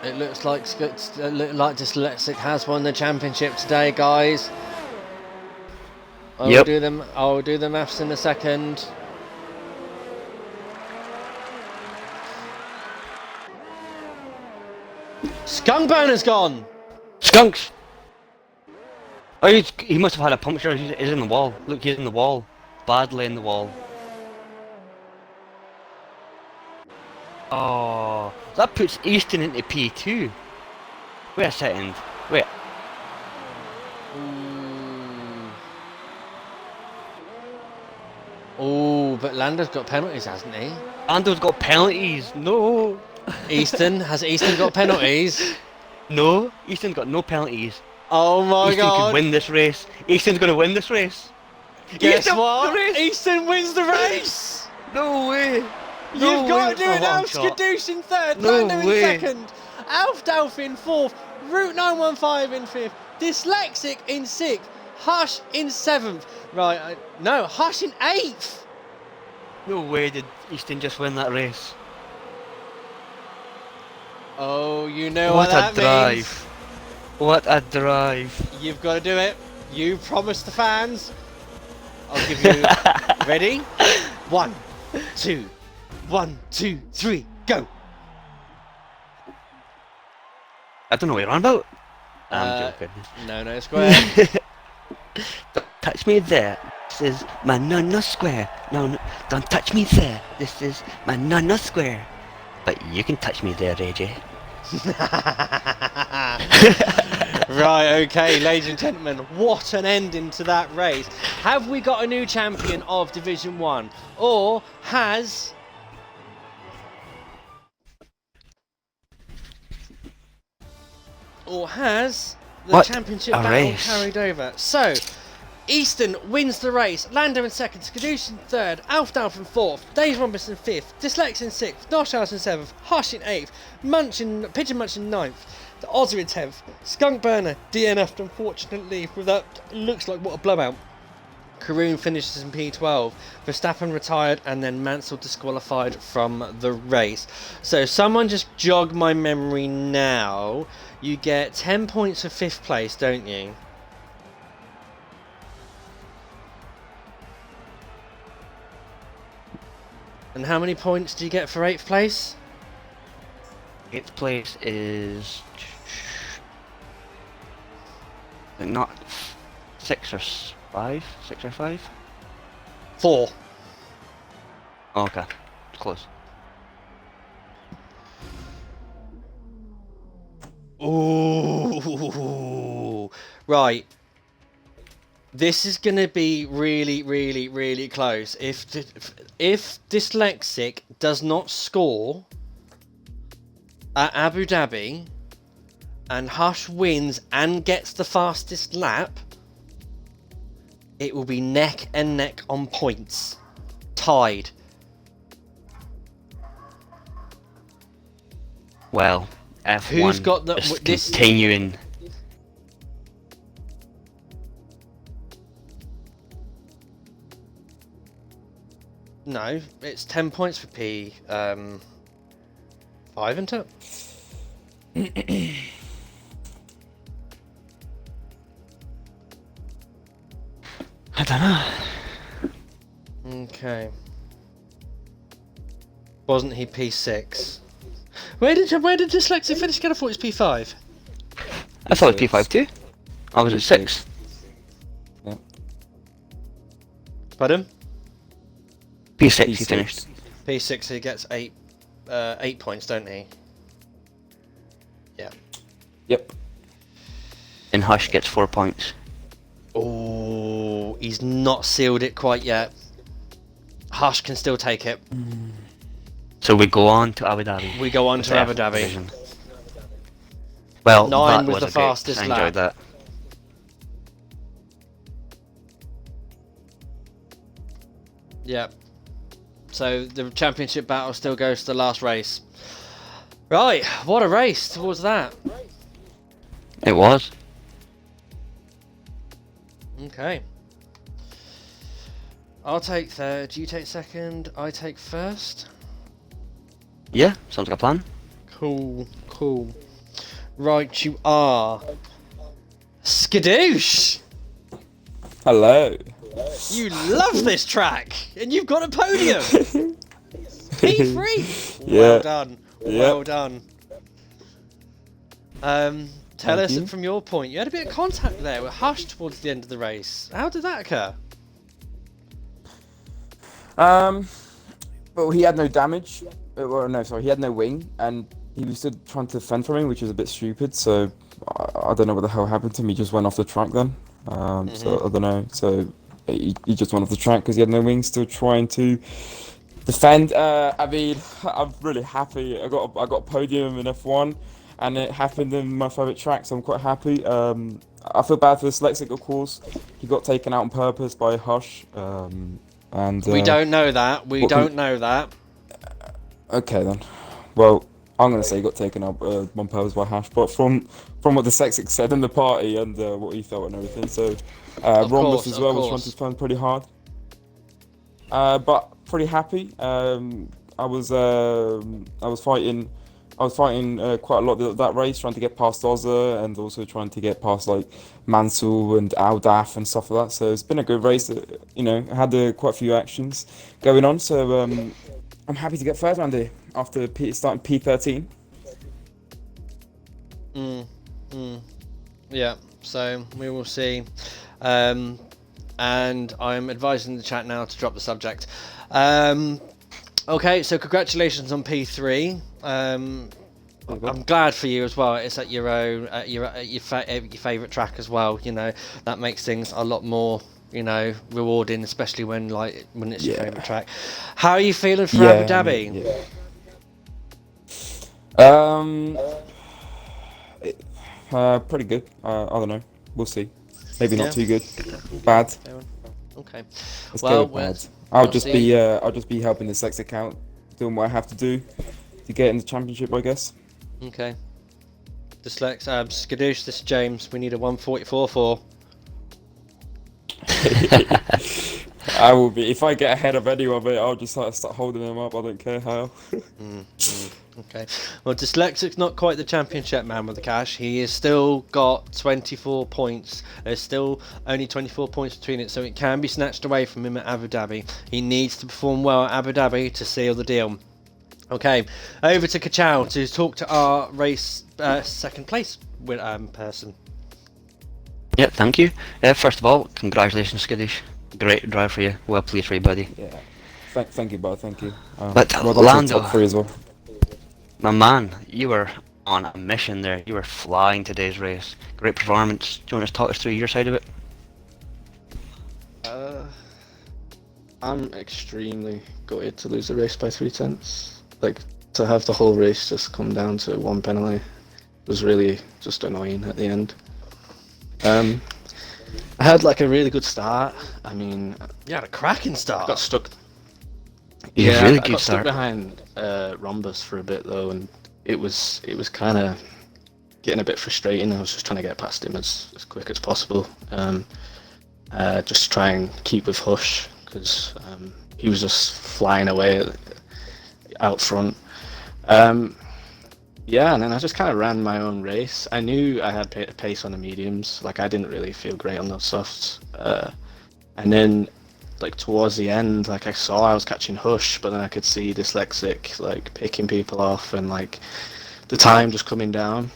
It looks like Dyslexic has won the championship today, guys. Yep. I'll do the maths in a second. Skunk Boner's gone! Skunks! Oh, he must have had a puncture. He's in the wall. Look, he's in the wall. Badly in the wall. Oh, that puts Easton into P2. Wait a second. Wait. Oh, but Lando's got penalties, hasn't he? Lando's got penalties. No. Has Easton got penalties? No, Easton's got no penalties. Oh my Easton god! could win this race. Easton's going to win this race. Guess Easton what? wins the race. Easton wins the race! No way. You've got to do it now. Skadoosh in third, Lando in second, Alf in fourth, Route 915 in fifth, Dyslexic in sixth, Hush in seventh. Right, no, Hush in eighth. No way did Easton just win that race. Oh, you know What what a that drive. means. What a drive. You've got to do it. You promised the fans. I'll give you... Ready? 1, 2, 1, 2, 3, go. I don't know what you're on about. I'm joking. No square. Don't touch me there. This is my no square. No, don't touch me there. This is my no square. But you can touch me there, AJ. Right, okay, ladies and gentlemen, what an ending to that race. Have we got a new champion of Division 1? Or has... the championship battle race. carried over? So, Easton wins the race, Lando in second, Skadoosh in third, Alf in fourth, Dave Robinson fifth, Dyslex in sixth, Noshhouse in seventh, Hush in eighth, Pigeon Munch in ninth, the Ozzy in 10th, Skunk Burner DNF'd unfortunately with that, looks like what a blowout. Karoon finishes in P12, Verstappen retired, and then Mansell disqualified from the race. So someone just jog my memory now. You get 10 points for 5th place, don't you? And how many points do you get for 8th place? 8th place is not 6 or 5? 6 or 5? 4. Oh, okay, it's close. Ooh, right. This is going to be really, really, really close. If Dyslexic does not score at Abu Dhabi and Hush wins and gets the fastest lap, it will be neck and neck on points. Tied. Well, F1 Who's got the... is continuing. No, it's 10 points for P5, isn't it? I don't know. Okay. Wasn't he P6? Where did Dyslexic finish again? I thought it was P5. I thought it was P5 too. I was at 6. Yeah. Pardon? P6 he finished. P6 he gets 8 points, don't he? Yeah. Yep. And Hush gets 4 points. Oh, he's not sealed it quite yet. Hush can still take it. So we go on to Abu Dhabi. We go on with to the Abu F1 Dhabi. division. Well, 9 that was the a great- fastest I enjoyed lap. that. Yeah. So the championship battle still goes to the last race. Right, what a race towards that. It was. Okay. I'll take third, you take second, I take first. Yeah, sounds like a plan. Cool, cool. Right, you are. Skadoosh! Hello. You love this track, and you've got a podium! P3! Yeah. Well done, well Yep. done. Tell Thank us you. from your point, you had a bit of contact there with Hush towards the end of the race. How did that occur? Well, he had no damage. Well, no, sorry, he had no wing, and he was still trying to defend from me, which was a bit stupid. So I don't know what the hell happened to him. He just went off the track then. So I don't know. So he just went off the track because he had no wing, still trying to defend. I mean, I'm really happy. I got a podium in F1, and it happened in my favorite track, so I'm quite happy. I feel bad for Dyslexic, of course. He got taken out on purpose by Hush. And We don't know that, we what don't know that. okay then. Well, I'm gonna say he got taken out on purpose by Hush, but from what Dyslexic said in the party and what he felt and everything, so Of Rhombus course, as of well was trying course. to defend pretty hard. But pretty happy. I was fighting. I was fighting quite a lot that race, trying to get past Ozza and also trying to get past like Mansell and Aldaf and stuff like that. So it's been a good race. You know, I had quite a few actions going on. So I'm happy to get third round here after starting P13. Yeah, so we will see. And I'm advising the chat now to drop the subject. Okay, so congratulations on P3. I'm glad for you as well. It's at your own, your favourite track as well. You know, that makes things a lot more, you know, rewarding, especially when it's your Yeah. favourite track. How are you feeling for Yeah, Abu Dhabi? Pretty good. I don't know. We'll see. Maybe Yeah. not too good. Bad. Okay. Let's Well, go with bad. we'll I'll just see. be helping the sex account, doing what I have to do to get in the championship, I guess. Okay. Skadoosh, this is James. We need a 144 I will be. If I get ahead of anyone, mate, I'll just start holding them up. I don't care how. Okay. Well, Dyslexic's not quite the championship man with the cash. He has still got 24 points. There's still only 24 points between it, so it can be snatched away from him at Abu Dhabi. He needs to perform well at Abu Dhabi to seal the deal. Okay, over to Kachow to talk to our race second place person. Yeah, thank you. First of all, congratulations, Skiddish. Great drive for you. Well pleased for you, buddy. Yeah. Thank you, bud. Thank you. But well done to Lando, the top 3 as well. my man, you were on a mission there. You were flying today's race. Great performance. Do you want to talk us through your side of it? I'm extremely gutted to lose the race by 3/10. Like, to have the whole race just come down to one penalty was really just annoying at the end. I had like a really good start. I mean, You had a cracking start. I got stuck. You Yeah, really I good got stuck start. behind Rhombus for a bit though, and it was kind of getting a bit frustrating. I was just trying to get past him as quick as possible. Just try and keep with Hush because he was just flying away out front. Yeah, and then I just kind of ran my own race. I knew I had pace on the mediums. Like, I didn't really feel great on those softs. And then, like, towards the end, like, I saw I was catching Hush, but then I could see Dyslexic, like, picking people off and, like, the time just coming down.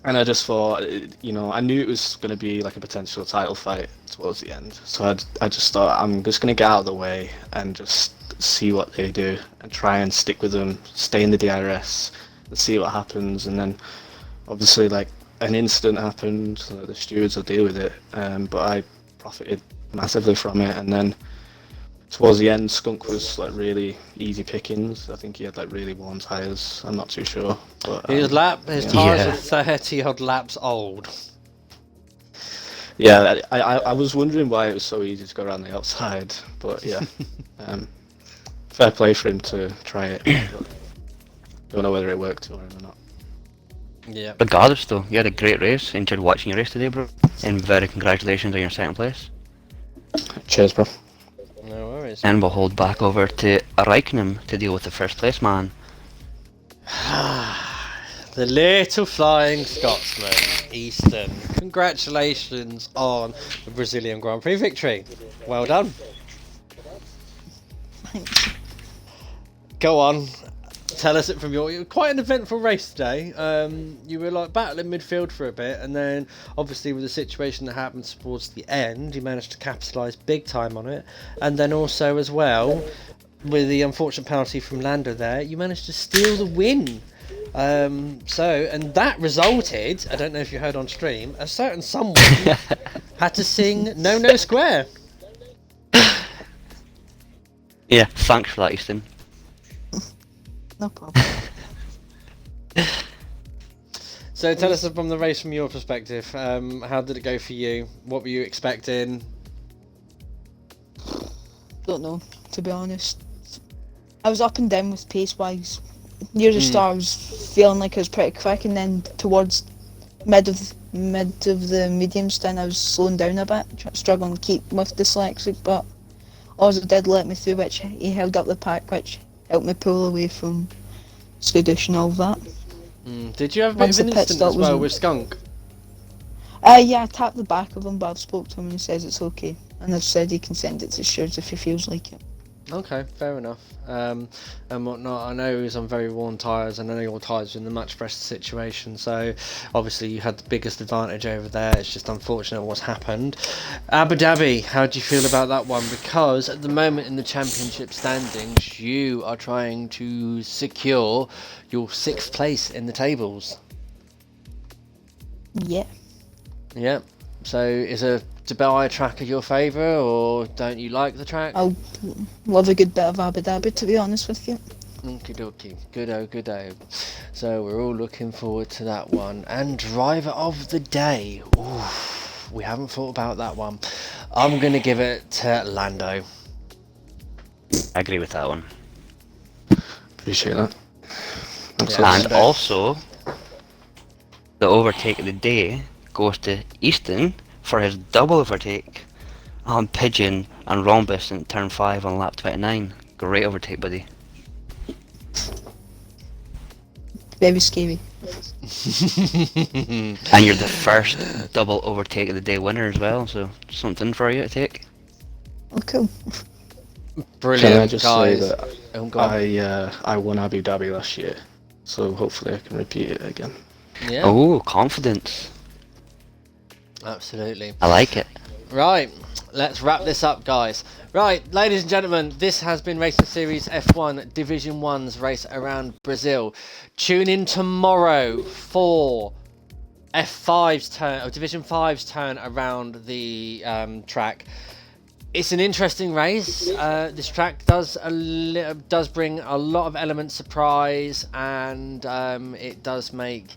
And I just thought, you know, I knew it was going to be, like, a potential title fight towards the end. So I just thought, I'm just going to get out of the way and just see what they do and try and stick with them, stay in the DRS, and see what happens. And then obviously, like, an incident happened, so the stewards will deal with it, but I profited massively from it. And then towards the end, Skunk was like really easy pickings. I think he had like really warm tyres. I'm not too sure, but His yeah. tyres are 30 odd laps old. Yeah, I was wondering why it was so easy to go around the outside, but yeah, fair play for him to try it. don't know whether it worked for him or not. Yeah. Regardless, though, you had a great race. Enjoyed watching your race today, bro. And very congratulations on your second place. Cheers, bro. No worries. And we'll hold back over to Reichenham to deal with the first place man. The little flying Scotsman, Easton. Congratulations on the Brazilian Grand Prix victory. Well done. Thanks. Go on. Tell us it from your quite an eventful race today. You were like battling midfield for a bit, and then obviously with the situation that happened towards the end, you managed to capitalise big time on it. And then also as well, with the unfortunate penalty from Lando there, you managed to steal the win. And that resulted, I don't know if you heard on stream, a certain someone had to sing No No Square. Yeah, thanks for that, Easton. No problem. So tell us from the race from your perspective, how did it go for you? What were you expecting? Don't know, to be honest. I was up and down with pace wise. Near the start, I was feeling like I was pretty quick, and then towards mid of the medium stint, I was slowing down a bit, struggling to keep with dyslexic. But Ozzy did let me through, which he held up the pack, which helped me pull away from Swedish and all that. Did you have a bit Once of an the pit incident stop as well was- with Skunk? Yeah, I tapped the back of him, but I've spoke to him and he says it's okay. And I've said he can send it to Steers if he feels like it. Okay, fair enough. And whatnot. I know he was on very worn tyres, and I know your tyres were in a much fresher situation, so obviously you had the biggest advantage over there. It's just unfortunate what's happened. Abu Dhabi, how do you feel about that one? Because at the moment in the championship standings, you are trying to secure your 6th place in the tables. Yeah. Yeah. So is a Dubai track of your favour, or don't you like the track? I'll love a good bit of Abu Dhabi, to be honest with you. Okie dokie, good-o. So we're all looking forward to that one. And driver of the day. Ooh, we haven't thought about that one. I'm going to give it to Lando. I agree with that one. Appreciate that. Yeah, And Lando. also, the overtake of the day goes to Easton for his double overtake on Pigeon and Rhombus in turn 5 on lap 29. Great overtake, buddy. Very scary. And you're the first double overtake of the day winner as well, so something for you to take. Oh, cool. Brilliant, Can I just guys. say that Oh, go on. I won Abu Dhabi last year, so hopefully I can repeat it again. Yeah, Oh, confidence. absolutely. I like it. Right, let's wrap this up, guys. Right, ladies and gentlemen, this has been Racing Series F1 Division 1's race around Brazil. Tune in tomorrow for F5's turn, or Division 5's turn around the track. It's an interesting race. This track does bring a lot of element surprise, and it does make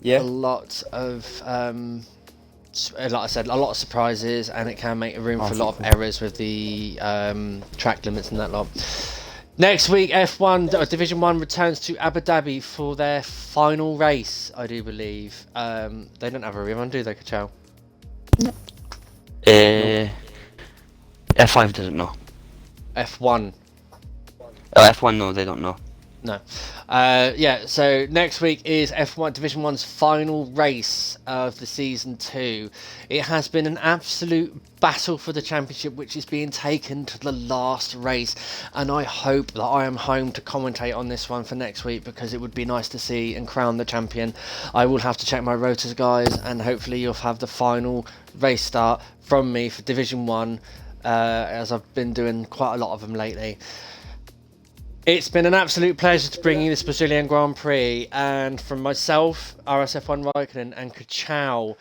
a lot of like I said, a lot of surprises, and it can make room for a lot of errors with the track limits and that lot. Next week, F1 Division 1 returns to Abu Dhabi for their final race, I do believe. They don't have a rerun, do they, Kachal? F5 doesn't know. F1. Oh, F1, no, they don't know. No. Yeah, so next week is F1 Division 1's final race of the Season 2. It has been an absolute battle for the championship, which is being taken to the last race. And I hope that I am home to commentate on this one for next week, because it would be nice to see and crown the champion. I will have to check my rotors, guys, and hopefully you'll have the final race start from me for Division 1, as I've been doing quite a lot of them lately. It's been an absolute pleasure to bring you this Brazilian Grand Prix, and from myself, RSF1 Raikkonen, and Kachau,